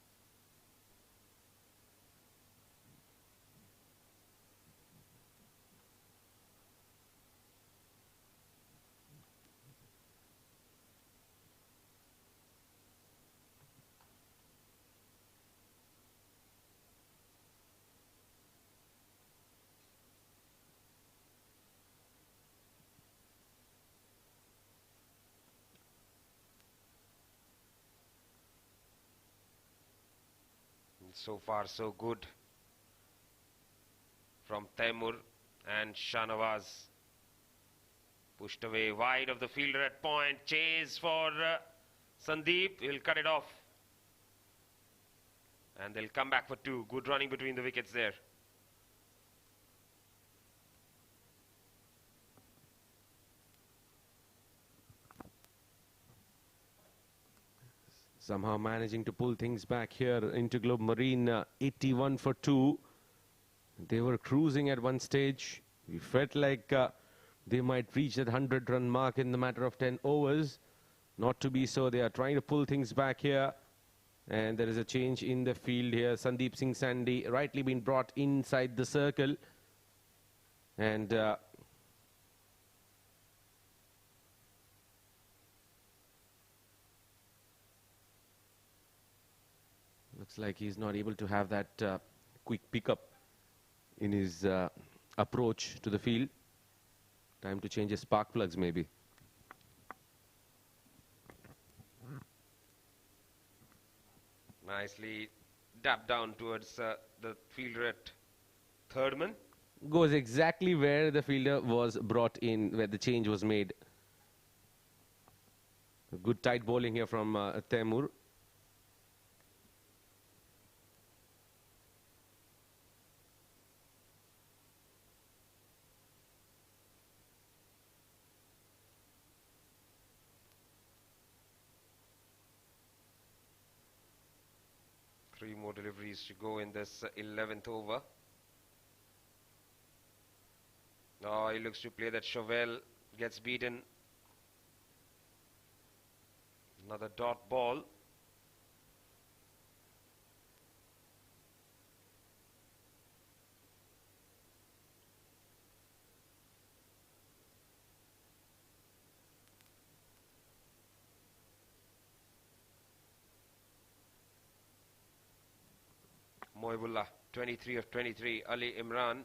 So far so good from Taimur, and Shanawaz pushed away wide of the fielder at point. Chase for Sandeep. He'll cut it off. And they'll come back for 2. Good running between the wickets there. Somehow managing to pull things back here into Globe Marine. 81 for 2. They were cruising at one stage. We felt like they might reach that 100-run mark in the matter of 10 overs. Not to be so. They are trying to pull things back here. And there is a change in the field here. Sandeep Singh Sandy rightly been brought inside the circle. And looks like he's not able to have that quick pickup in his approach to the field. Time to change his spark plugs maybe. Nicely dapped down towards the fielder at third man. Goes exactly where the fielder was brought in, where the change was made. Good tight bowling here from Taimur. Three more deliveries to go in this 11th over. Oh, he looks to play that Chauvel, gets beaten. Another dot ball. Moibullah, 23 of 23. Ali Imran,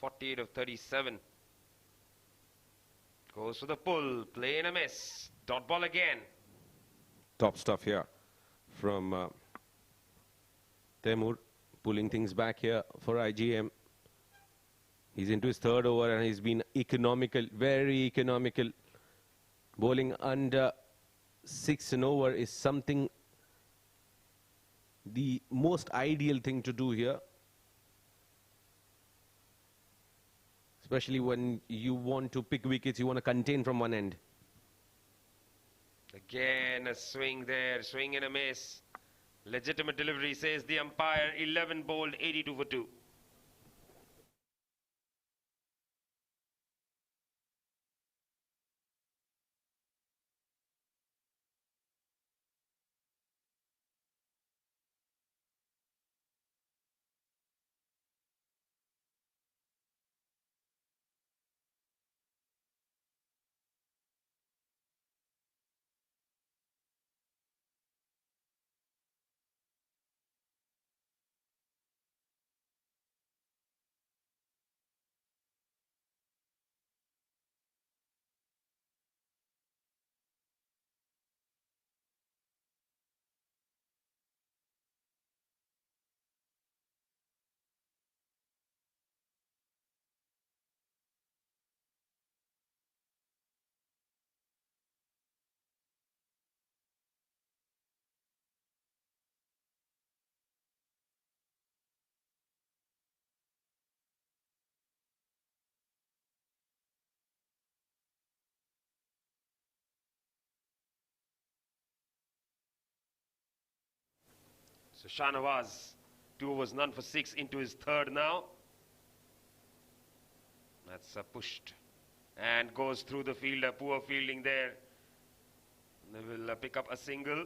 48 of 37. Goes for the pull. Play and a miss. Dot ball again. Top stuff here from Taimur, pulling things back here for IGM. He's into his third over and he's been economical, very economical. Bowling under 6 and over is something, the most ideal thing to do here. Especially when you want to pick wickets, you want to contain from one end. Again, a swing there. Swing and a miss. Legitimate delivery, says the umpire. 11 bowled, 82 for 2. So Shahnawaz, 2 overs, none for 6 into his third now. That's pushed and goes through the fielder. Poor fielding there. They will pick up a single.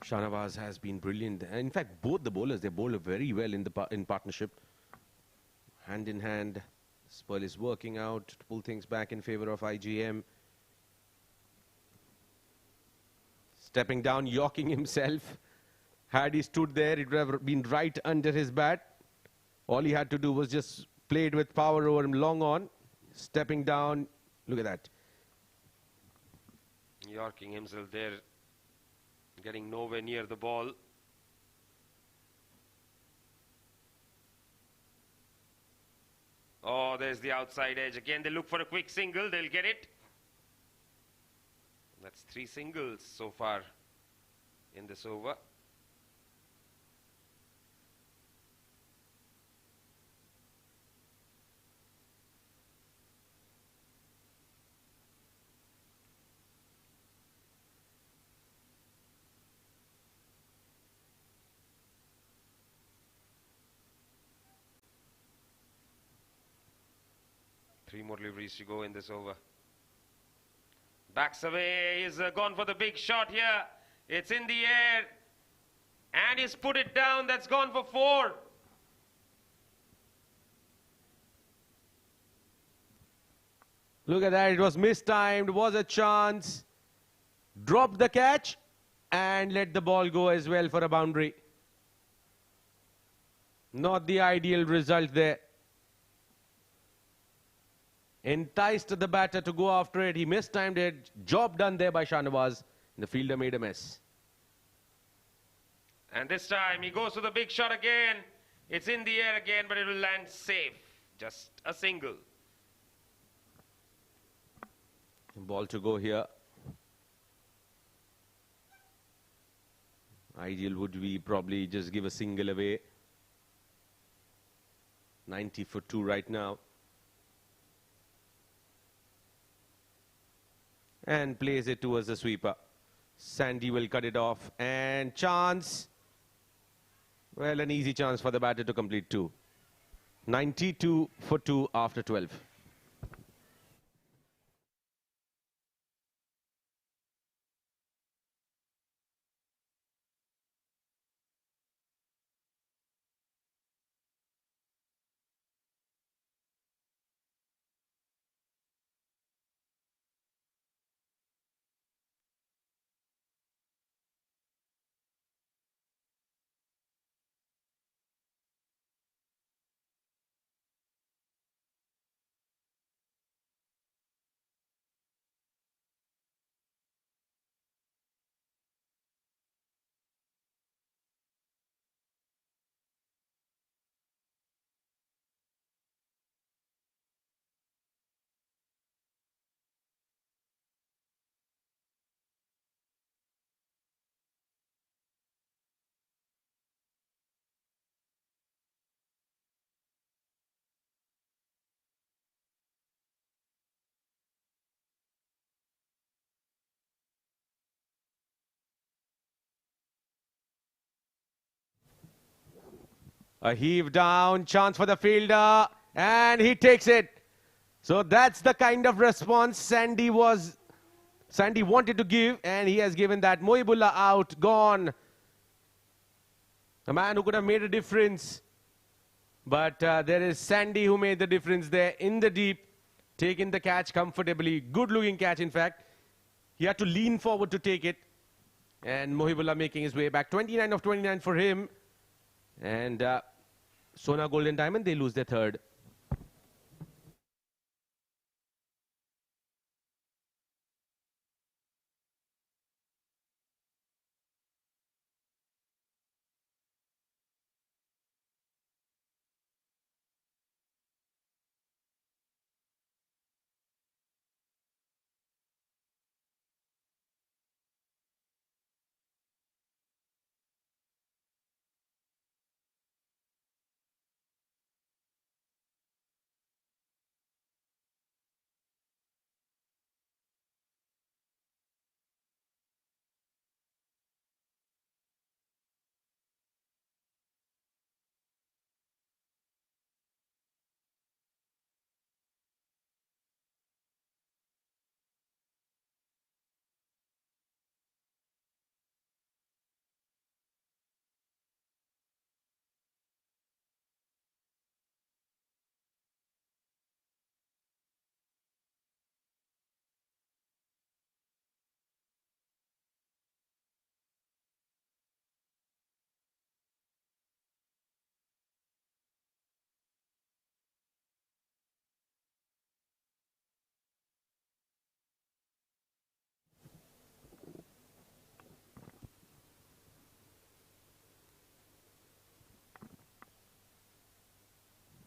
Shahnawaz has been brilliant. In fact, both the bowlers, they bowled very well in partnership. Hand in hand, Spurl is working out to pull things back in favor of IGM. Stepping down, yorking himself. Had he stood there, it would have been right under his bat. All he had to do was just play it with power over him, long on. Stepping down, look at that. Yorking himself there, getting nowhere near the ball. Oh, there's the outside edge. Again, they look for a quick single. They'll get it. That's 3 singles so far in this over. Three more deliveries to go in this over. Backs away, he's gone for the big shot here. It's in the air. And he's put it down, that's gone for 4. Look at that, it was mistimed, was a chance. Dropped the catch and let the ball go as well for a boundary. Not the ideal result there. Enticed the batter to go after it. He mistimed it. Job done there by Shahnawaz. The fielder made a mess. And this time he goes to the big shot again. It's in the air again, but it will land safe. Just a single. Ball to go here. Ideal would be probably just give a single away. 90 for 2 right now. And plays it towards the sweeper. Sandy will cut it off. And chance. Well, an easy chance for the batter to complete 2. 92 for 2 after 12. A heave down, chance for the fielder, and he takes it. So that's the kind of response Sandy wanted to give, and he has given that. Mohibullah out, gone. A man who could have made a difference. But there is Sandy who made the difference there in the deep, taking the catch comfortably. Good looking catch, in fact. He had to lean forward to take it. And Mohibullah making his way back. 29 of 29 for him. And Sona Golden Diamond, they lose their third.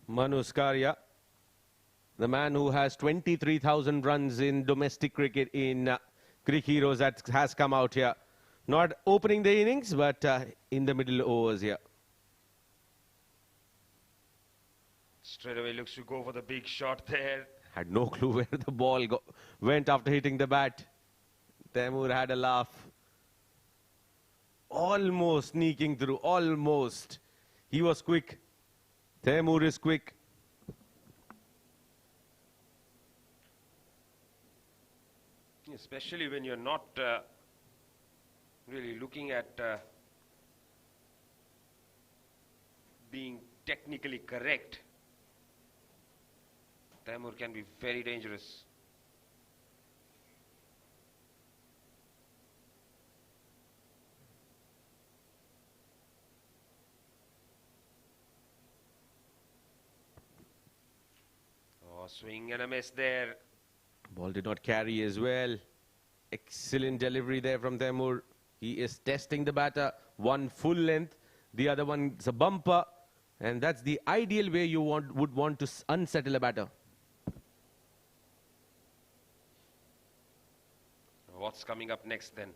Manus Karia, the man who has 23,000 runs in domestic cricket in Crick Heroes, that has come out here. Not opening the innings, but in the middle overs here. Straight away looks to go for the big shot there. Had no clue where the ball went after hitting the bat. Taimur had a laugh. Almost sneaking through, almost. He was quick. Taimur is quick. Especially when you're not really looking at being technically correct. Taimur can be very dangerous. Oh, swing and a miss there. Ball did not carry as well. Excellent delivery there from Taimur. He is testing the batter. One full length, the other one is a bumper. And that's the ideal way you would want to unsettle a batter. What's coming up next then?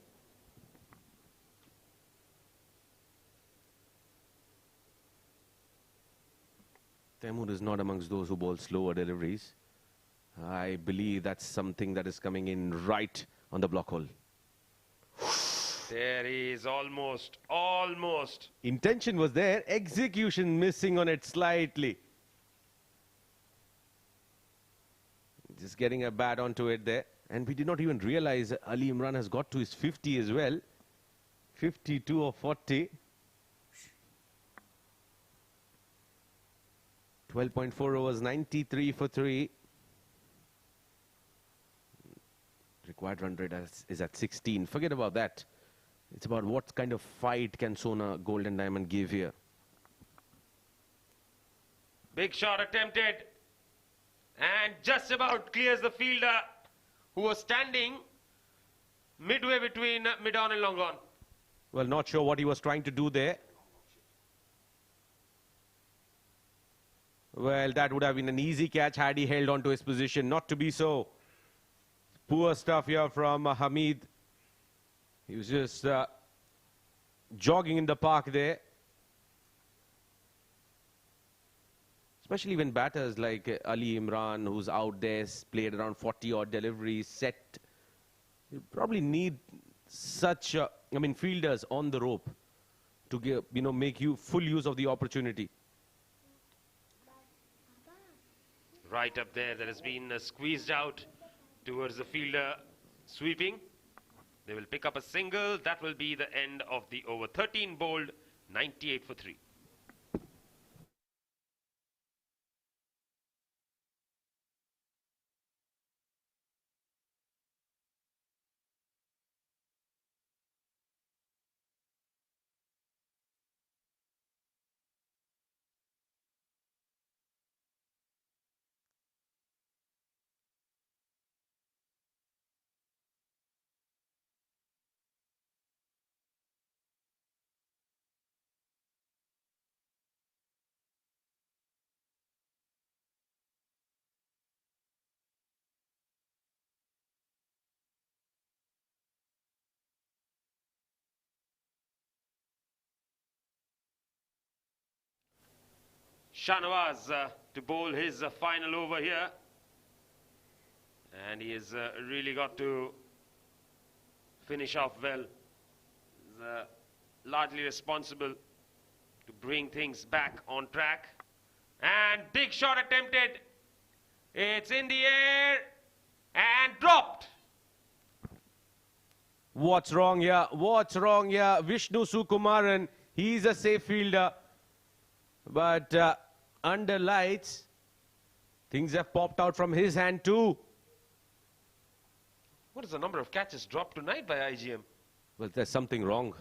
Taimur is not amongst those who bowl slower deliveries. I believe that's something that is coming in right on the block hole. There he is, almost, almost. Intention was there, execution missing on it slightly. Just getting a bat onto it there. And we did not even realize Ali Imran has got to his 50 as well. 52 or 40. 12.4 overs, 93 for 3. Required run rate is at 16. Forget about that. It's about what kind of fight can Sona Golden Diamond give here. Big shot attempted. And just about clears the fielder who was standing midway between mid-on and long-on. Well, not sure what he was trying to do there. Well, that would have been an easy catch had he held on to his position. Not to be so. Poor stuff here from Hamid. He was just jogging in the park there. Especially when batters like Ali Imran, who's out there, played around 40-odd deliveries, set. You probably need such, fielders on the rope to give, make you full use of the opportunity. right up there that has been squeezed out towards the fielder sweeping. They will pick up a single. That will be the end of the over. 13 bowled, 98 for 3. Shahnawaz to bowl his final over here. And he has really got to finish off well. He's largely responsible to bring things back on track. And big shot attempted. It's in the air and dropped. What's wrong here? What's wrong here? Vishnu Sukumaran, he's a safe fielder. But under lights, things have popped out from his hand too. What is the number of catches dropped tonight by IGM? Well, there's something wrong.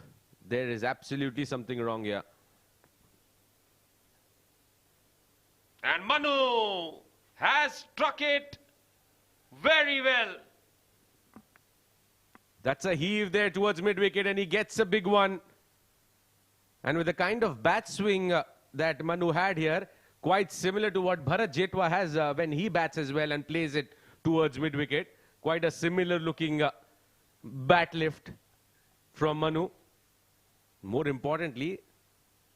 There is absolutely something wrong here. And Manu has struck it very well. That's a heave there towards mid-wicket, and he gets a big one. And with the kind of bat swing that Manu had here, quite similar to what Bharat Jetwa has when he bats as well and plays it towards mid-wicket. Quite a similar looking bat lift from Manu. More importantly,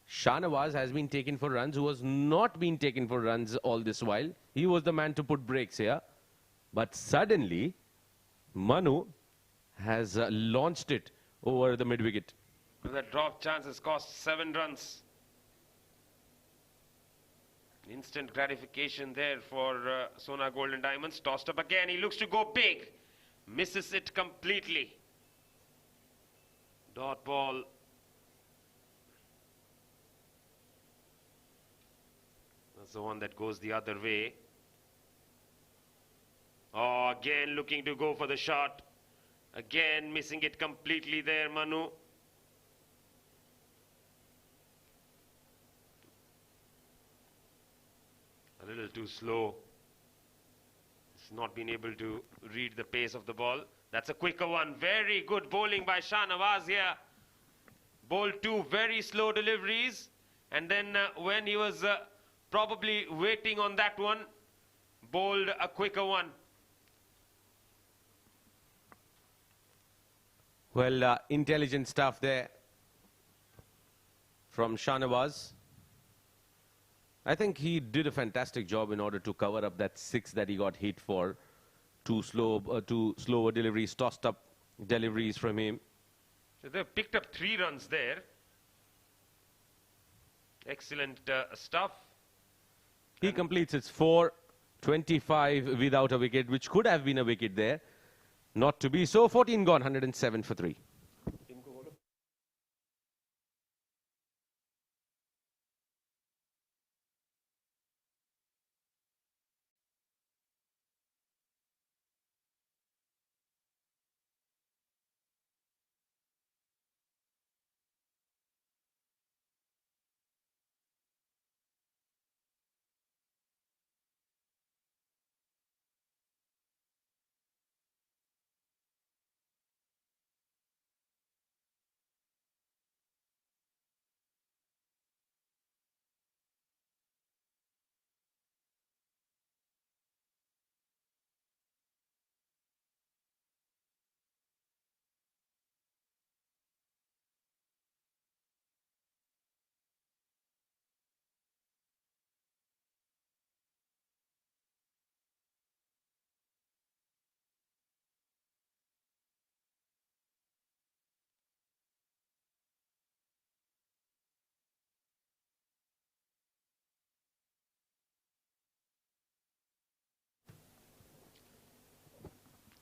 Shahnawaz has been taken for runs, who has not been taken for runs all this while. He was the man to put brakes here. But suddenly, Manu has launched it over the mid-wicket. That drop chance has cost 7 runs. Instant gratification there for Sona Golden Diamonds. Tossed up again. He looks to go big. Misses it completely. Dot ball. That's the one that goes the other way. Oh, again looking to go for the shot. Again missing it completely there, Manu. A little too slow. He's not been able to read the pace of the ball. That's a quicker one. Very good bowling by Shahnawaz here. Bowled 2 very slow deliveries. And then when he was probably waiting on that one, bowled a quicker one. Well, intelligent stuff there from Shahnawaz. I think he did a fantastic job in order to cover up that 6 that he got hit for. Two slower deliveries, tossed up deliveries from him. So they've picked up 3 runs there. Excellent stuff. He completes its 4-25 without a wicket, which could have been a wicket there. Not to be so. 14 gone, 107 for 3.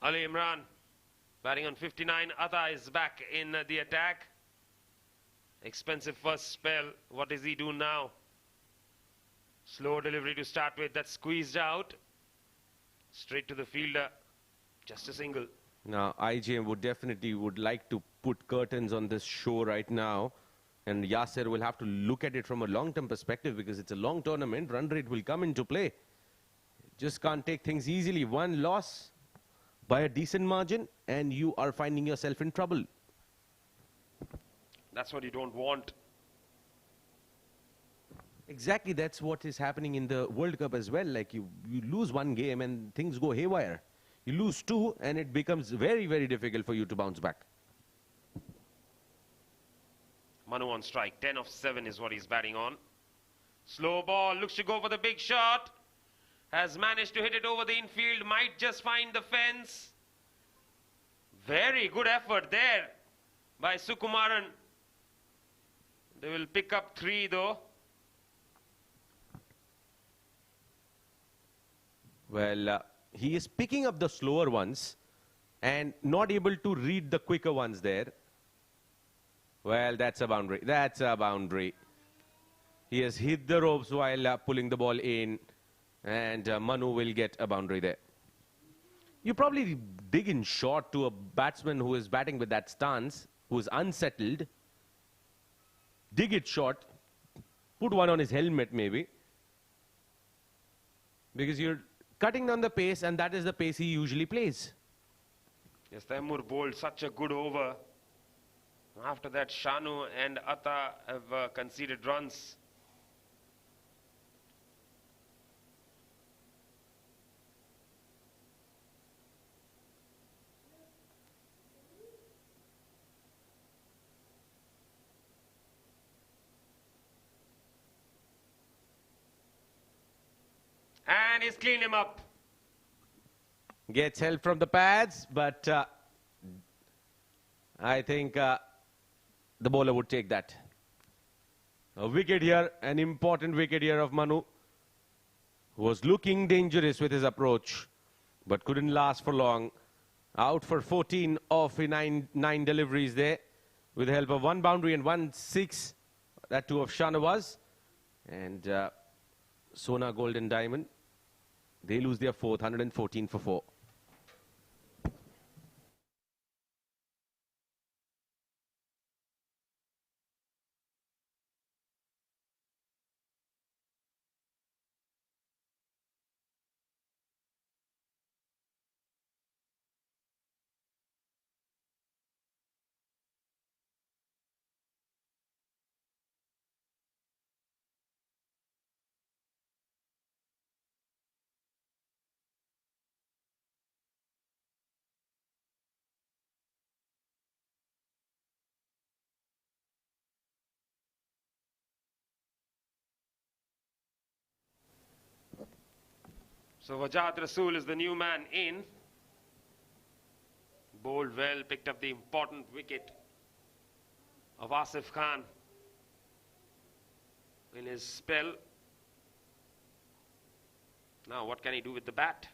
Ali Imran batting on 59. Atta is back in the attack. Expensive first spell. What does he do now? Slow delivery to start with. That's squeezed out. Straight to the fielder. Just a single. Now, IJM would like to put curtains on this show right now. And Yasser will have to look at it from a long-term perspective because it's a long tournament. Run rate will come into play. Just can't take things easily. One loss by a decent margin and you are finding yourself in trouble. That's what you don't want. Exactly, that's what is happening in the World Cup as well. Like you lose one game and things go haywire. You lose two and it becomes very, very difficult for you to bounce back. Manu on strike. 10 of 7 is what he's batting on. Slow ball. Looks to go for the big shot. Has managed to hit it over the infield. Might just find the fence. Very good effort there by Sukumaran. They will pick up 3 though. Well, he is picking up the slower ones and not able to read the quicker ones there. Well, that's a boundary. That's a boundary. He has hit the ropes while pulling the ball in. And Manu will get a boundary there. You probably dig in short to a batsman who is batting with that stance, who is unsettled. Dig it short. Put one on his helmet maybe. Because you're cutting down the pace and that is the pace he usually plays. Yes, Taimur bowled such a good over. After that, Shanu and Atta have conceded runs. And he's cleaned him up. Gets help from the pads, but I think the bowler would take that. A wicket here, an important wicket here of Manu. Was looking dangerous with his approach, but couldn't last for long. Out for 14 of 9 deliveries there, with the help of 1 boundary and 1 6. That too of Shanawaz. And Sona Golden Diamond. They lose their 4th, 114 for 4. So Wajat Rasool is the new man in. Bowled well, picked up the important wicket of Asif Khan in his spell. Now what can he do with the bat?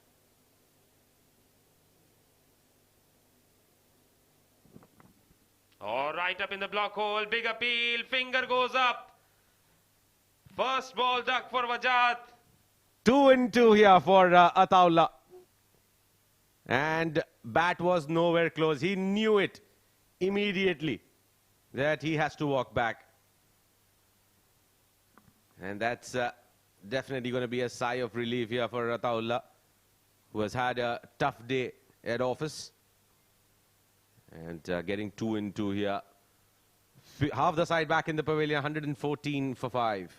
Oh, right up in the block hole, big appeal, finger goes up. First ball duck for Wajat. 2 and 2 here for Ataullah. And bat was nowhere close. He knew it immediately that he has to walk back. And that's definitely going to be a sigh of relief here for Ataullah, who has had a tough day at office. And getting 2 and 2 here. Half the side back in the pavilion, 114 for 5.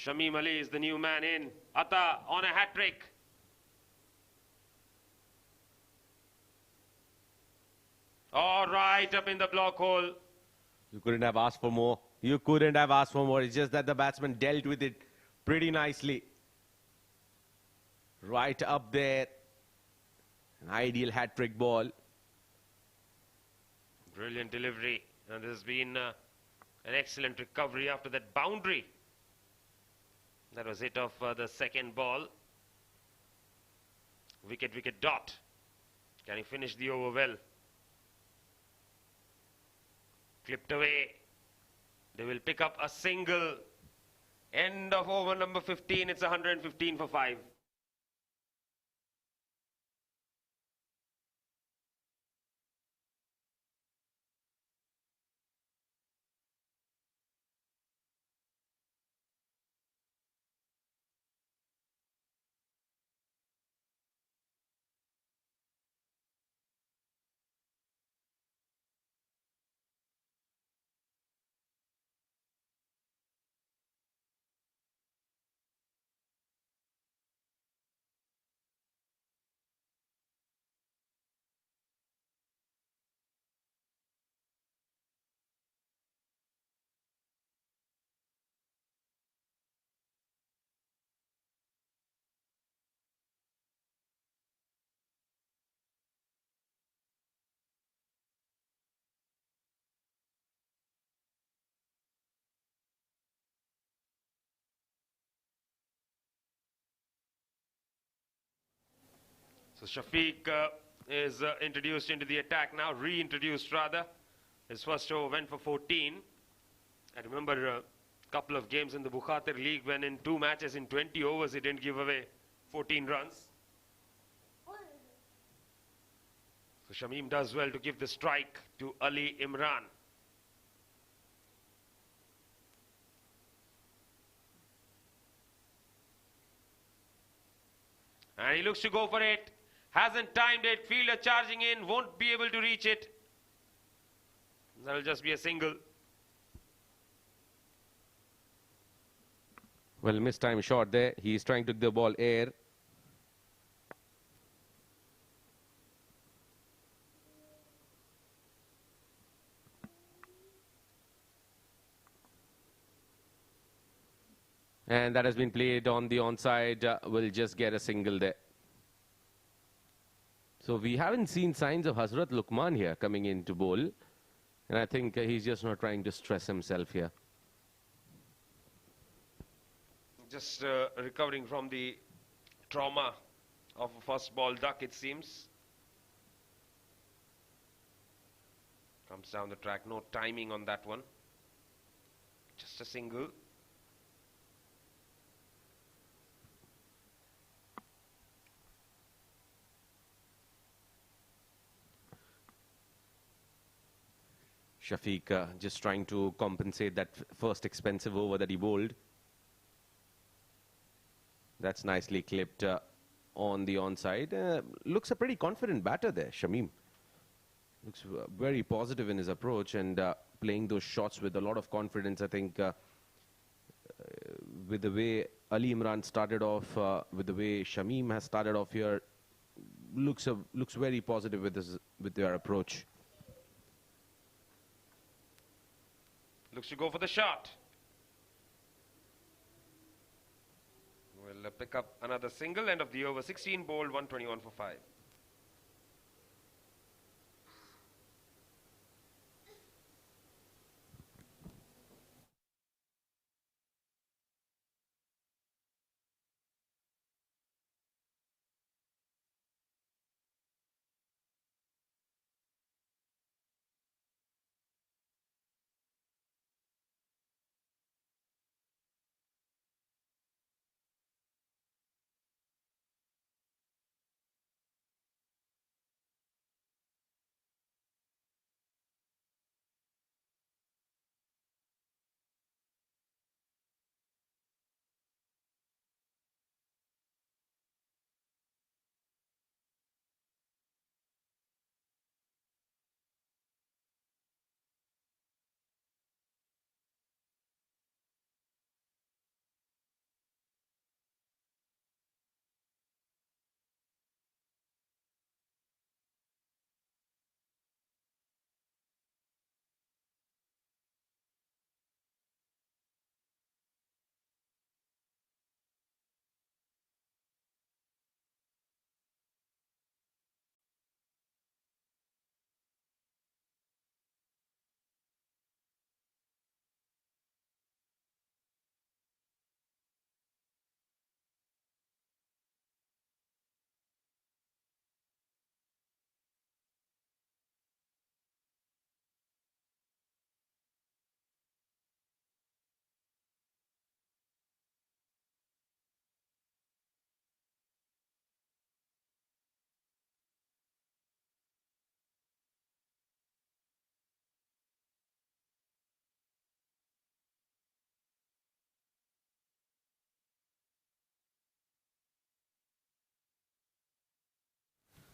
Shamim Ali is the new man in. Atta on a hat-trick. All right, up in the block hole. You couldn't have asked for more. You couldn't have asked for more. It's just that the batsman dealt with it pretty nicely. Right up there. An ideal hat-trick ball. Brilliant delivery. And there's been an excellent recovery after that boundary. That was hit off the second ball. Wicket, wicket, dot. Can he finish the over well? Clipped away. They will pick up a single. End of over number 15. It's 115 for 5. So Shafiq is introduced into the attack now, reintroduced rather. His first over went for 14. I remember a couple of games in the Bukhatir League when in 2 matches in 20 overs he didn't give away 14 runs. So Shamim does well to give the strike to Ali Imran. And he looks to go for it. Hasn't timed it. Fielder charging in. Won't be able to reach it. That'll just be a single. Well, mistime shot there. He's trying to get the ball air. And that has been played on the onside. Will just get a single there. So we haven't seen signs of Hazrat Luqman here coming in to bowl. And I think he's just not trying to stress himself here. Just recovering from the trauma of a first ball duck, it seems. Comes down the track. No timing on that one. Just a single. Shafiq just trying to compensate that first expensive over that he bowled. That's nicely clipped on the onside. Looks a pretty confident batter there, Shamim. Looks very positive in his approach and playing those shots with a lot of confidence. I think with the way Ali Imran started off, with the way Shamim has started off here, looks very positive with their approach. Looks to go for the shot. Will pick up another single. End of the over. 16 bowled, 121 for 5.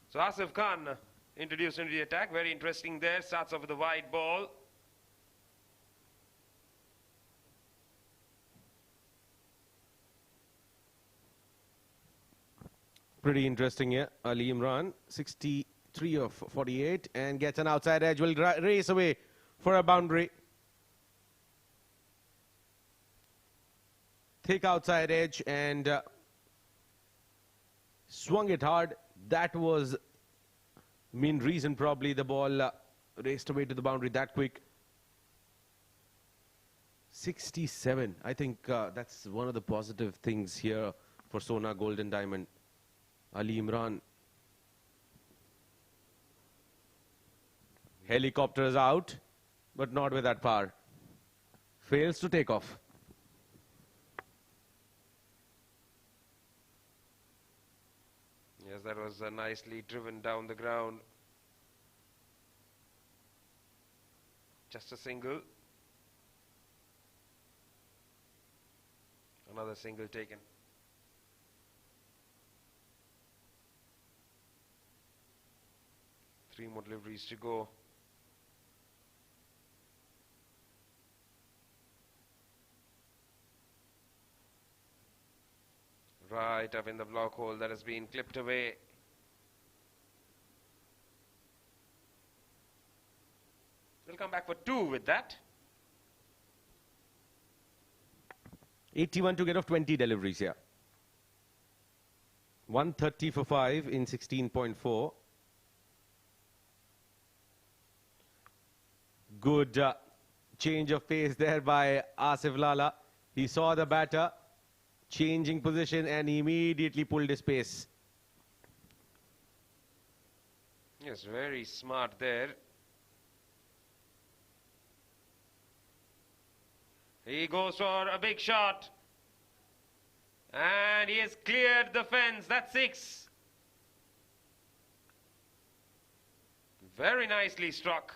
So Asif Khan introduced into the attack. Very interesting there. Starts off with a wide ball. Pretty interesting here. Ali Imran, 63 of 48, and gets an outside edge. Will race away for a boundary. Thick outside edge and swung it hard. That was main reason probably the ball raced away to the boundary that quick. 67. I think that's one of the positive things here for Sona Gold and Diamond. Ali Imran. Helicopters out, but not with that power. Fails to take off. Yes, that was nicely driven down the ground. Just a single. Another single taken. Three more deliveries to go. Right up in the block hole, that has been clipped away. They'll come back for two with that. 81 to get off 20 deliveries here. 130 for 5 in 16.4. Good change of pace there by Asif Lala. He saw the batter changing position and he immediately pulled his pace. Yes, very smart there. He goes for a big shot. And he has cleared the fence. That's 6. Very nicely struck.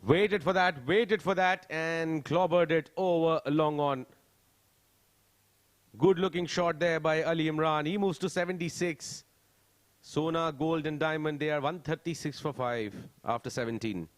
Waited for that, and clobbered it over long on. Good looking shot there by Ali Imran. He moves to 76. Sona Gold and Diamond, they are 136 for 5 after 17.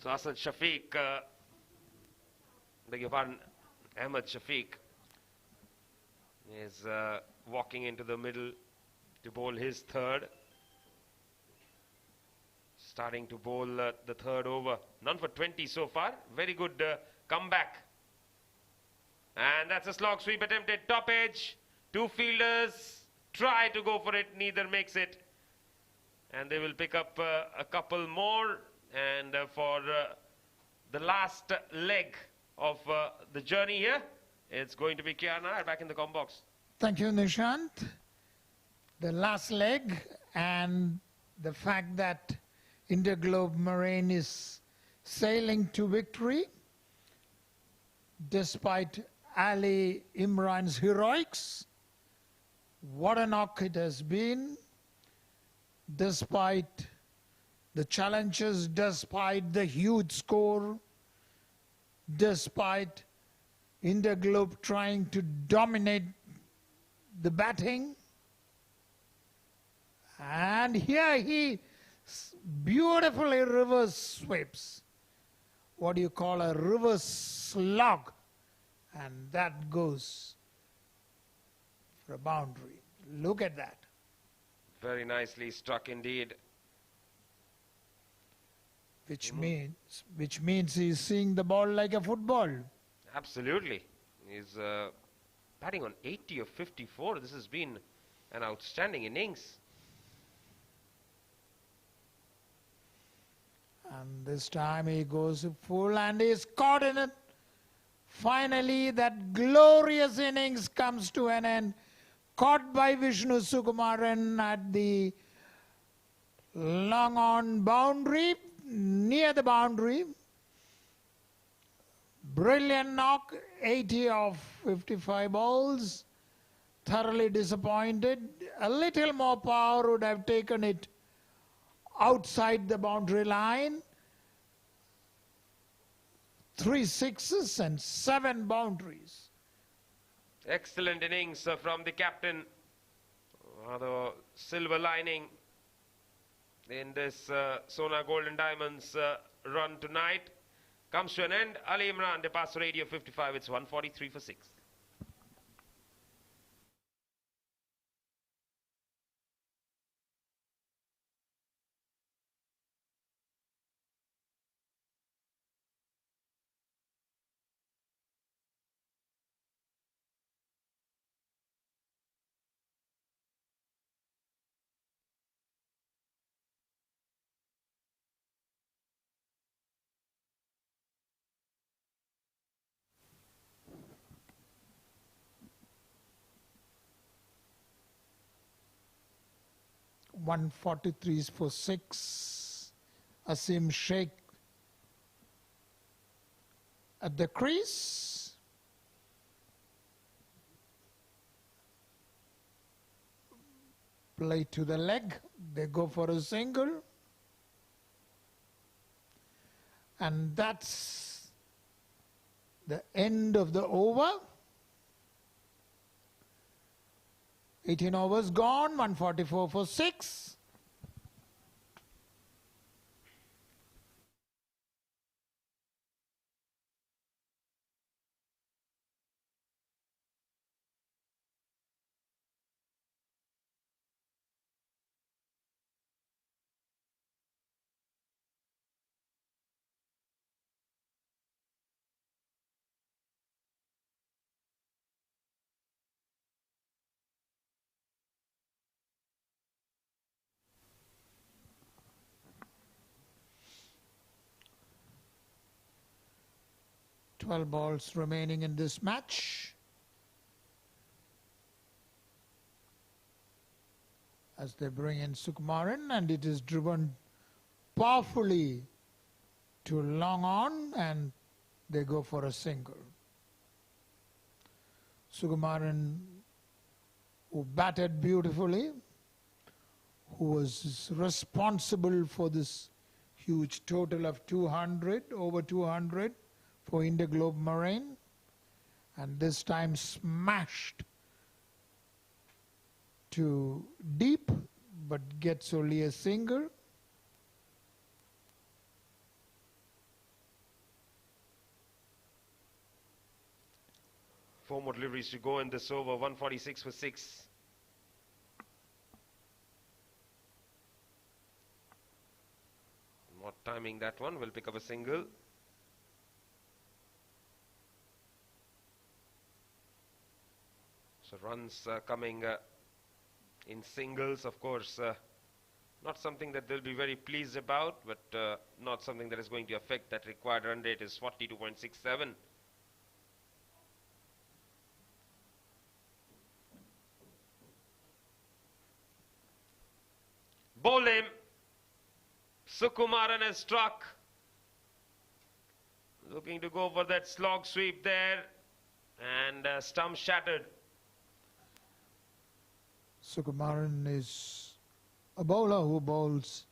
So Asad Shafiq, beg your pardon, Ahmed Shafiq is walking into the middle to bowl his third. Starting to bowl the third over. None for 20 so far. Very good comeback. And that's a slog sweep attempted. Top edge. Two fielders try to go for it. Neither makes it. And they will pick up a couple more. And for the last leg of the journey here, it's going to be Kiana back in the com box. Thank you, Nishant. The last leg and the fact that Interglobe Marine is sailing to victory despite Ali Imran's heroics. What a knock it has been, despite the challenges, despite the huge score, despite Interglobe trying to dominate the batting. And here he beautifully reverse sweeps. What do you call a reverse slog? And that goes for a boundary. Look at that. Very nicely struck indeed. Which means he's seeing the ball like a football. Absolutely. He's batting on 80 of 54. This has been an outstanding innings. And this time he goes full and is caught in it. Finally, that glorious innings comes to an end. Caught by Vishnu Sukumaran at the long on boundary, near the boundary. Brilliant knock, 80 of 55 balls. Thoroughly disappointed. A little more power would have taken it outside the boundary line. 3 sixes and 7 boundaries. Excellent innings from the captain. The silver lining in this Sona Golden Diamonds run tonight comes to an end. Ali Imran departs radio 55. It's 143 for 6. .143 for 6. Asim Sheikh at the crease. Play to the leg. They go for a single. And that's the end of the over. 18 overs gone, 144 for 6. Balls remaining in this match. As they bring in Sukumaran, and it is driven powerfully to long on, and they go for a single. Sukumaran, who batted beautifully, who was responsible for this huge total of 200, over 200 for Interglobe Marine, and this time smashed to deep, but gets only a single. Four more deliveries to go in this over. 146 for 6. Not timing that one. Will pick up a single. So runs coming in singles, of course, not something that they'll be very pleased about, but not something that is going to affect that required run rate is 42.67. Bowled him. Sukumaran has struck. Looking to go for that slog sweep there, and stump shattered. Sukumaran is a bowler who bowls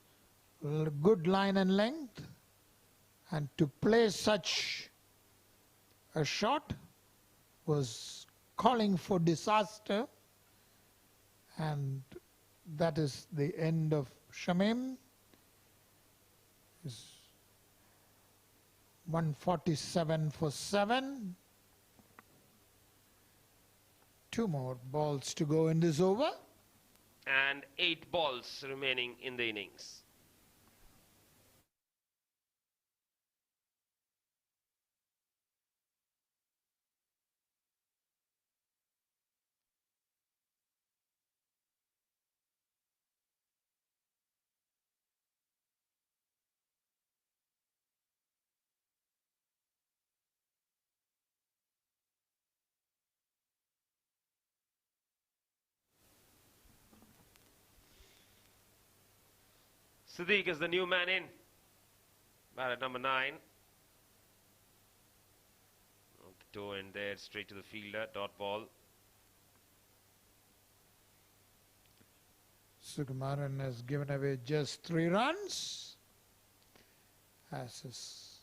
good line and length, and to play such a shot was calling for disaster, and that is the end of Shamim. 147 for 7. 2 more balls to go in this over. And 8 balls remaining in the innings. Siddiq is the new man in. Bat at number 9. Off the toe end there, straight to the fielder, dot ball. Sukumaran has given away just 3 runs as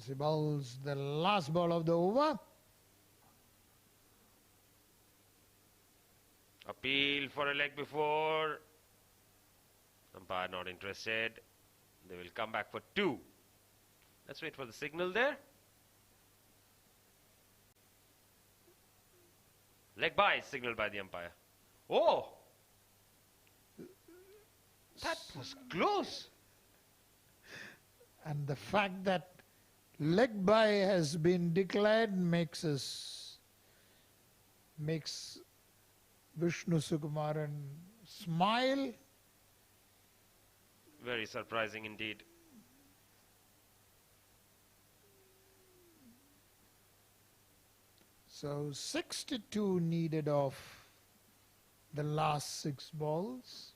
he bowls the last ball of the over. Appeal for a leg before. Umpire not interested. They will come back for 2. Let's wait for the signal there. Leg by is signaled by the umpire. Oh! That was close. And the fact that leg by has been declared makes Vishnu Sukumaran smile. Very surprising indeed. So 62 needed of the last 6 balls.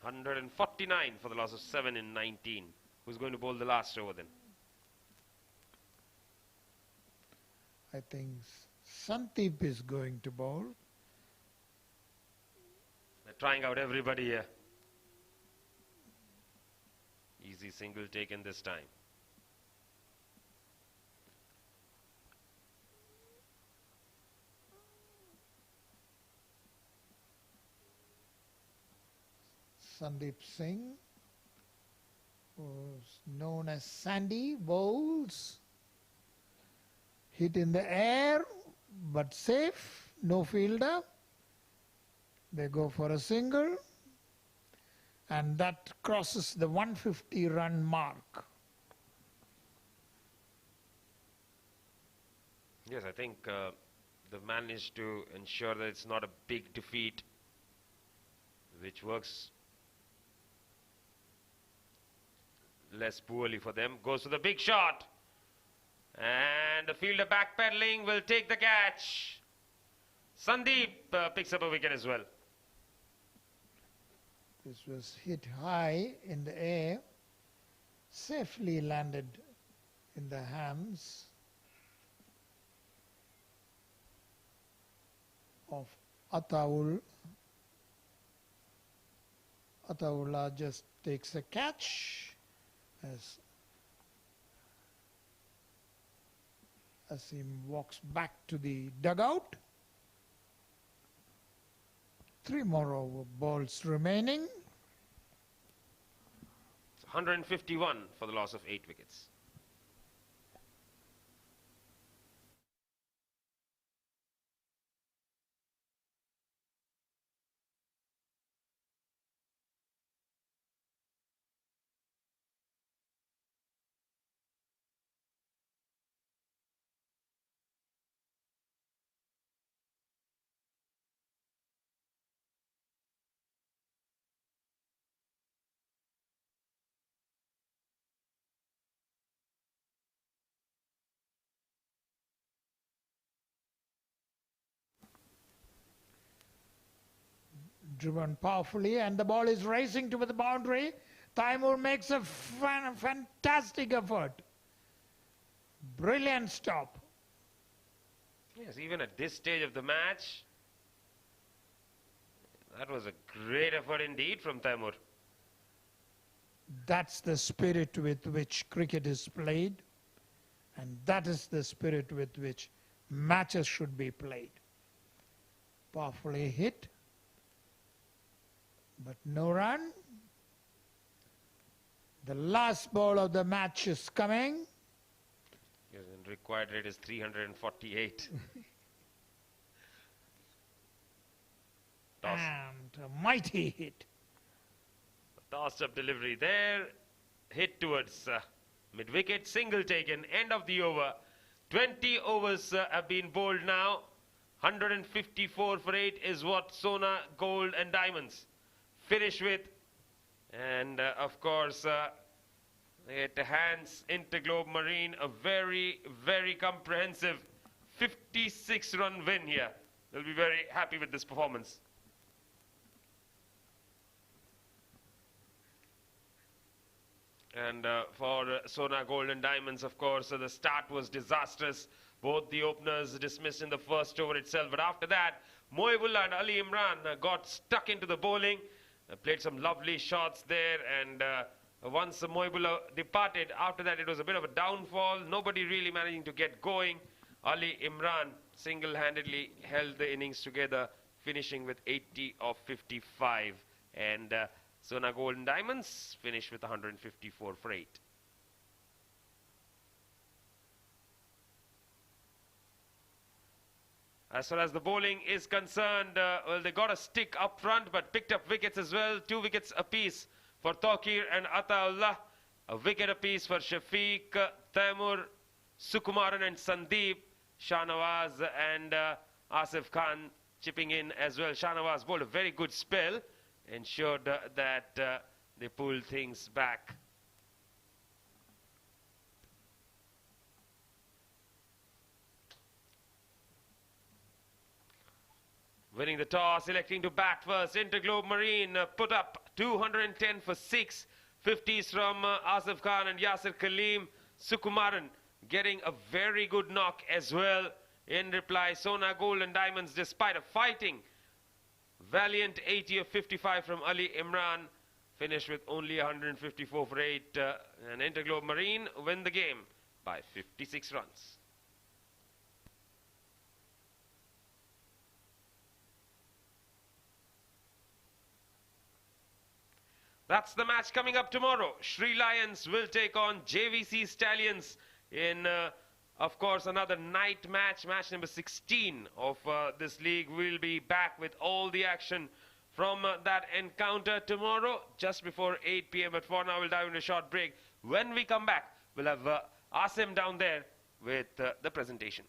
149 for the loss of 7 in 19. Who's going to bowl the last over then? I think Sandeep is going to bowl. They're trying out everybody here. Easy single taken this time. Sandeep Singh, who's known as Sandy, bowls. Hit in the air, but safe, no fielder. They go for a single, and that crosses the 150 run mark. Yes, I think they've managed to ensure that it's not a big defeat, which works less poorly for them. Goes for the big shot. And the fielder backpedaling will take the catch. Sandeep picks up a wicket as well. This was hit high in the air, safely landed in the hands of Ataul. Ataullah just takes a catch as he walks back to the dugout. 3 more over balls remaining. 151 for the loss of 8 wickets. Driven powerfully, and the ball is racing to the boundary. Taimur makes a fantastic effort. Brilliant stop. Yes, even at this stage of the match, that was a great effort indeed from Taimur. That's the spirit with which cricket is played, and that is the spirit with which matches should be played. Powerfully hit, but no run. The last ball of the match is coming. Yes, and required rate is 348. And a mighty hit. Tossed up delivery there. Hit towards mid-wicket. Single taken. End of the over. 20 overs have been bowled now. 154 for 8 is what Sona, Gold and Diamonds finish with. And of course, it hands Interglobe Marine a very, very comprehensive 56-run win here. They'll be very happy with this performance. And for Sona Golden Diamonds, of course, the start was disastrous. Both the openers dismissed in the first over itself. But after that, Moibullah and Ali Imran got stuck into the bowling, played some lovely shots there. And once Moibullah departed, after that it was a bit of a downfall. Nobody really managing to get going. Ali Imran single-handedly held the innings together, finishing with 80 of 55. And Sona Golden Diamonds finished with 154 for 8. As far as the bowling is concerned, well, they got a stick up front but picked up wickets as well. 2 wickets apiece for Tawqir and Ataullah. A wicket apiece for Shafiq, Taimur, Sukumaran and Sandeep. Shahnawaz and Asif Khan chipping in as well. Shahnawaz bowled a very good spell, ensured that they pulled things back. Winning the toss, electing to bat first. Interglobe Marine put up 210 for 6. 50s from Asif Khan and Yasir Kaleem. Sukumaran getting a very good knock as well. In reply, Sona Golden Diamonds, despite a fighting valiant 80 of 55 from Ali Imran, finished with only 154 for 8. And Interglobe Marine win the game by 56 runs. That's the match coming up tomorrow. Sri Lions will take on JVC Stallions in, of course, another night match, match number 16 of this league. We'll be back with all the action from that encounter tomorrow, just before 8 p.m. But for now, we'll dive into a short break. When we come back, we'll have Asim down there with the presentation.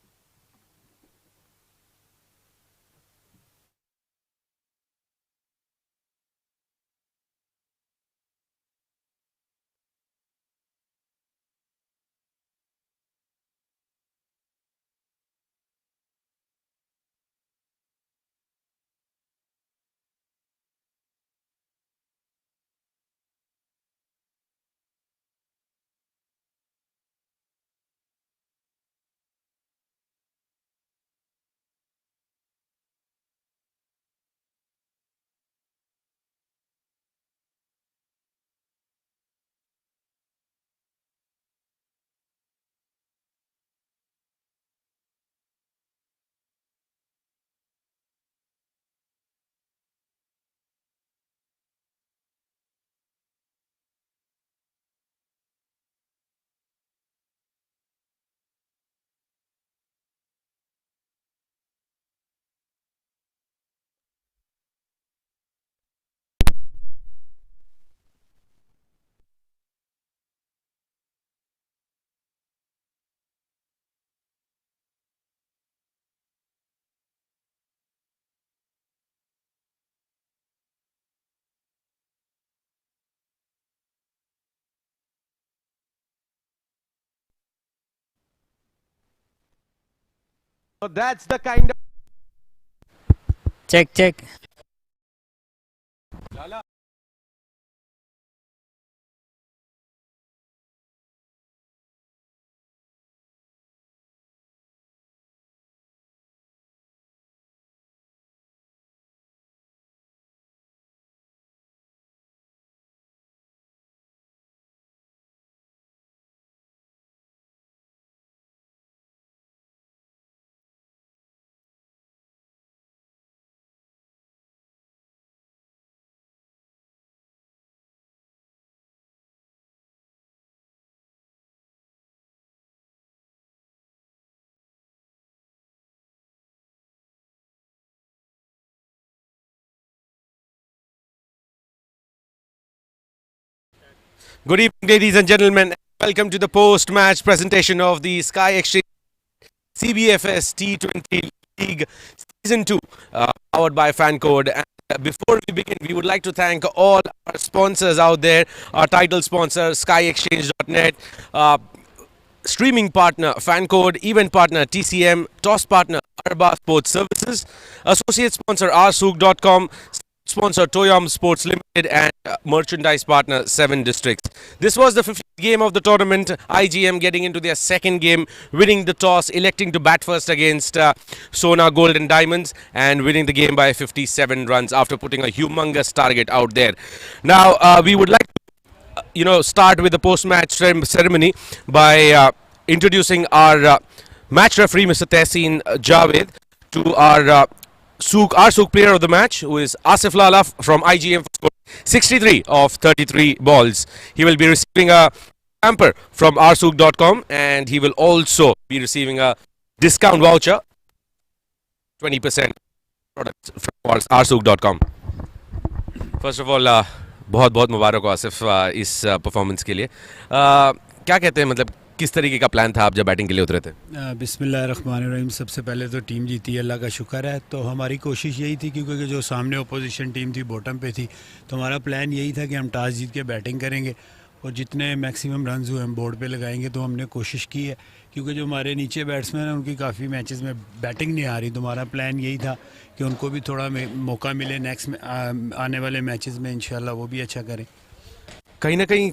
So that's the kind of Check. Good evening, ladies and gentlemen. Welcome to the post-match presentation of the Sky Exchange CBFS T20 League Season 2, powered by FanCode. And before we begin, we would like to thank all our sponsors out there, our title sponsor, SkyExchange.net, streaming partner FanCode, event partner TCM, toss partner Arba Sports Services, associate sponsor rsook.com, sponsor Toyom Sports Limited and merchandise partner 7 Districts. This was the 50th game of the tournament. IGM getting into their second game, winning the toss, electing to bat first against Sona Golden Diamonds and winning the game by 57 runs after putting a humongous target out there. Now, we would like to start with the post-match ceremony by introducing our match referee, Mr. Tehseen Javed, to our Sook player of the match, who is Asif Lala from IGM, for scoring 63 of 33 balls. He will be receiving a hamper from rsook.com and he will also be receiving a discount voucher, 20% products from rsook.com. First of all, बहुत बहुत मुबारक हो आसिफ इस performance के लिए. क्या कहते हैं, मतलब किस तरीके का प्लान था आप जब बैटिंग के लिए उतरे थे? बिस्मिल्लाहिर्रहमानिर्रहीम. सबसे पहले तो टीम जीती है, अल्लाह का शुक्र है. तो हमारी कोशिश यही थी, क्योंकि जो सामने अपोजिशन टीम थी बॉटम पे थी, तो हमारा प्लान यही था कि हम टॉस जीत के बैटिंग करेंगे और जितने मैक्सिमम रन्स हुए हम बोर्ड पे लगाएंगे. तो हमने कोशिश की है, क्योंकि जो हमारे नीचे बैट्समैन हैं उनकी काफ़ी मैचेस में बैटिंग नहीं आ रही. तो हमारा प्लान यही था कि उनको भी थोड़ा मौका मिले नेक्स्ट में आने वाले मैचेस में, इंशाल्लाह वो भी अच्छा करें. कहीं ना कहीं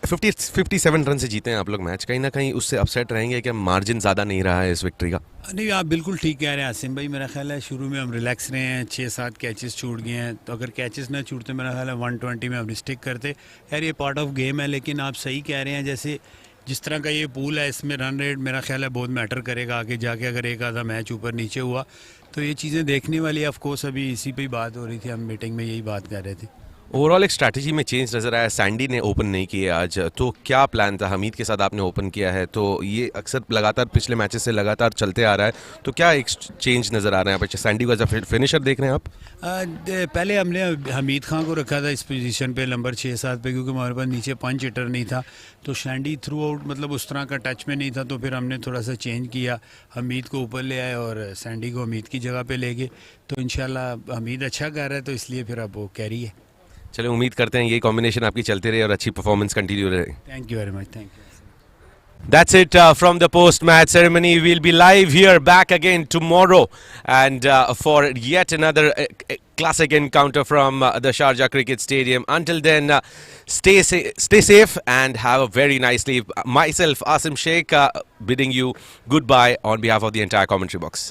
57 रन से जीते हैं आप लोग मैच, कहीं ना कहीं उससे अपसेट रहेंगे कि मार्जिन ज़्यादा नहीं रहा है इस विक्ट्री का? नहीं, आप बिल्कुल ठीक कह रहे हैं आसिम भाई. मेरा ख्याल है शुरू में हम रिलैक्स रहे हैं, 6-7 कैचेस छूट गए हैं. तो अगर कैचेस ना छूटते मेरा ख्याल है 120 में हम स्टिक करते. यार ये पार्ट ऑफ गेम है, लेकिन आप सही कह रहे हैं. जैसे जिस तरह का ये पूल है, इसमें रन रेट मेरा ख्याल है बहुत मैटर करेगा आगे जाके. अगर एक आधा मैच ऊपर नीचे हुआ तो ये चीज़ें देखने वाली है. ऑफ कोर्स अभी इसी पे ही बात हो रही थी, हम मीटिंग में यही बात कर रहे थे. ओवरऑल एक स्ट्रैटेजी में चेंज नज़र आया. सैंडी ने ओपन नहीं किया आज, तो क्या प्लान था? हमीद के साथ आपने ओपन किया है, तो ये अक्सर लगातार पिछले मैचेस से लगातार चलते आ रहा है. तो क्या एक चेंज नज़र आ रहा है? आप सैंडी को एज अ फिनिशर देख रहे हैं आप? पहले हमने हमीद खान को रखा था इस पोजीशन पे नंबर 6-7 पे, क्योंकि हमारे पास नीचे पंच हिटर नहीं था. तो सैंडी थ्रू आउट मतलब उस तरह का टच में नहीं था. तो फिर हमने थोड़ा सा चेंज किया, हमीद को ऊपर ले आए और सैंडी को हमीद की जगह पे ले गए. तो इंशाल्लाह हमीद अच्छा कर रहा है, तो इसलिए फिर अब वो कैरी है. चलिए, उम्मीद करते हैं ये कॉम्बिनेशन आपकी चलती रहे और अच्छी परफॉर्मेंस कंटिन्यू रहे. Thank you very much. Thank you. That's it from the post-match ceremony. We'll be live here back again tomorrow and for yet another classic encounter from the Sharjah Cricket Stadium. Until then, stay safe and have a very nice leave. Myself, Asim Sheikh, bidding you goodbye on behalf of the entire commentary box.